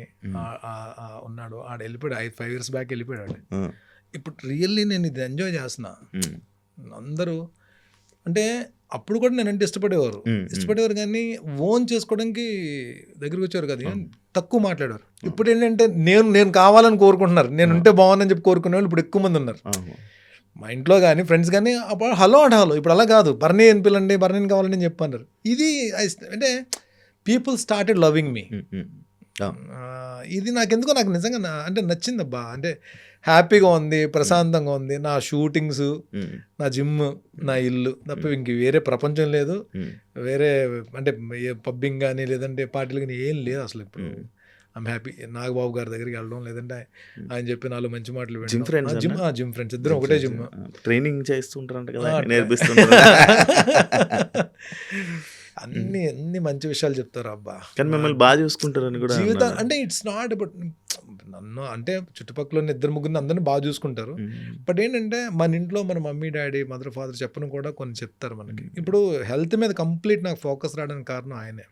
ఉన్నాడో ఆడ వెళ్ళిపోయాడు. 5 years బ్యాక్ వెళ్ళిపోయాడు. ఇప్పుడు రియల్లీ నేను ఇది ఎంజాయ్ చేస్తున్నా. అందరూ అంటే అప్పుడు కూడా నేనంటే ఇష్టపడేవారు కానీ ఓన్ చేసుకోవడానికి దగ్గరికి వచ్చేవారు కదా, తక్కువ మాట్లాడేవారు. ఇప్పుడు ఏంటంటే నేను కావాలని కోరుకుంటున్నారు, నేను ఉంటే బాగుందని చెప్పి కోరుకునే వాళ్ళు ఇప్పుడు ఎక్కువ మంది ఉన్నారు. మా ఇంట్లో కానీ ఫ్రెండ్స్ కానీ అప్పుడు హలో అంటే హలో, ఇప్పుడు అలా కాదు, బర్నీ అని పిల్లండి, బర్నీని కావాలని నేను చెప్పన్నారు. ఇది అంటే పీపుల్ స్టార్టెడ్ లవింగ్ మీ. ఇది నాకెందుకో నాకు నిజంగా అంటే నచ్చిందబ్బా. అంటే హ్యాపీగా ఉంది, ప్రశాంతంగా ఉంది. నా షూటింగ్స్, నా జిమ్, నా ఇల్లు తప్ప ఇంక వేరే ప్రపంచం లేదు. వేరే అంటే పబ్బింగ్ కానీ లేదంటే పార్టీలు కానీ ఏం లేదు అసలు. ఇప్పుడు ఐమ్ హ్యాపీ. నాగబాబు గారి దగ్గరికి వెళ్ళడం, లేదంటే ఆయన చెప్పి నాలుగు మంచి మాటలు వినడం. జిమ్ ఫ్రెండ్స్ ఇద్దరం ఒకటే జిమ్. ట్రైనింగ్ చేస్తుంటారంట కదా, నేర్పిస్తుంటారు. అన్ని మంచి విషయాలు చెప్తారు అబ్బా. కానీ మిమ్మల్ని బాగా చూసుకుంటారని కూడా జీవితం అంటే ఇట్స్ నాట్ అబౌట్ నన్ను, అంటే చుట్టుపక్కల ఉన్న ఇద్దరు ముగ్గురిని అందరినీ బాగా చూసుకుంటారు. బట్ ఏంటంటే మన ఇంట్లో మన మమ్మీ డాడీ మదర్ ఫాదర్ చెప్పను కూడా కొన్ని చెప్తారు మనకి. ఇప్పుడు హెల్త్ మీద కంప్లీట్ నాకు ఫోకస్ రావడానికి కారణం ఆయనే.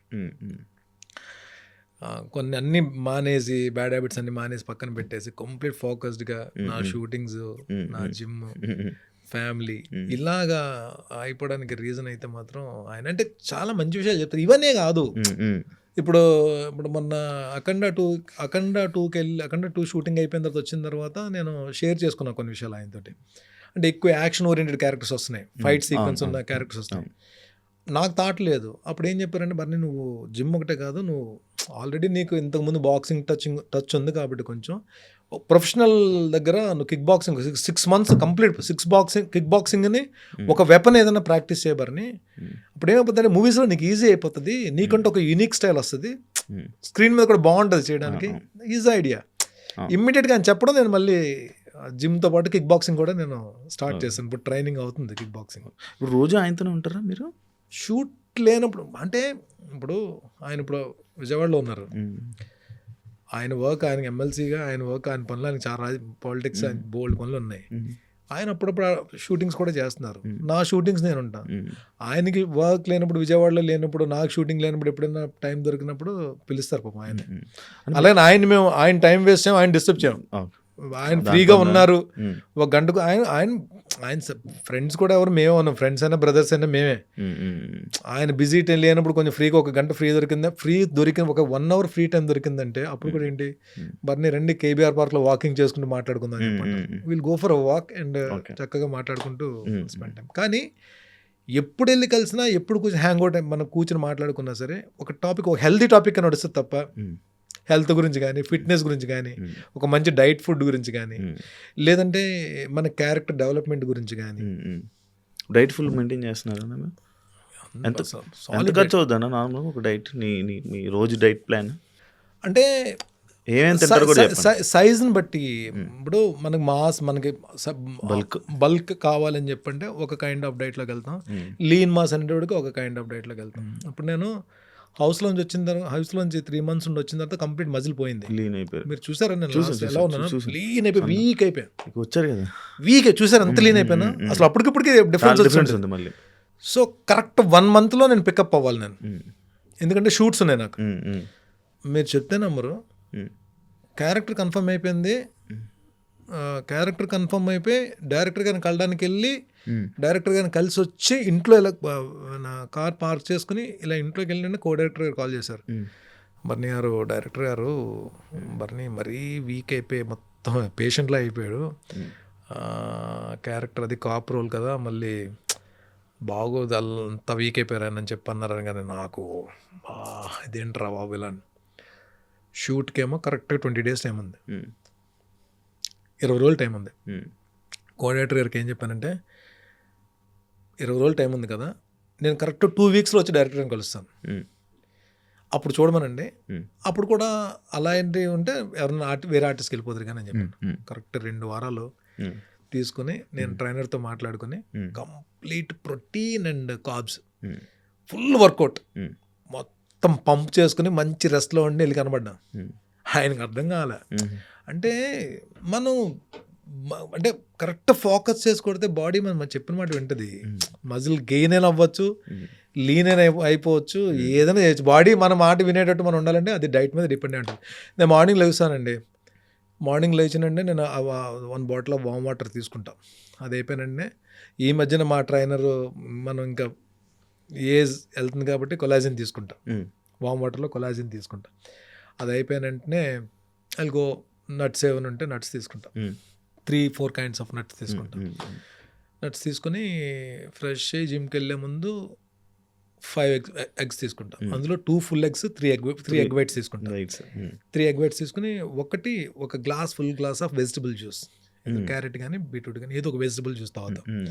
కొన్ని అన్ని మానేసి, బ్యాడ్ హ్యాబిట్స్ అన్ని మానేసి పక్కన పెట్టేసి కంప్లీట్ ఫోకస్డ్గా నా షూటింగ్స్, నా జిమ్, ఫ్యామిలీ ఇలాగా అయిపోవడానికి రీజన్ అయితే మాత్రం ఆయన. అంటే చాలా మంచి విషయాలు చెప్తారు. ఇవన్నీ కాదు, ఇప్పుడు మొన్న అఖండ 2 షూటింగ్ అయిపోయిన తర్వాత వచ్చిన తర్వాత నేను షేర్ చేసుకున్నా కొన్ని విషయాలు ఆయనతోటి. అంటే ఎక్కువ యాక్షన్ ఓరియంటెడ్ క్యారెక్టర్స్ వస్తున్నాయి, ఫైట్ సీక్వెన్స్ ఉన్న క్యారెక్టర్స్ వస్తున్నాయి. నాకు థాట్ లేదు. అప్పుడు ఏం చెప్పారంటే, బర్నీ నువ్వు జిమ్ ఒకటే కాదు, నువ్వు ఆల్రెడీ నీకు ఇంతకుముందు బాక్సింగ్ టచ్ ఉంది కాబట్టి కొంచెం ప్రొఫెషనల్ దగ్గర నువ్వు kick boxing 6 months complete kick బాక్సింగ్ని ఒక వెపన్ ఏదైనా ప్రాక్టీస్ చేయబర్ని. అప్పుడు ఏమైపోతుందంటే మూవీస్లో నీకు ఈజీ అయిపోతుంది, నీకంటే ఒక యూనిక్ స్టైల్ వస్తుంది, స్క్రీన్ మీద కూడా బాగుంటుంది చేయడానికి. Easy idea. ఇమ్మీడియట్గా ఆయన చెప్పడం నేను మళ్ళీ జిమ్తో పాటు కిక్ బాక్సింగ్ కూడా నేను స్టార్ట్ చేశాను. ఇప్పుడు ట్రైనింగ్ అవుతుంది కిక్ బాక్సింగ్. రోజు ఆయనతోనే ఉంటారా మీరు? షూట్ లేనప్పుడు అంటే ఇప్పుడు ఆయన ఇప్పుడు విజయవాడలో ఉన్నారు. ఆయన వర్క్, ఆయన ఎమ్మెల్సీగా ఆయన వర్క్, ఆయన పనులు, ఆయన చాలా పాలిటిక్స్, ఆయన బోల్డ్ పనులు ఉన్నాయి. ఆయన అప్పుడప్పుడు షూటింగ్స్ కూడా చేస్తున్నారు. నా షూటింగ్స్ నేను ఉంటాను. ఆయనకి వర్క్ లేనప్పుడు, విజయవాడలో లేనప్పుడు, నాకు షూటింగ్ లేనప్పుడు, ఎప్పుడైనా టైం దొరికినప్పుడు పిలుస్తారు పాపం ఆయన. అలాగే ఆయన టైం వేస్ట్ చేయం, ఆయన డిస్టర్బ్ చేయం. ఆయన ఫ్రీగా ఉన్నారు ఒక గంటకు. ఆయన ఫ్రెండ్స్ కూడా ఎవరు, మేమే ఉన్నాం. ఫ్రెండ్స్ అయినా బ్రదర్స్ అయినా మేమే. ఆయన బిజీ టైం లేనప్పుడు కొంచెం ఫ్రీగా ఒక గంట ఫ్రీ దొరికింది ఒక 1 hour ఫ్రీ టైం దొరికిందంటే అప్పుడు కూడా ఏంటి, బర్నీ రండి కేబీఆర్ పార్క్లో వాకింగ్ చేసుకుంటూ మాట్లాడుకుందాం చెప్పండి. Will go for a walk and చక్కగా మాట్లాడుకుంటూ స్పెండ్ టైం. కానీ ఎప్పుడు వెళ్ళి కలిసినా, ఎప్పుడు కూర్చొని హ్యాంగ్ అవుట్ మనం కూర్చొని మాట్లాడుకున్నా సరే ఒక టాపిక్, ఒక హెల్తీ టాపిక్ అని నడుస్తుంది తప్ప హెల్త్ గురించి కానీ, ఫిట్నెస్ గురించి కానీ, ఒక మంచి డైట్ ఫుడ్ గురించి కానీ, లేదంటే మన క్యారెక్టర్ డెవలప్మెంట్ గురించి కానీ. డైట్ ఫుల్ మెయింటైన్ చేస్తున్నారా? ఎంత ఖర్చు అవుతుందా నార్మల్గా ఒక డైట్? మీ రోజు డైట్ ప్లాన్ అంటే సైజుని బట్టి. ఇప్పుడు మనకి బల్క్ కావాలని చెప్పంటే ఒక కైండ్ ఆఫ్ డైట్లోకి వెళ్తాం. లీన్ మాస్ అనేటికి ఒక కైండ్ ఆఫ్ డైట్లోకి వెళ్తాం. ఇప్పుడు నేను హౌస్లోంచి వచ్చిన తర్వాత, హౌస్లోంచి 3 months ఉండి వచ్చిన తర్వాత కంప్లీట్ మజిల్ పోయింది. లీన్ అయిపోయారు. మీరు చూసారా నేను ఎలా ఉన్నాను? లీన్ అయిపోయి వీక్ అయిపోయాను. వచ్చారు కదా వీక్ చూసారు అంత లీన్ అయిపోయినా. అసలు అప్పటికిప్పటికి డిఫరెన్స్ ఉంది మళ్ళీ. సో కరెక్ట్ 1 monthలో నేను పికప్ అవ్వాలి నేను, ఎందుకంటే షూట్స్ ఉన్నాయి నాకు. మీరు చెప్తే నమ్మరు, క్యారెక్టర్ కన్ఫర్మ్ అయిపోయింది. క్యారెక్టర్ కన్ఫర్మ్ అయిపోయి డైరెక్టర్ గారిని కలడానికి వెళ్ళి, డైరెక్టర్ గారిని కలిసి వచ్చి ఇంట్లో ఇలా నా కార్ పార్క్ చేసుకుని ఇలా ఇంట్లోకి వెళ్ళిన కో డైరెక్టర్ గారు కాల్ చేశారు. బర్నీ గారు, డైరెక్టర్ గారు, బర్నీ మరీ వీక్ అయిపోయి మొత్తం పేషెంట్లా అయిపోయాడు, క్యారెక్టర్ అది కాప్ రోల్ కదా, మళ్ళీ బాగోదు, అంత వీక్ అయిపోయారు అని చెప్పి అన్నారు. కానీ నాకు ఇదేంట్రా బాబు ఇలా. షూట్కేమో కరెక్ట్గా 20 days టైం ఉంది, 20 రోజులు టైం ఉంది. కోఆర్డినేటర్ గారికి ఏం చెప్పానంటే, 20 రోజులు టైం ఉంది కదా, నేను కరెక్ట్ 2 weeksలో వచ్చి డైరెక్టర్ని కలుస్తాను, అప్పుడు చూడమనండి. అప్పుడు కూడా అలా ఏంటి ఉంటే ఎవరన్నా వేరే ఆర్టిస్ట్కి వెళ్ళిపోతారు కానీ అని చెప్పాను. కరెక్ట్ 2 వారాలు తీసుకుని నేను ట్రైనర్తో మాట్లాడుకుని complete protein and carbs, full workout మొత్తం పంప్ చేసుకుని మంచి రెస్ట్లో ఉండి వెళ్ళి కనబడ్డా. ఆయనకు అర్థం కాలే. అంటే మనం అంటే కరెక్ట్ ఫోకస్ చేసి కొడితే బాడీ మనం చెప్పిన మాట వింటుంది. మజిల్ గెయిన్ అయినా అవ్వచ్చు, లీన్ అయినా అయిపోవచ్చు, ఏదైనా చేయొచ్చు. బాడీ మన మాట వినేటట్టు మనం ఉండాలంటే అది డైట్ మీద డిపెండ్ అయి ఉంటుంది. నేను మార్నింగ్ లేచానండి, మార్నింగ్ లేచినండి నేను 1 bottle ఆఫ్ వామ్ వాటర్ తీసుకుంటాం. అది అయిపోయినండి. ఈ మధ్యన మా ట్రైనరు మనం ఇంకా ఏజ్ వెళ్తుంది కాబట్టి కొలాజిన్ తీసుకుంటా, హ్మ్. వామ్ వాటర్లో కొలాజిన్ తీసుకుంటా. అది అయిపోయిన వెంటనే గో నట్స్ ఏమైనా ఉంటే నట్స్ తీసుకుంటా, హ్మ్. 3-4 కైండ్స్ ఆఫ్ నట్స్ తీసుకుంటా. హ్మ్. హ్మ్. నట్స్ తీసుకొని ఫ్రెష్ అయ్యి జిమ్కి వెళ్ళే ముందు 5 ఎగ్స్ తీసుకుంటా. అందులో 2 ఫుల్ ఎగ్స్, 3 ఎగ్ వైట్స్ తీసుకుంటా. రైట్స్. హ్మ్. 3 ఎగ్ వైట్స్ తీసుకుని ఒక full glass of vegetable juice, carrot కానీ బీట్రూట్ కానీ ఏదో ఒక వెజిటబుల్ జ్యూస్ తాగుతాం. హ్మ్.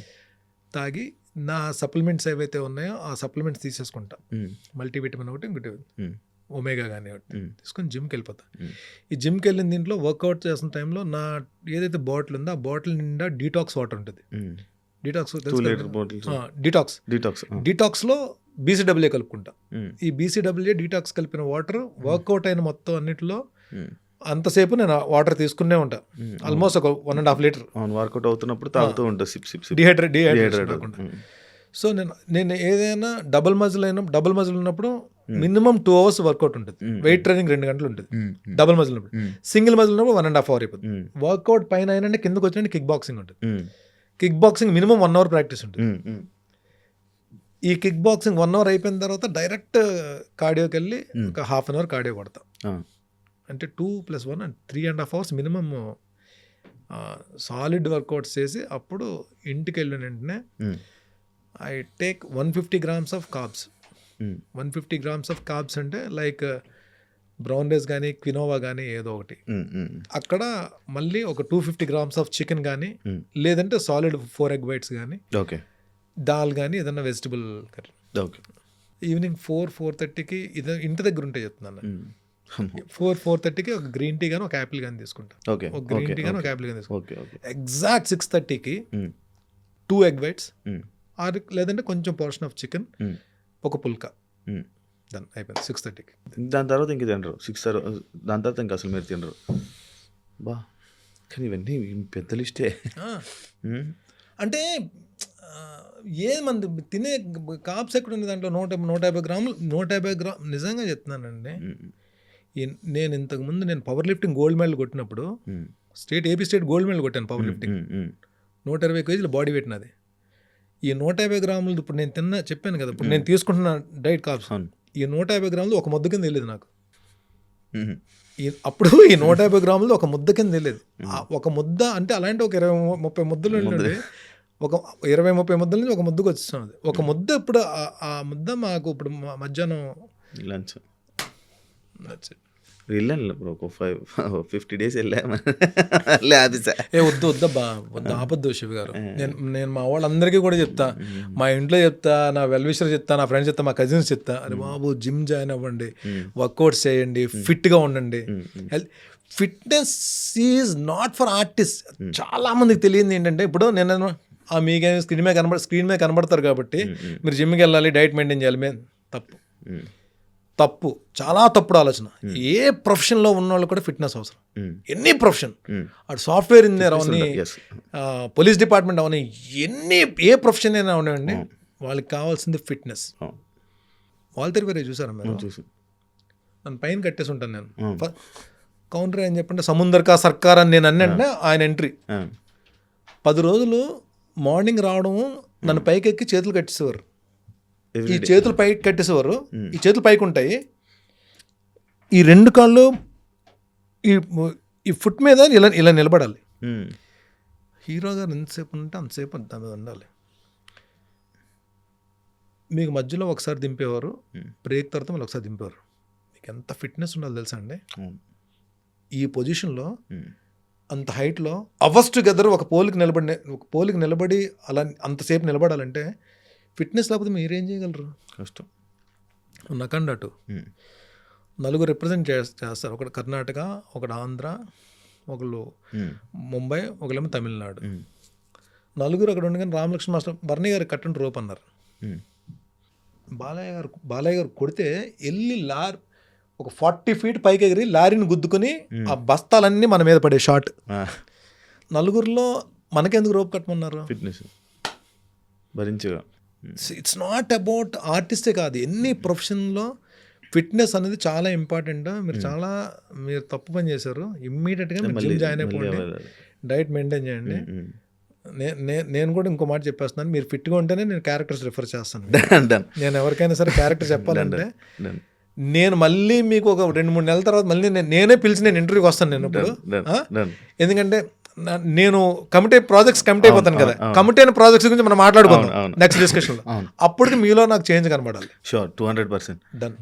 తాగి నా సప్లిమెంట్స్ ఏవైతే ఉన్నాయో ఆ సప్లిమెంట్స్ తీసేసుకుంటా. హ్మ్. మల్టీవిటమిన్ ఒకటి, ఇంకోటి హ్మ్. ఒమేగా కానీ ఒకటి హ్మ్. తీసుకొని జిమ్కి వెళ్ళిపోతా. హ్మ్. ఈ జిమ్కి వెళ్ళిన దీంట్లో వర్కౌట్ చేసిన టైంలో నా ఏదైతే బాటిల్ ఉందో ఆ బాటిల్ నిండా డీటాక్స్ వాటర్ ఉంటుంది. Hmm. Detox 2 litre bottles. Detox. డీటాక్స్లో BCAA కలుపుకుంటా. హ్మ్. ఈ BCAA డీటాక్స్ కలిపిన వాటర్ వర్కౌట్ అయిన మొత్తం అన్నిటిలో హ్మ్. అంతసేపు నేను వాటర్ తీసుకునే ఉంటా. హ్మ్. ఆల్మోస్ట్ ఒక 1.5 లీటర్ అవును. వర్కౌట్ అవుతున్నప్పుడు తాగుతూ ఉంటా. SIP SIP SIP. డిహైడ్రేషన్ రాకుండా. హ్మ్. సో నేను ఏదైనా డబుల్ మజిల్ ఉన్నప్పుడు మినిమం 2 అవర్స్ వర్కౌట్ ఉంటుంది. వెయిట్ ట్రైనింగ్ 2 గంటలు ఉంటుంది హ్మ్. డబుల్ మజిల్ ఉన్నప్పుడు. హ్మ్. సింగిల్ మజిల్ ఉన్నప్పుడు 1.5 అవర్ అయిపోతుంది. హ్మ్. వర్కౌట్ పైన అయినా కిందకు వచ్చినట్టు కిక్ బాక్సింగ్ ఉంటుంది. Hmm. Kick boxing minimum 1 hour practice ఉంటుంది. హ్మ్. హ్మ్. ఈ కిక్ బాక్సింగ్ 1 అవర్ అయిపోయిన తర్వాత డైరెక్ట్ కార్డియోకి వెళ్ళి ఒక హాఫ్ అన్ అవర్ కార్డియో కొడతా. ఆ! అంటే 2+1 and 3.5 hours minimum solid workouts చేసి అప్పుడు ఇంటికి వెళ్ళిన వెంటనే హ్మ్. I take 150 grams of carbs. హ్మ్. 150 grams ఆఫ్ కార్బ్స్ అంటే లైక్ బ్రౌన్ రైస్ కానీ క్వినోవా కానీ ఏదో ఒకటి. హ్మ్. హ్మ్. అక్కడ మళ్ళీ ఒక 250 grams ఆఫ్ చికెన్ కానీ, హ్మ్. లేదంటే సాలిడ్ 4 ఎగ్ వైట్స్ కానీ, ఓకే. దాల్ కానీ ఏదన్నా వెజిటబుల్ కర్రీ. ఓకే. ఈవినింగ్ 4-4:30కి ఇంటి దగ్గర ఉంటే చెప్తున్నాను. హ్మ్. అమ్మో! 4-4:30కి ఒక గ్రీన్ టీ కానీ ఒక యాపిల్ కానీ తీసుకుంటా. ఓకే. ఒక గ్రీన్ ఓకే. టీ కానీ ఒక ఓకే. యాపిల్ కానీ తీసుకుంటా. ఓకే. ఓకే. ఎగ్జాక్ట్ 6:30కి హ్మ్. 2 ఎగ్ వైట్స్ హ్మ్. ఆర్ లేదంటే కొంచెం పోర్షన్ ఆఫ్ చికెన్, హ్మ్. ఒక పుల్కా. హ్మ్. డన్ అయిపోయింది 6:30కి. దాని తర్వాత ఇంక తినరు. 6 దాని తర్వాత ఇంక అసలు మీరు తినరు. అబ్బా! కానీ ఇవన్నీ పెద్ద లిస్టే. హ్మ్. అంటే ఏమంది తినే కాప్స్ ఎక్కడ ఉంది దాంట్లో 150 గ్రాములు 150 గ్రాములు నిజంగా చెప్తున్నానండి. హ్మ్. నేను ఇంతకుముందు నేను పవర్ లిఫ్టింగ్ గోల్డ్ మెడల్ కొట్టినప్పుడు హ్మ్. ఏపీ స్టేట్ గోల్డ్ మెడల్ కొట్టాను పవర్ లిఫ్టింగ్. హ్మ్. హ్మ్. 120 కేజీలు బాడీ వెయిట్ నాది. ఈ 150 గ్రాములు ఇప్పుడు నేను చెప్పాను కదా, ఇప్పుడు నేను తీసుకుంటున్న డైట్ కాప్స్, అవును. ఈ 150 గ్రాములు ఒక ముద్ద కింద తెలియదు నాకు. హుహు. అప్పుడు ఈ 150 గ్రాములు ఒక ముద్ద కింద తెలియదు. ఒక ముద్ద అంటే అలాంటి ఒక 20-30 ముద్దలు ఉండండి. ఒక 20-30 ముద్దల నుంచి ఒక ముద్దకు వచ్చేస్తున్నది. ఒక ముద్ద ఇప్పుడు ఆ ముద్ద మాకు ఇప్పుడు మధ్యాహ్నం లంచ్. that's it. వెళ్ళాను బ్రో. ఒక 50 డేస్ వెళ్ళాము. ఆపేసా. వద్దబ్బా ఆపద్దు శివ గారు. నేను మా వాళ్ళందరికీ కూడా చెప్తా, మా ఇంట్లో చెప్తా, నా వెల్విషర్ చెప్తా, నా ఫ్రెండ్స్ చెప్తా, మా కజిన్స్ చెప్తా, అరే బాబు జిమ్ జాయిన్ అవ్వండి, వర్కౌట్స్ చేయండి, ఫిట్గా ఉండండి. Fitness is not for artist. చాలా మందికి తెలియదు ఏంటంటే, ఇప్పుడు నేను మీకే స్క్రీన్ మీద కనబడతారు కాబట్టి మీరు జిమ్కి వెళ్ళాలి, డైట్ మెయింటైన్ చేయాలి. తప్పు, చాలా తప్పుడు ఆలోచన. ఏ ప్రొఫెషన్లో ఉన్న వాళ్ళు కూడా ఫిట్నెస్ అవసరం. ఎనీ ప్రొఫెషన్, అటు సాఫ్ట్వేర్ ఇంజనీర్ అవని, పోలీస్ డిపార్ట్మెంట్ అవని, ఏ ప్రొఫెషన్ అయినా అవనివ్వండి, వాళ్ళకి కావాల్సింది ఫిట్నెస్. వాల్తేర్ వేరే చూసారా మీరు? నన్ను పైన కట్టేసి ఉంటాను నేను. కౌంటర్ ఏం చెప్పంటే సముందర్ కా సర్కార్ అని నేను అన్నంటే ఆయన ఎంట్రీ 10 రోజులు మార్నింగ్ రావడము, నన్ను పైకి ఎక్కి చేతులు కట్టేసేవారు. ఈ చేతులు పైకి కట్టేసేవారు. ఈ చేతులు పైకి ఉంటాయి, ఈ 2 కాళ్ళు ఈ ఫుట్ మీద ఇలా నిలబడాలి. హీరో గారు ఎంతసేపు ఉంటే అంతసేపు దాని మీద ఉండాలి. మీకు మధ్యలో ఒకసారి దింపేవారు, బ్రేక్ తర్వాత మళ్ళీ ఒకసారి దింపేవారు. మీకు ఎంత ఫిట్నెస్ ఉండాలి తెలుసా అండి? ఈ పొజిషన్లో అంత హైట్లో అవర్స్ టుగెదర్ ఒక పోలికి నిలబడి అలా అంతసేపు నిలబడాలంటే ఫిట్నెస్ లేకపోతే మీరేం చేయగలరు? కష్టం. నకండి అటు 4 రిప్రజెంట్ చేస్తారు. ఒకటి కర్ణాటక, ఒకటి ఆంధ్ర, ఒకళ్ళు ముంబై, ఒకళ్ళేమో తమిళనాడు. 4 అక్కడ ఉండగానే రామలక్ష్మణ మాస్టర్ బర్నీ గారు కట్టండి రోప్ అన్నారు. బాలయ్య గారు కొడితే వెళ్ళి ఒక 40 feet పైకి ఎగిరి లారీని గుద్దుకొని ఆ బస్తాలన్నీ మన మీద పడే షాట్. 4 మనకెందుకు రోప్ కట్టమన్నారు? ఫిట్నెస్ భరించగా. ఇట్స్ నాట్ అబౌట్ ఆర్టిస్టే కాదు, ఎన్ని ప్రొఫెషన్లో ఫిట్నెస్ అనేది చాలా ఇంపార్టెంట్. మీరు తప్పు పని చేశారు. ఇమ్మీడియట్గా మీరు జిమ్ జాయిన్ అయిపోండి, డైట్ మెయింటైన్ చేయండి. నేను కూడా ఇంకో మాట చెప్పేస్తున్నాను, మీరు ఫిట్గా ఉంటేనే నేను క్యారెక్టర్స్ రిఫర్ చేస్తాను. డన్ నేను ఎవరికైనా సరే క్యారెక్టర్ చెప్పాలంటే డన్ నేను మళ్ళీ మీకు ఒక 2-3 నెలల తర్వాత మళ్ళీ నేనే పిలిచి నేను ఇంటర్వ్యూకి వస్తాను నేను ఇప్పుడు. డన్ ఎందుకంటే నేను కమిటీ అయిపోతాను కదా, కమిటీ అయిన ప్రాజెక్ట్స్ గురించి మనం మాట్లాడుకుందాం నెక్స్ట్ డిస్కషన్లో. అప్పటికి మీలో నాకు చేంజ్ కనబడాలి. షూర్ 200%. డన్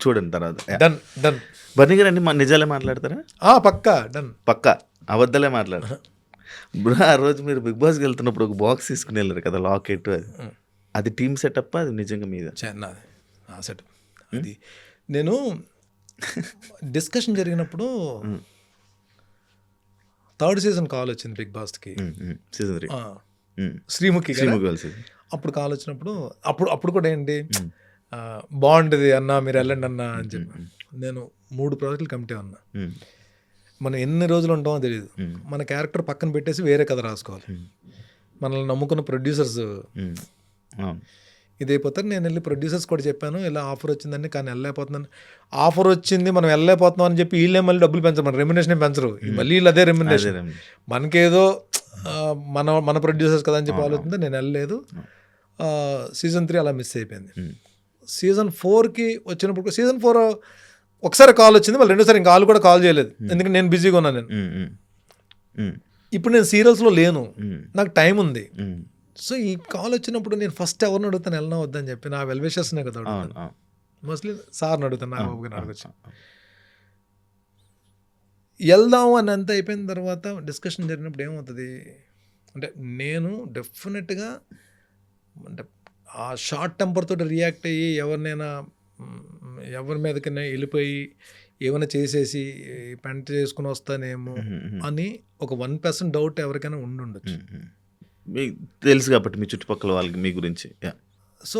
చూడండి తర్వాత. డన్ డన్ బన్నీ గారు అన్ని నిజాలే మాట్లాడతారా? పక్కా డన్. పక్కా అబద్ధాలే మాట్లాడతారు. బ్రో ఆ రోజు మీరు బిగ్ బాస్కి వెళ్తున్నప్పుడు ఒక బాక్స్ తీసుకుని వెళ్ళారు కదా, లాకెట్, అది టీమ్ సెటప్, అది నిజంగా మీద సెట్. అది నేను డిస్కషన్ జరిగినప్పుడు 3rd సీజన్ కాల్ వచ్చింది బిగ్ బాస్కి, సీజన్ 3 శ్రీముఖి. శ్రీముఖి అప్పుడు కాల్ వచ్చినప్పుడు అప్పుడు కూడా ఏంటి, బాగుంటుంది అన్న మీరు వెళ్ళండి అన్న అని చెప్పి. నేను 3 ప్రాజెక్టులు కమిటీ అన్నా. మనం ఎన్ని రోజులు ఉంటామో తెలియదు. మన క్యారెక్టర్ పక్కన పెట్టేసి వేరే కథ రాసుకోవాలి. మనల్ని నమ్ముకున్న ప్రొడ్యూసర్స్ ఇదైపోతారు. నేను వెళ్ళి ప్రొడ్యూసర్స్ కూడా చెప్పాను, ఇలా ఆఫర్ వచ్చిందని, కానీ వెళ్ళలేకపోతున్నాను. ఆఫర్ వచ్చింది మనం వెళ్ళలేకపోతున్నాం అని చెప్పి వీళ్ళే మళ్ళీ డబ్బులు పెంచరు, మన రెమ్యునేషన్ పెంచరు. మళ్ళీ వీళ్ళు అదే రెమ్యునేషన్. మనకేదో మన ప్రొడ్యూసర్స్ కదా అని చెప్పి ఆలోచింది. నేను వెళ్ళలేదు. సీజన్ 3 అలా మిస్ అయిపోయింది. సీజన్ 4కి వచ్చినప్పుడు, సీజన్ 4 ఒకసారి కాల్ వచ్చింది, మళ్ళీ రెండోసారి ఇంకా కాల్ కూడా కాల్ చేయలేదు, ఎందుకంటే నేను బిజీగా ఉన్నాను. నేను ఇప్పుడు నేను సీరియల్స్లో లేను, నాకు టైం ఉంది. సో ఈ కాల్ వచ్చినప్పుడు నేను ఫస్ట్ ఎవరిని అడుగుతాను, వెళ్ళినా వద్దని చెప్పి. నా వెల్విషర్స్నే కదా అడుగుతాను, మోస్ట్లీ సార్ని అడుగుతాను, నా బాబు గారిని అడగచ్చు. వెళ్దాము అని అంత అయిపోయిన తర్వాత డిస్కషన్ జరిగినప్పుడు ఏమవుతుంది అంటే, నేను డెఫినెట్గా అంటే ఆ షార్ట్ టెంపర్తో రియాక్ట్ అయ్యి ఎవరి మీదకైనా వెళ్ళిపోయి ఏమైనా చేసేసి పెంట చేసుకుని వస్తానేమో అని ఒక 1% డౌట్ ఎవరికైనా ఉండుండొచ్చు. మీకు తెలుసు కాబట్టి మీ చుట్టుపక్కల వాళ్ళకి మీ గురించి. సో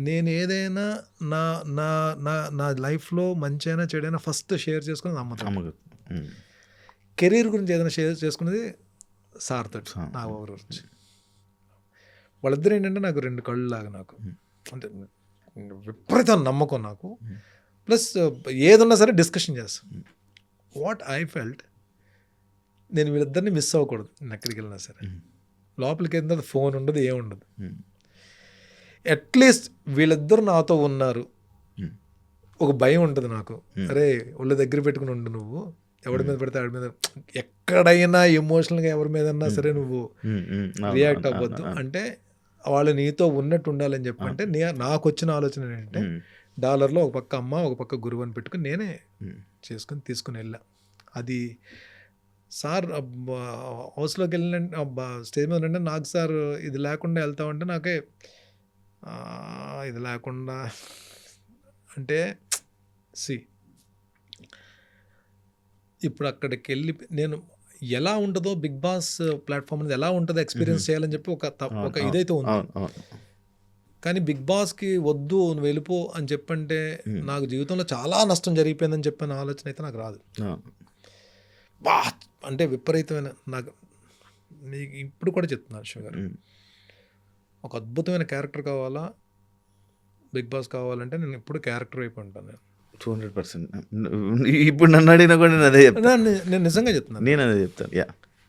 నేను ఏదైనా నా నా నా నా లైఫ్లో మంచి అయినా చెడైనా ఫస్ట్ షేర్ చేసుకుని నమ్ముతాను. కెరీర్ గురించి ఏదైనా షేర్ చేసుకునేది సార్తో, నా ఓవర్ గురించి. వాళ్ళిద్దరు ఏంటంటే నాకు 2 కళ్ళు లాగా, నాకు అంటే విపరీతం నమ్మకం నాకు. ప్లస్ ఏదన్నా సరే డిస్కషన్ చేస్తాను. వాట్ ఐ ఫెల్ట్, నేను వీళ్ళిద్దరిని మిస్ అవ్వకూడదు. నేను ఎక్కడికి వెళ్ళినా సరే లోపలికి వెళ్ళిన ఫోన్ ఉండదు, ఏముండదు. అట్లీస్ట్ వీళ్ళిద్దరు నాతో ఉన్నారు, ఒక భయం ఉంటుంది నాకు. అరే వాళ్ళ దగ్గర పెట్టుకుని ఉండు, నువ్వు ఎవరి మీద పడితే ఆడి మీద, ఎక్కడైనా ఎమోషనల్గా ఎవరి మీద అన్నా సరే నువ్వు రియాక్ట్ అవ్వద్దు. అంటే వాళ్ళు నీతో ఉన్నట్టు ఉండాలని చెప్పంటే, నాకు వచ్చిన ఆలోచన ఏంటంటే, డాలర్లో ఒక పక్క అమ్మ ఒక పక్క గురువు అని పెట్టుకుని నేనే చేసుకుని తీసుకుని వెళ్ళా. అది సార్ హౌస్లోకి వెళ్ళిన స్టేజ్ మీద ఉంటే నాకు సార్ ఇది లేకుండా వెళ్తామంటే నాకే ఇది లేకుండా అంటే ఇప్పుడు అక్కడికి వెళ్ళి నేను ఎలా ఉంటుందో బిగ్ బాస్ ప్లాట్ఫామ్ అనేది ఎలా ఉంటుందో ఎక్స్పీరియన్స్ చేయాలని చెప్పి ఒక ఇదైతే ఉంది. కానీ బిగ్ బాస్కి వద్దు నువ్వు వెళ్ళిపో అని చెప్పంటే నాకు జీవితంలో చాలా నష్టం జరిగిపోయిందని చెప్పిన ఆలోచన అయితే నాకు రాదు. అంటే విపరీతమైన, నాకు నీకు ఇప్పుడు కూడా చెప్తున్నాను శివ గారు, ఒక అద్భుతమైన క్యారెక్టర్ కావాలా, బిగ్ బాస్ కావాలంటే నేను ఇప్పుడు క్యారెక్టర్ వైపు ఉంటాను. నేను 200%. ఇప్పుడు నన్ను అడిగినా కూడా నేను అదే చెప్తాను. నేను నిజంగా చెప్తున్నాను, నేను అదే చెప్తాను.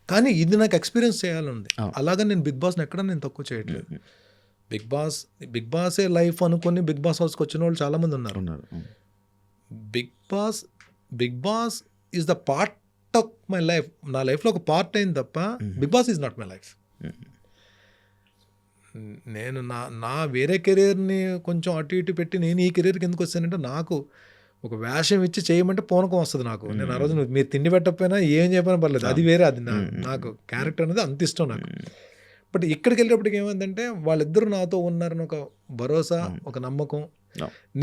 కానీ ఇది నాకు ఎక్స్పీరియన్స్ చేయాలంది. అలాగే నేను బిగ్ బాస్ని ఎక్కడ నేను తక్కువ చేయట్లేదు. బిగ్ బాసే లైఫ్ అనుకుని బిగ్ బాస్ హౌస్కి వచ్చిన వాళ్ళు చాలామంది ఉన్నారు. Big boss is the part of my life. నా లైఫ్లో ఒక పార్ట్ అయింది తప్ప big boss is not my life. నేను నా వేరే కెరీర్ని కొంచెం అటు ఇటు పెట్టి నేను ఈ కెరీర్కి ఎందుకు వచ్చానంటే, నాకు ఒక వేషం ఇచ్చి చేయమంటే పూనకం వస్తుంది నాకు. నేను ఆ రోజు మీరు తిండి పెట్టకపోయినా ఏం చెప్పినా పర్లేదు, అది వేరే. అది నాకు క్యారెక్టర్ అనేది అంత ఇష్టం నాకు. బట్ ఇక్కడికి వెళ్ళేటప్పటికి ఏమైందంటే, వాళ్ళిద్దరూ నాతో ఉన్నారని ఒక భరోసా, ఒక నమ్మకం,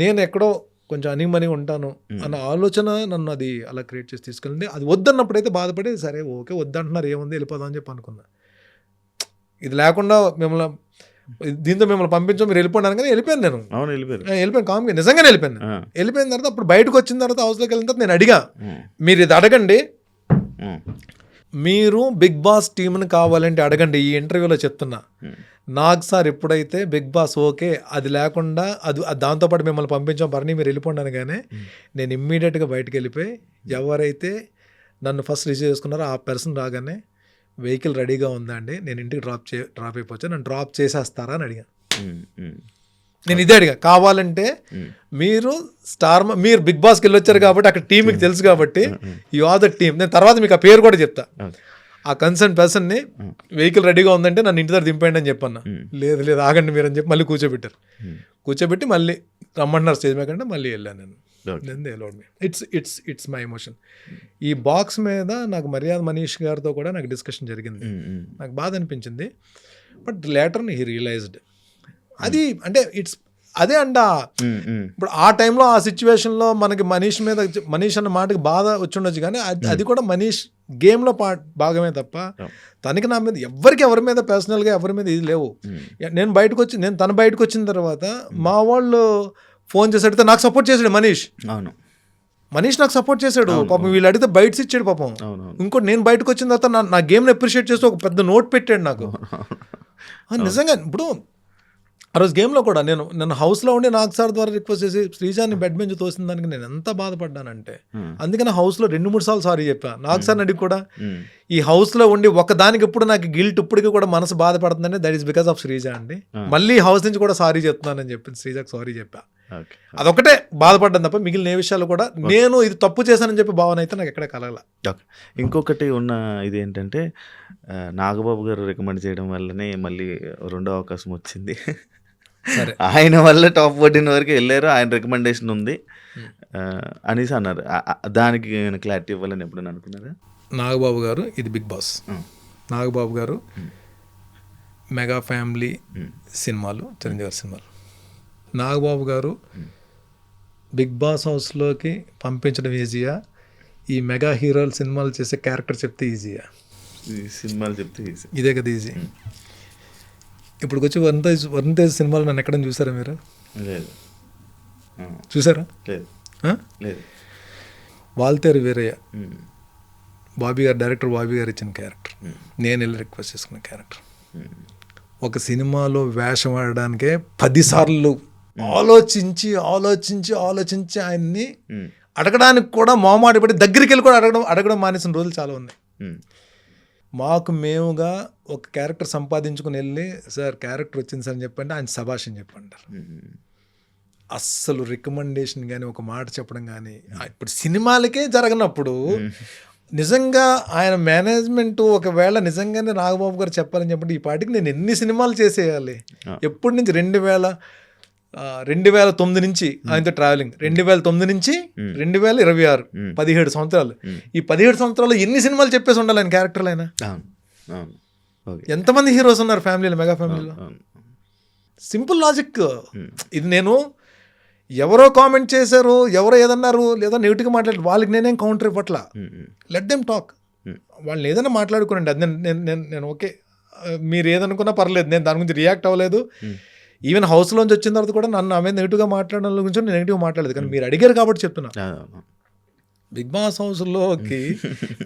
నేను ఎక్కడో కొంచెం అనిమని ఉంటాను అన్న ఆలోచన నన్ను అది అలా క్రియేట్ చేసి తీసుకెళ్ళింది. అది వద్దన్నప్పుడైతే బాధపడి సరే ఓకే వద్దంటున్నారు, ఏముంది వెళ్ళిపోదాం అని చెప్పి అనుకున్నా. ఇది లేకుండా దీంతో మిమ్మల్ని పంపించాం, మీరు వెళ్ళిపోయినాను కానీ వెళ్ళిపోయాను. నేను వెళ్ళిపోయాను కామ్గా, నిజంగానే వెళ్ళిపోయాను. వెళ్ళిపోయిన తర్వాత అప్పుడు బయటకు వచ్చిన తర్వాత హౌస్లోకి వెళ్ళిన తర్వాత నేను అడిగా, మీరు ఇది అడగండి, మీరు బిగ్ బాస్ టీంని కావాలంటే అడగండి, ఈ ఇంటర్వ్యూలో చెప్తున్నా. నాకు సార్ ఎప్పుడైతే బిగ్ బాస్ ఓకే అది లేకుండా దాంతోపాటు మిమ్మల్ని పంపించాం పర్ని మీరు వెళ్ళిపోండాను, కానీ నేను ఇమ్మీడియట్గా బయటకు వెళ్ళిపోయి ఎవరైతే నన్ను ఫస్ట్ రిసీవ్ చేసుకున్నారో ఆ పర్సన్ రాగానే వెహికల్ రెడీగా ఉందా అండి, నేను ఇంటికి డ్రాప్ అయిపోవచ్చు, నన్ను డ్రాప్ చేసేస్తారా అని అడిగాను. నేను ఇదే అడిగా, కావాలంటే మీరు మీరు బిగ్ బాస్కి వెళ్ళొచ్చారు కాబట్టి అక్కడ టీం మీకు తెలుసు కాబట్టి యు ఆర్ ద టీమ్, నేను తర్వాత మీకు ఆ పేరు కూడా చెప్తా, ఆ కన్సర్న్ పర్సన్ని వెహికల్ రెడీగా ఉందంటే నన్ను ఇంటి దగ్గర దింపండి అని చెప్పన్నా. లేదు లేదు ఆగండి మీరు అని చెప్పి మళ్ళీ కూర్చోబెట్టి మళ్ళీ రమ్మంటున్నారు స్టేజ్ మీద, మళ్ళీ వెళ్ళాను నేను. It's my emotion. ఈ బాక్స్ మీద నాకు మర్యాద మనీష్ గారితో కూడా నాకు డిస్కషన్ జరిగింది, నాకు బాధ అనిపించింది. బట్ లేటర్ హీ రియలైజ్డ్ అది అంటే అదే అంట. ఇప్పుడు ఆ టైంలో ఆ సిచ్యువేషన్లో మనకి మనీష్ అన్న మాటకి బాధ వచ్చుండొచ్చు, కానీ అది కూడా మనీష్ గేమ్లో భాగమే తప్ప తనకి నా మీద ఎవరి మీద పర్సనల్గా ఎవరి మీద ఇది లేవు. నేను తను బయటకు వచ్చిన తర్వాత మా వాళ్ళు ఫోన్ చేసి అడిగితే నాకు సపోర్ట్ చేశాడు మనీష్ నాకు సపోర్ట్ చేశాడు పాపం. వీళ్ళు అడిగితే బయట్స్ ఇచ్చాడు పాపం. ఇంకోటి నేను బయటకు వచ్చిన తర్వాత నా గేమ్ని అప్రిషియేట్ చేస్తూ ఒక పెద్ద నోట్ పెట్టాడు నాకు. నిజంగా ఇప్పుడు ఆ రోజు గేమ్లో కూడా నేను హౌస్లో ఉండి నాగ్ సార్ ద్వారా రిక్వెస్ట్ చేసి శ్రీజాన్ని బెడ్ బెంచ్ తోసిన దానికి నేను ఎంత బాధపడ్డానంటే, అందుకని హౌస్లో 2-3 సార్లు సారీ చెప్పా. నాగ్ సార్ని అడిగి కూడా ఈ హౌస్లో ఉండి ఒకదానికి ఎప్పుడు నాకు గిల్ట్ ఇప్పటికీ కూడా మనసు బాధపడుతుందంటే that is because of Sreeja అండి. మళ్ళీ హౌస్ నుంచి కూడా సారీ చెప్తున్నానని చెప్పి శ్రీజాకి సారీ చెప్పా. అదొకటే బాధపడ్డాను తప్ప మిగిలిన ఏ విషయాలు కూడా నేను ఇది తప్పు చేశానని చెప్పి భావన అయితే నాకు ఎక్కడ కలగల. ఇంకొకటి ఉన్న ఇది ఏంటంటే నాగబాబు గారు రికమెండ్ చేయడం వల్లనే మళ్ళీ రెండో అవకాశం వచ్చింది. ఆయన వల్ల టాప్ 14 వరకు వెళ్ళారు, ఆయన రికమెండేషన్ ఉంది అనేసి అన్నారు. దానికి క్లారిటీ ఇవ్వాలని ఎప్పుడైనా అనుకున్నారా? నాగబాబు గారు ఇది బిగ్ బాస్, నాగబాబు గారు మెగా ఫ్యామిలీ సినిమాలు, చిరంజీవి గారి సినిమాలు, నాగబాబు గారు బిగ్ బాస్ హౌస్లోకి పంపించడం ఈజీయా, ఈ మెగా హీరోలు సినిమాలు చేసే క్యారెక్టర్ చెప్తే ఈజీయా? సినిమాలు చెప్తే ఈజీ, ఇదే కదా ఈజీ. ఇప్పుడు వచ్చి వరుణ్ తేజ్ సినిమాలు నన్ను ఎక్కడైనా చూసారా మీరు? లేదు. చూసారా? లేదు. వాల్తేరు వీరయ్య డైరెక్టర్ బాబీ గారు ఇచ్చిన క్యారెక్టర్, నేను వెళ్ళి రిక్వెస్ట్ చేసుకున్న క్యారెక్టర్. ఒక సినిమాలో వేషం ఆడడానికే 10 సార్లు ఆలోచించి ఆయన్ని అడగడానికి కూడా మొహమాటపడి దగ్గరికి వెళ్ళి కూడా అడగడం మానేసిన రోజులు చాలా ఉన్నాయి. మాకు మేముగా ఒక క్యారెక్టర్ సంపాదించుకుని వెళ్ళి సార్ క్యారెక్టర్ వచ్చింది సార్ అని చెప్పండి, ఆయన శభాష్ అని చెప్పంటారు. అస్సలు రికమెండేషన్ కానీ ఒక మాట చెప్పడం కానీ ఇప్పుడు సినిమాలకే జరగనప్పుడు నిజంగా ఆయన మేనేజ్మెంట్ ఒకవేళ నిజంగానే నాగబాబు గారు చెప్పాలని చెప్పండి, ఈ పాటికి నేను ఎన్ని సినిమాలు చేసేయాలి. ఎప్పటి నుంచి 2009 నుంచి ఆయనతో ట్రావెలింగ్, 2009 నుంచి 2026 17 సంవత్సరాలు. ఈ 17 సంవత్సరాలు ఎన్ని సినిమాలు చెప్పేసి ఉండాలి ఆయన క్యారెక్టర్లు అయినా? ఎంతమంది హీరోస్ ఉన్నారు ఫ్యామిలీలో, మెగా ఫ్యామిలీలో? సింపుల్ లాజిక్ ఇది. నేను ఎవరో కామెంట్ చేశారు, ఎవరో ఏదన్నారు, లేదా నెగిటివ్గా మాట్లాడారు, వాళ్ళకి నేనేం కౌంటర్ ఇవ్వట్లా. లెట్ దెమ్ టాక్, వాళ్ళని ఏదైనా మాట్లాడుకోండి. అది నేను ఓకే, మీరు ఏదనుకున్నా పర్లేదు, నేను దాని గురించి రియాక్ట్ అవ్వలేదు. ఈవెన్ హౌస్లోంచి వచ్చిన తర్వాత కూడా నన్ను ఆమె నెగిటివ్గా మాట్లాడడం గురించి నేను నెగిటివ్గా మాట్లాడలేదు, కానీ మీరు అడిగారు కాబట్టి చెప్తున్నా. బిగ్ బాస్ హౌస్లోకి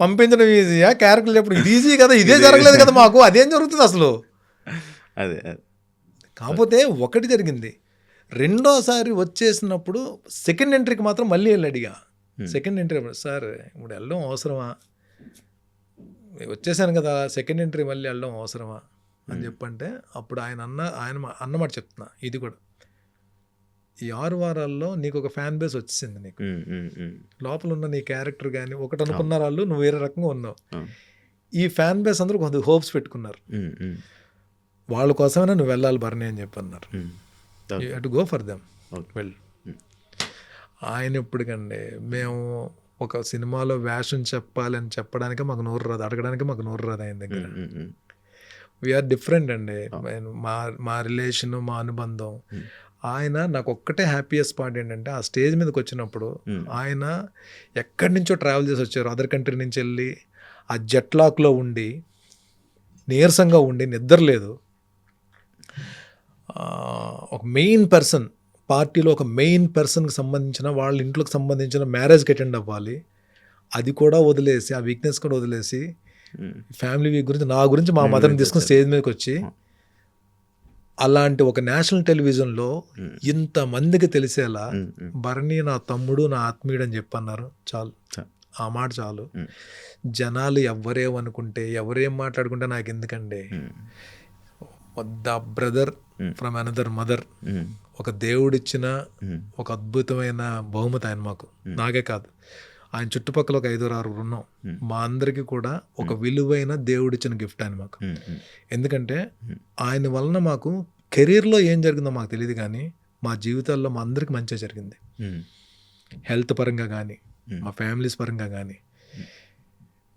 పంపించడం ఈజీయా, క్యారెక్టర్లు చెప్పడం ఇది ఈజీ కదా? ఇదే జరగలేదు కదా మాకు, అదేం జరుగుతుంది అసలు? అదే కాకపోతే ఒకటి జరిగింది, రెండోసారి వచ్చేసినప్పుడు సెకండ్ ఎంట్రీకి మాత్రం మళ్ళీ వెళ్ళి అడిగా. సెకండ్ ఎంట్రీ సార్ ఇప్పుడు వెళ్ళడం అవసరమా, వచ్చేసాను కదా సెకండ్ ఎంట్రీ మళ్ళీ వెళ్ళడం అవసరమా అని చెప్పంటే అప్పుడు ఆయన అన్నమాట చెప్తున్నా, ఇది కూడా ఈ 6 వారాల్లో నీకు ఒక ఫ్యాన్ బేస్ వచ్చేసింది, నీకు లోపల ఉన్న నీ క్యారెక్టర్ కానీ ఒకటి అనుకున్నారు వాళ్ళు, నువ్వు వేరే రకంగా ఉన్నావు. ఈ ఫ్యాన్ బేస్ అందరూ కొంత హోప్స్ పెట్టుకున్నారు, వాళ్ళ కోసమైనా నువ్వు వెళ్ళాలి బర్నీ అని చెప్పి అన్నారు. You have to go for them, well. ఆయన ఎప్పటికండి మేము ఒక సినిమాలో వేషం చెప్పాలని చెప్పడానికి మాకు నోరు రాదు, అడగడానికి మాకు నోరు రాదు ఆయన దగ్గర. వీఆర్ డిఫరెంట్ అండి, మా రిలేషన్, మా అనుబంధం. ఆయన నాకు ఒక్కటే హ్యాపీయెస్ట్ పార్ట్ ఏంటంటే ఆ స్టేజ్ మీదకి వచ్చినప్పుడు ఆయన ఎక్కడి నుంచో ట్రావెల్ చేసి వచ్చారు, అదర్ కంట్రీ నుంచి వెళ్ళి ఆ జెట్ లాక్లో ఉండి నీరసంగా ఉండి నిద్రలేదు. ఒక మెయిన్ పర్సన్ పార్టీలో, ఒక మెయిన్ పర్సన్కి సంబంధించిన వాళ్ళ ఇంట్లోకి సంబంధించిన మ్యారేజ్కి అటెండ్ అవ్వాలి, అది కూడా వదిలేసి, ఆ వీక్నెస్ కూడా వదిలేసి ఫ్యామిలీ వీక్ గురించి నా గురించి మా మదర్ని తీసుకుని స్టేజ్ మీదకి వచ్చి అలాంటి ఒక నేషనల్ టెలివిజన్లో ఇంతమందికి తెలిసేలా బర్నీ నా తమ్ముడు, నా ఆత్మీయుడు అని చెప్పన్నారు. చాలు, ఆ మాట చాలు. జనాలు ఎవరేమనుకుంటే ఎవరేం మాట్లాడుకుంటే నాకు ఎందుకండి. The brother from another mother, ఒక దేవుడిచ్చిన ఒక అద్భుతమైన బహుమతి ఆయన మాకు. నాకే కాదు, ఆయన చుట్టుపక్కల ఒక 5-6 ఉన్నాం. మా అందరికీ కూడా ఒక విలువైన దేవుడిచ్చిన గిఫ్ట్ ఆయన మాకు. ఎందుకంటే ఆయన వలన మాకు కెరీర్లో ఏం జరిగిందో మాకు తెలియదు, కానీ మా జీవితాల్లో మా అందరికి మంచిగా జరిగింది. హెల్త్ పరంగా కానీ, మా ఫ్యామిలీస్ పరంగా కానీ,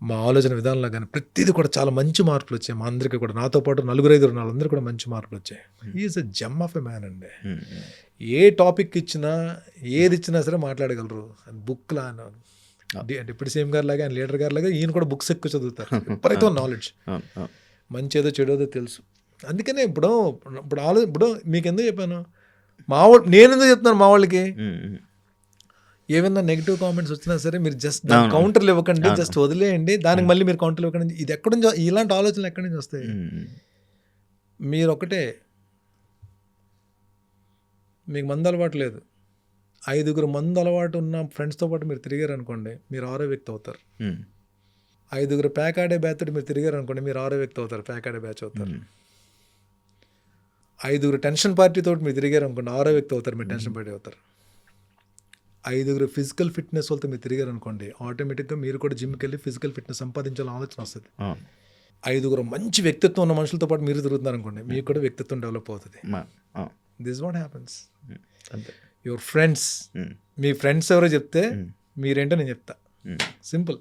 మా ఆలోచన విధానంలో కానీ ప్రతిదీ కూడా చాలా మంచి మార్పులు వచ్చాయి మా అందరికీ కూడా. నాతో పాటు 4-5 వాళ్ళందరూ కూడా మంచి మార్పులు వచ్చాయి. Is a gem of a man అండి. ఏ టాపిక్ ఇచ్చినా ఏది ఇచ్చినా సరే మాట్లాడగలరు. బుక్లా అంటే ఇప్పుడు సేమ్ గారు లాగా, ఆయన లీడర్ గారు లాగా ఈయన కూడా బుక్స్ ఎక్కువ చదువుతారు. విపరీతం నాలెడ్జ్, మంచి ఏదో చెడోదో తెలుసు. అందుకనే ఇప్పుడు మీకు ఎందుకు చెప్పాను, నేను ఎందుకు చెప్తున్నాను మా వాళ్ళకి, ఏమైనా నెగిటివ్ కామెంట్స్ వచ్చినా సరే మీరు జస్ట్ కౌంటర్లు ఇవ్వకండి, జస్ట్ వదిలేయండి. దానికి మళ్ళీ మీరు కౌంటర్లు ఇవ్వకండి. ఇది ఎక్కడి నుంచి, ఇలాంటి ఆలోచనలు ఎక్కడి నుంచి వస్తాయి? మీరు ఒకటే, మీకు మందు అలవాటు లేదు, 5 మందు అలవాటు ఉన్న ఫ్రెండ్స్తో పాటు మీరు తిరిగారు అనుకోండి, మీరు 6వ వ్యక్తి అవుతారు. 5 ప్యాక్ ఆడే బ్యాచ్ తోటి మీరు తిరిగారు అనుకోండి, మీరు 6వ వ్యక్తి అవుతారు, ప్యాక్ ఆడే బ్యాచ్ అవుతారు. 5 టెన్షన్ పార్టీ తోటి మీరు తిరిగారు అనుకోండి, 6వ వ్యక్తి అవుతారు, మీరు టెన్షన్ పార్టీ అవుతారు. 5 ఫిజికల్ ఫిట్నెస్ వాళ్ళతో మీరు తిరిగారు అనుకోండి, ఆటోమేటిక్గా మీరు కూడా జిమ్కి వెళ్ళి ఫిజికల్ ఫిట్నెస్ సంపాదించాలని ఆలోచన వస్తుంది. 5 మంచి వ్యక్తిత్వం ఉన్న మనుషులతో పాటు మీరు తిరుగుతున్నారు అనుకోండి, మీకు కూడా వ్యక్తిత్వం డెవలప్ అవుతుంది. This what happens. Your friends, me friends ఎవరో చెప్తే మీరేంటో నేను చెప్తా. సింపుల్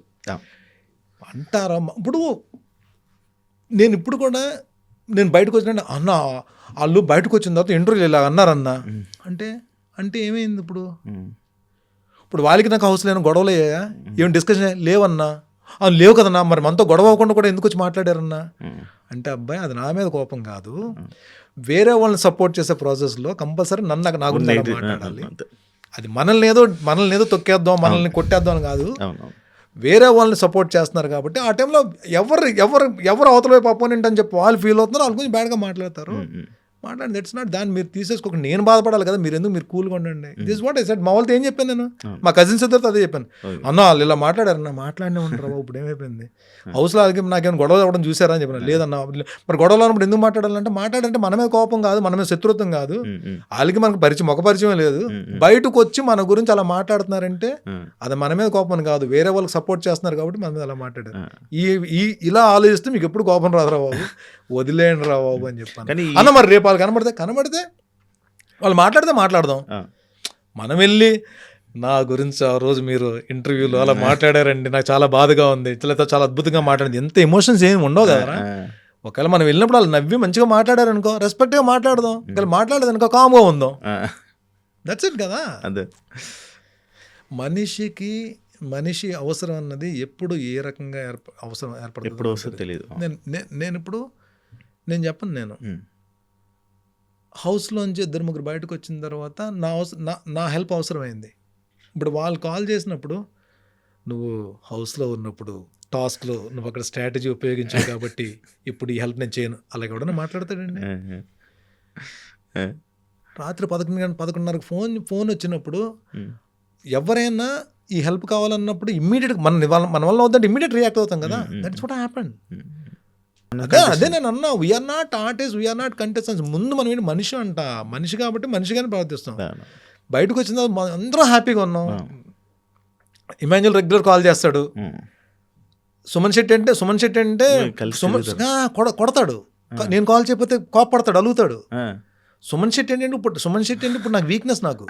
అంటారా? ఇప్పుడు నేను బయటకు వచ్చిన అన్న, వాళ్ళు బయటకు వచ్చిన తర్వాత ఇంటర్వ్యూలు ఇలా అన్నారన్నా అంటే ఏమైంది? ఇప్పుడు వాళ్ళకి నాకు హౌస్ లేని గొడవలు అయ్యాయా? ఏం డిస్కషన్ లేవన్నా? లేవు కదన్నా, మరి మనతో గొడవ అవ్వకుండా కూడా ఎందుకు వచ్చి మాట్లాడారన్నా అంటే, అబ్బాయి అది నా మీద కోపం కాదు, వేరే వాళ్ళని సపోర్ట్ చేసే ప్రాసెస్లో కంపల్సరీ నా గురించి మాట్లాడాలి. అది మనల్ని ఏదో తొక్కేద్దాం, మనల్ని కొట్టేద్దాం అని కాదు, వేరే వాళ్ళని సపోర్ట్ చేస్తున్నారు కాబట్టి ఆ టైంలో ఎవరు అవతల వైపు అపోనెంట్ అని చెప్పి వాళ్ళు ఫీల్ అవుతున్నారు, వాళ్ళ గురించి బ్యాడ్గా మాట్లాడతారు. దట్స్ నాట్, దాన్ని మీరు తీసేసుకోక నేను బాధపడాలి కదా, మీరు కూల్గా ఉండండి. This what I said. మా వాళ్ళతో ఏం చెప్పాను నేను, మా కజిన్స్ ఇద్దరితో అదే చెప్పాను. అన్న వాళ్ళు ఇలా మాట్లాడారన్న, మాట్లాడినే ఉంటారు బాబు, ఇప్పుడు ఏమైపోయింది హౌస్లో వాళ్ళకి నాకేమైనా గొడవ అవ్వడం చూసారా అని చెప్పిన. లేదన్నా, మరి గొడవలు అన్నప్పుడు ఎందుకు మాట్లాడాలంటే మన మీద కోపం కాదు, మన మీద శత్రుత్వం కాదు, వాళ్ళకి మనకు ముఖ పరిచయం లేదు, బయటకు వచ్చి మన గురించి అలా మాట్లాడుతున్నారంటే అది మన మీద కోపం కాదు, వేరే వాళ్ళకి సపోర్ట్ చేస్తున్నారు కాబట్టి మన మీద అలా మాట్లాడారు. ఇలా ఆలోచిస్తే మీకు ఎప్పుడు కోపం రాదురా బాబు, వదిలేయండి రా బాబు అని చెప్పాను. అన్న మరి రేపు వాళ్ళు కనబడితే వాళ్ళు మాట్లాడదాం. మనం వెళ్ళి నా గురించి ఆ రోజు మీరు ఇంటర్వ్యూలో అలా మాట్లాడారండి, నాకు చాలా బాధగా ఉంది, చాలా అద్భుతంగా మాట్లాడింది, ఎంత ఎమోషన్స్ ఏమి ఉండవు కదా. ఒకవేళ మనం వెళ్ళినప్పుడు వాళ్ళు నవ్వి మంచిగా మాట్లాడారనుకో, రెస్పెక్ట్గా మాట్లాడదాం. ఒకవేళ మాట్లాడదనుకో కామ్గా ఉందాం. దట్స్ ఇట్ కదా. మనిషి అవసరం అన్నది ఎప్పుడు ఏ రకంగా అవసరం ఏర్పడుతుంది తెలియదు. నేను చెప్పను, నేను హౌస్లోంచి 2-3 బయటకు వచ్చిన తర్వాత నా హెల్ప్ అవసరమైంది. ఇప్పుడు వాళ్ళు కాల్ చేసినప్పుడు, నువ్వు హౌస్లో ఉన్నప్పుడు టాస్క్లో నువ్వు అక్కడ స్ట్రాటజీ ఉపయోగించావు కాబట్టి ఇప్పుడు ఈ హెల్ప్ నేను చేయను, అలాగే ఎవడన్నా మాట్లాడతాడండి. రాత్రి 11:30 ఫోన్ వచ్చినప్పుడు ఎవరైనా ఈ హెల్ప్ కావాలన్నప్పుడు ఇమ్మీడియట్గా మన వల్ల అవుతుంటే ఇమ్మీడియట్ రియాక్ట్ అవుతాం కదా. That's what happen. అదే నేను అన్నా, we are not artist, we are not contestants. ముందు మనం ఏంటి, మనిషి కాబట్టి మనిషిగానే ప్రవర్తిస్తాం. బయటకు వచ్చిన తర్వాత అందరూ హ్యాపీగా ఉన్నాం. ఇమాన్యుల్ రెగ్యులర్ కాల్ చేస్తాడు. సుమన్ శెట్టి అంటే కొడతాడు. నేను కాల్ చేయకపోతే కోపడతాడు, అలుగుతాడు. సుమన్ శెట్టి అంటే ఇప్పుడు నాకు వీక్నెస్, నాకు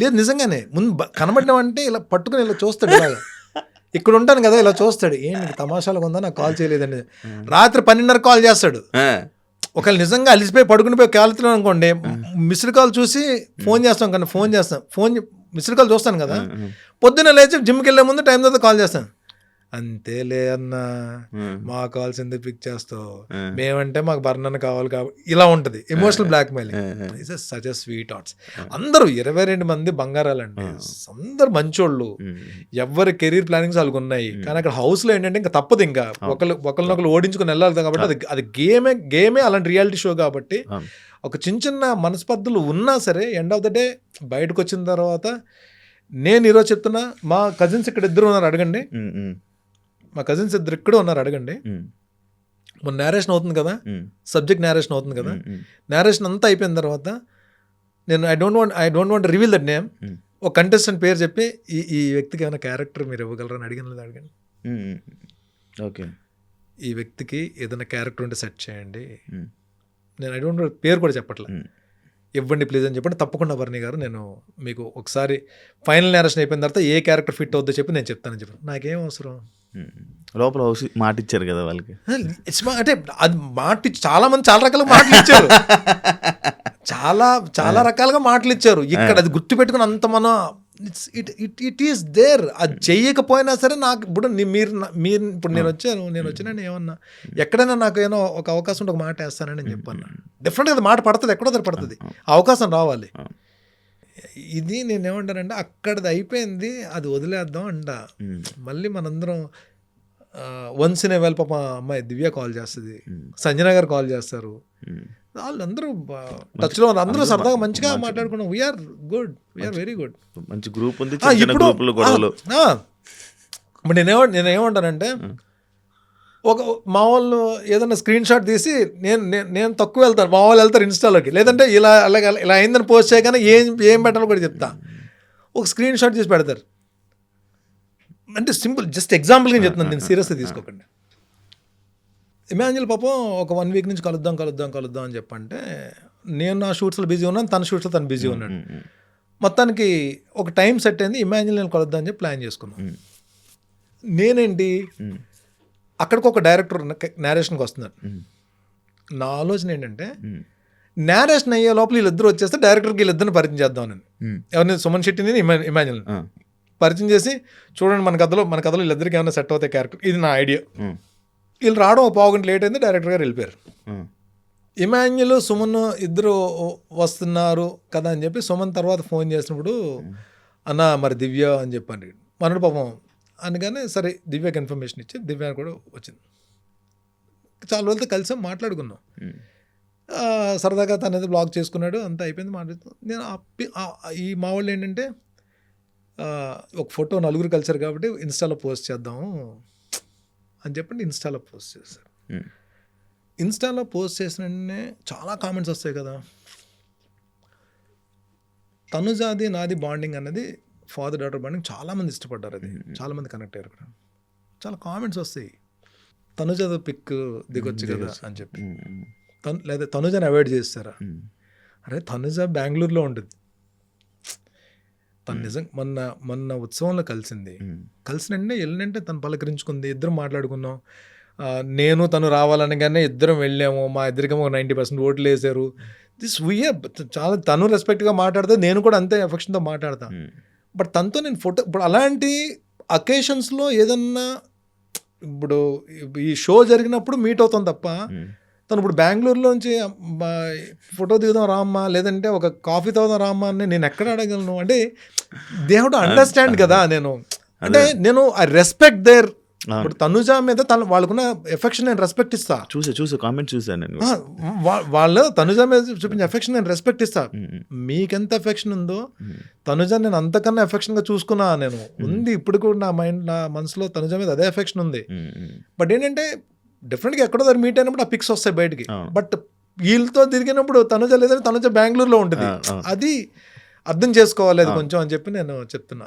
లేదు నిజంగానే. ముందు కనబడినామంటే ఇలా పట్టుకుని ఇలా చూస్తాడు, ఇలాగా ఇక్కడ ఉంటాను కదా, ఇలా చూస్తాడు, ఏంటి తమాషాలుగా ఉందా నాకు కాల్ చేయలేదండి. రాత్రి 12:30 కాల్ చేస్తాడు. ఒకవేళ నిజంగా అలిసిపోయి పడుకునిపోయి కాలుతున్నాం అనుకోండి, మిస్డ్ కాల్ చూసి ఫోన్ మిస్డ్ కాల్ చూస్తాను కదా, పొద్దున్న లేచి జిమ్కి వెళ్ళే ముందు టైం తర్వాత కాల్ చేస్తాను. అంతేలే అన్నా, మా కాల్స్ ఎందుకు పిక్ చేస్తావు, మేమంటే మాకు బర్ణన కావాలి కాబట్టి ఇలా ఉంటుంది. Emotional black mailing is such a sweet hearts. అందరూ 22 మంది బంగారాలండి, అందరు మంచోళ్ళు, ఎవరి కెరీర్ ప్లానింగ్స్ వాళ్ళకు ఉన్నాయి. కానీ అక్కడ హౌస్లో ఏంటంటే ఇంకా తప్పదు, ఇంకా ఒకరినొకరు ఓడించుకుని వెళ్ళాలి కాబట్టి అది గేమే అలాంటి రియాలిటీ షో కాబట్టి ఒక చిన్న మనస్పర్ధలు ఉన్నా సరే ఎండ్ ఆఫ్ ద డే బయటకు వచ్చిన తర్వాత నేను ఈరోజు చెప్తున్నా, మా కజిన్స్ ఇక్కడ ఇద్దరు ఉన్నారు అడగండి, ఉమ్, ఉమ్, మా కజిన్స్ ఇద్దరు ఇక్కడ ఉన్నారు అడగండి. ఉమ్, మన నేరేషన్ అవుతుంది కదా, ఉమ్, సబ్జెక్ట్ నేరేషన్ అవుతుంది కదా, ఉమ్, నేరేషన్ అంతా అయిపోయిన తర్వాత నేను I don't want reveal that name, um, ఒక కంటెస్టెంట్ పేరు చెప్పి ఈ వ్యక్తికి ఏమైనా క్యారెక్టర్ మీరు ఇవ్వగలరని అడగండి. ఉమ్, ఉమ్. ఓకే. ఈ వ్యక్తికి ఏదైనా క్యారెక్టర్ ఉంటే సెట్ చేయండి. ఉమ్, నేను ఐ డోంట్ పేరు కూడా చెప్పట్లే, ఉమ్, ఇవ్వండి ప్లీజ్ అని చెప్పండి. తప్పకుండా వర్ణి గారు నేను మీకు ఒకసారి ఫైనల్ నేరేషన్ అయిపోయిన తర్వాత ఏ క్యారెక్టర్ ఫిట్ అవుద్దో చెప్పి నేను చెప్తానని చెప్పాను. నాకేం అవసరం, ఉమ్. లోపల మాట ఇచ్చారు కదా వాళ్ళకి. అంటే అది చాలా మంది చాలా రకాల మాటలు ఇచ్చారు, చాలా రకాలుగా మాటలు ఇచ్చారు. ఇక్కడ అది గుర్తుపెట్టుకుని అంత మనం ఇట్ ఈస్ దేర్. అది చెయ్యకపోయినా సరే నాకు ఇప్పుడు మీరు ఇప్పుడు నేను వచ్చినా ఏమన్నా ఎక్కడైనా నాకు ఏమో ఒక అవకాశం ఉంటే ఒక మాట వేస్తానని నేను చెప్పాను. డెఫినెట్గా అది మాట పడుతుంది, ఎక్కడో దగ్గర పడుతుంది, ఆ అవకాశం రావాలి. ఇది నేను ఏమంటానంటే అక్కడది అయిపోయింది, అది వదిలేద్దాం అంట. మళ్ళీ మనందరం వన్స్ ఇన్ ఏ వైల్ పాప అమ్మాయి దివ్య కాల్ చేస్తుంది, సంజన గారు కాల్ చేస్తారు, వాళ్ళందరూ టచ్లో ఉన్నారు, అందరూ సరదాగా మంచిగా మాట్లాడుకున్నాం. We are good, we are very good, మంచి గ్రూప్ ఉంది. ఇప్పుడు నేనేమంటానంటే ఒక మా వాళ్ళు ఏదైనా స్క్రీన్ షాట్ తీసి నేను తక్కువ వెళ్తాను, మా వాళ్ళు వెళ్తారు ఇన్స్టాలోకి, లేదంటే ఇలా అయిందని పోస్ట్ చేయగానే ఏం పెట్టాలో కూడా చెప్తా. ఒక స్క్రీన్ షాట్ తీసి పెడతారు. అంటే సింపుల్ జస్ట్ ఎగ్జాంపుల్గా చెప్తున్నాను, నేను సీరియస్గా తీసుకోకండి. ఇమాన్యుల్ పాపం ఒక 1 వీక్ నుంచి కలుద్దాం అని చెప్పంటే నేను నా షూట్స్లో బిజీ ఉన్నాను, తన షూట్స్లో తను బిజీ ఉన్నాడు. మొత్తానికి ఒక టైం సెట్ అయింది, ఇమాన్యుల్ నేను కలుద్దాం అని చెప్పి ప్లాన్ చేసుకున్నాను. నేనేంటి అక్కడికి ఒక డైరెక్టర్ నేరేషన్కి వస్తున్నాడు. నా ఆలోచన ఏంటంటే నేరేషన్ అయ్యే లోపల వీళ్ళిద్దరు వచ్చేస్తే డైరెక్టర్కి వీళ్ళిద్దరిని పరిచయం చేద్దామని. ఎవరిని? సుమన్ శెట్టిని, ఇమాన్యుల్ పరిచయం చేసి చూడండి మన కథలో వీళ్ళిద్దరికి ఏమైనా సెట్ అవుతాయి క్యారెక్టర్, ఇది నా ఐడియా. వీళ్ళు రావడం ఒక పావు గంట లేట్ అయింది, డైరెక్టర్ గారు వెళ్ళిపోయారు. ఇమాన్యుల్ సుమన్ ఇద్దరు వస్తున్నారు కదా అని చెప్పి సుమన్ తర్వాత ఫోన్ చేసినప్పుడు అన్న మరి దివ్య అని చెప్పండి మనడు పాపం అందుకని సరే దివ్యకి ఇన్ఫర్మేషన్ ఇచ్చి దివ్య కూడా వచ్చింది. చాలా రోజులతో కలిసాం, మాట్లాడుకున్నాం. సరదాగా తను ఏదో బ్లాగ్ చేసుకున్నాడు, అంతా అయిపోయింది, మాట్లాడుతున్నాం. నేను ఈ మా వాళ్ళు ఏంటంటే ఒక ఫోటో నలుగురు కలిసారు కాబట్టి ఇన్స్టాలో పోస్ట్ చేద్దాము అని చెప్పండి ఇన్స్టాలో పోస్ట్ చేశారు. ఇన్స్టాలో పోస్ట్ చేసిన వెంటనే చాలా కామెంట్స్ వస్తాయి కదా, తనుజాది నాది బాండింగ్ అన్నది ఫాదర్ డాటర్ బాండింగ్ చాలామంది ఇష్టపడ్డారు, అది చాలామంది కనెక్ట్ అయ్యారు. అక్కడ చాలా కామెంట్స్ వస్తాయి, తనుజాది పిక్ దిగొచ్చు కదా అని చెప్పి, లేదా తనుజాని అవాయిడ్ చేస్తారా? అరే తనుజ బెంగళూరులో ఉంటుంది, తను నిజంగా మొన్న ఉత్సవంలో కలిసిన వెళ్ళినంటే తను పలకరించుకుంది, ఇద్దరం మాట్లాడుకున్నాం. నేను తను రావాలనగానే ఇద్దరం వెళ్ళాము, మా ఇద్దరికేమో 90% ఓట్లు వేసారు. చాలా తను రెస్పెక్ట్గా మాట్లాడితే నేను కూడా అంతే ఎఫెక్షన్తో మాట్లాడతా. బట్ తనతో నేను ఫోటో ఇప్పుడు అలాంటి అకేషన్స్లో ఏదన్నా ఇప్పుడు ఈ షో జరిగినప్పుడు మీట్ అవుతాం తప్ప తను ఇప్పుడు బెంగళూరులోంచి ఫోటో దిగుదాం రామ్మా, లేదంటే ఒక కాఫీ తాగుదాం రామ్మా అని నేను ఎక్కడ అడగలను? అంటే దే హ్యావ్ టు అండర్స్టాండ్ కదా. నేను ఐ రెస్పెక్ట్ దేర్. ఇప్పుడు తనుజ మీద వాళ్ళకున్న ఎఫెక్షన్ నేను రెస్పెక్ట్ ఇస్తా. చూసా కామెంట్ చూసాను. వాళ్ళు తనుజ మీద చూపించే ఎఫెక్షన్ నేను రెస్పెక్ట్ ఇస్తా. మీకెంత ఎఫెక్షన్ ఉందో తనుజ నేను అంతకన్నా ఎఫెక్షన్గా చూసుకున్నా. నేను ఉంది ఇప్పుడు కూడా నా మనసులో తనుజ మీద అదే ఎఫెక్షన్ ఉంది. బట్ ఏంటంటే డెఫినెట్గా ఎక్కడో దగ్గర మీట్ అయినప్పుడు ఆ పిక్స్ వస్తాయి బయటికి. బట్ వీళ్ళతో తిరిగినప్పుడు తనుజ లేదని తనుజ బెంగళూరులో ఉంటుంది, అది అర్థం చేసుకోవాలి అది కొంచెం అని చెప్పి నేను చెప్తున్నా.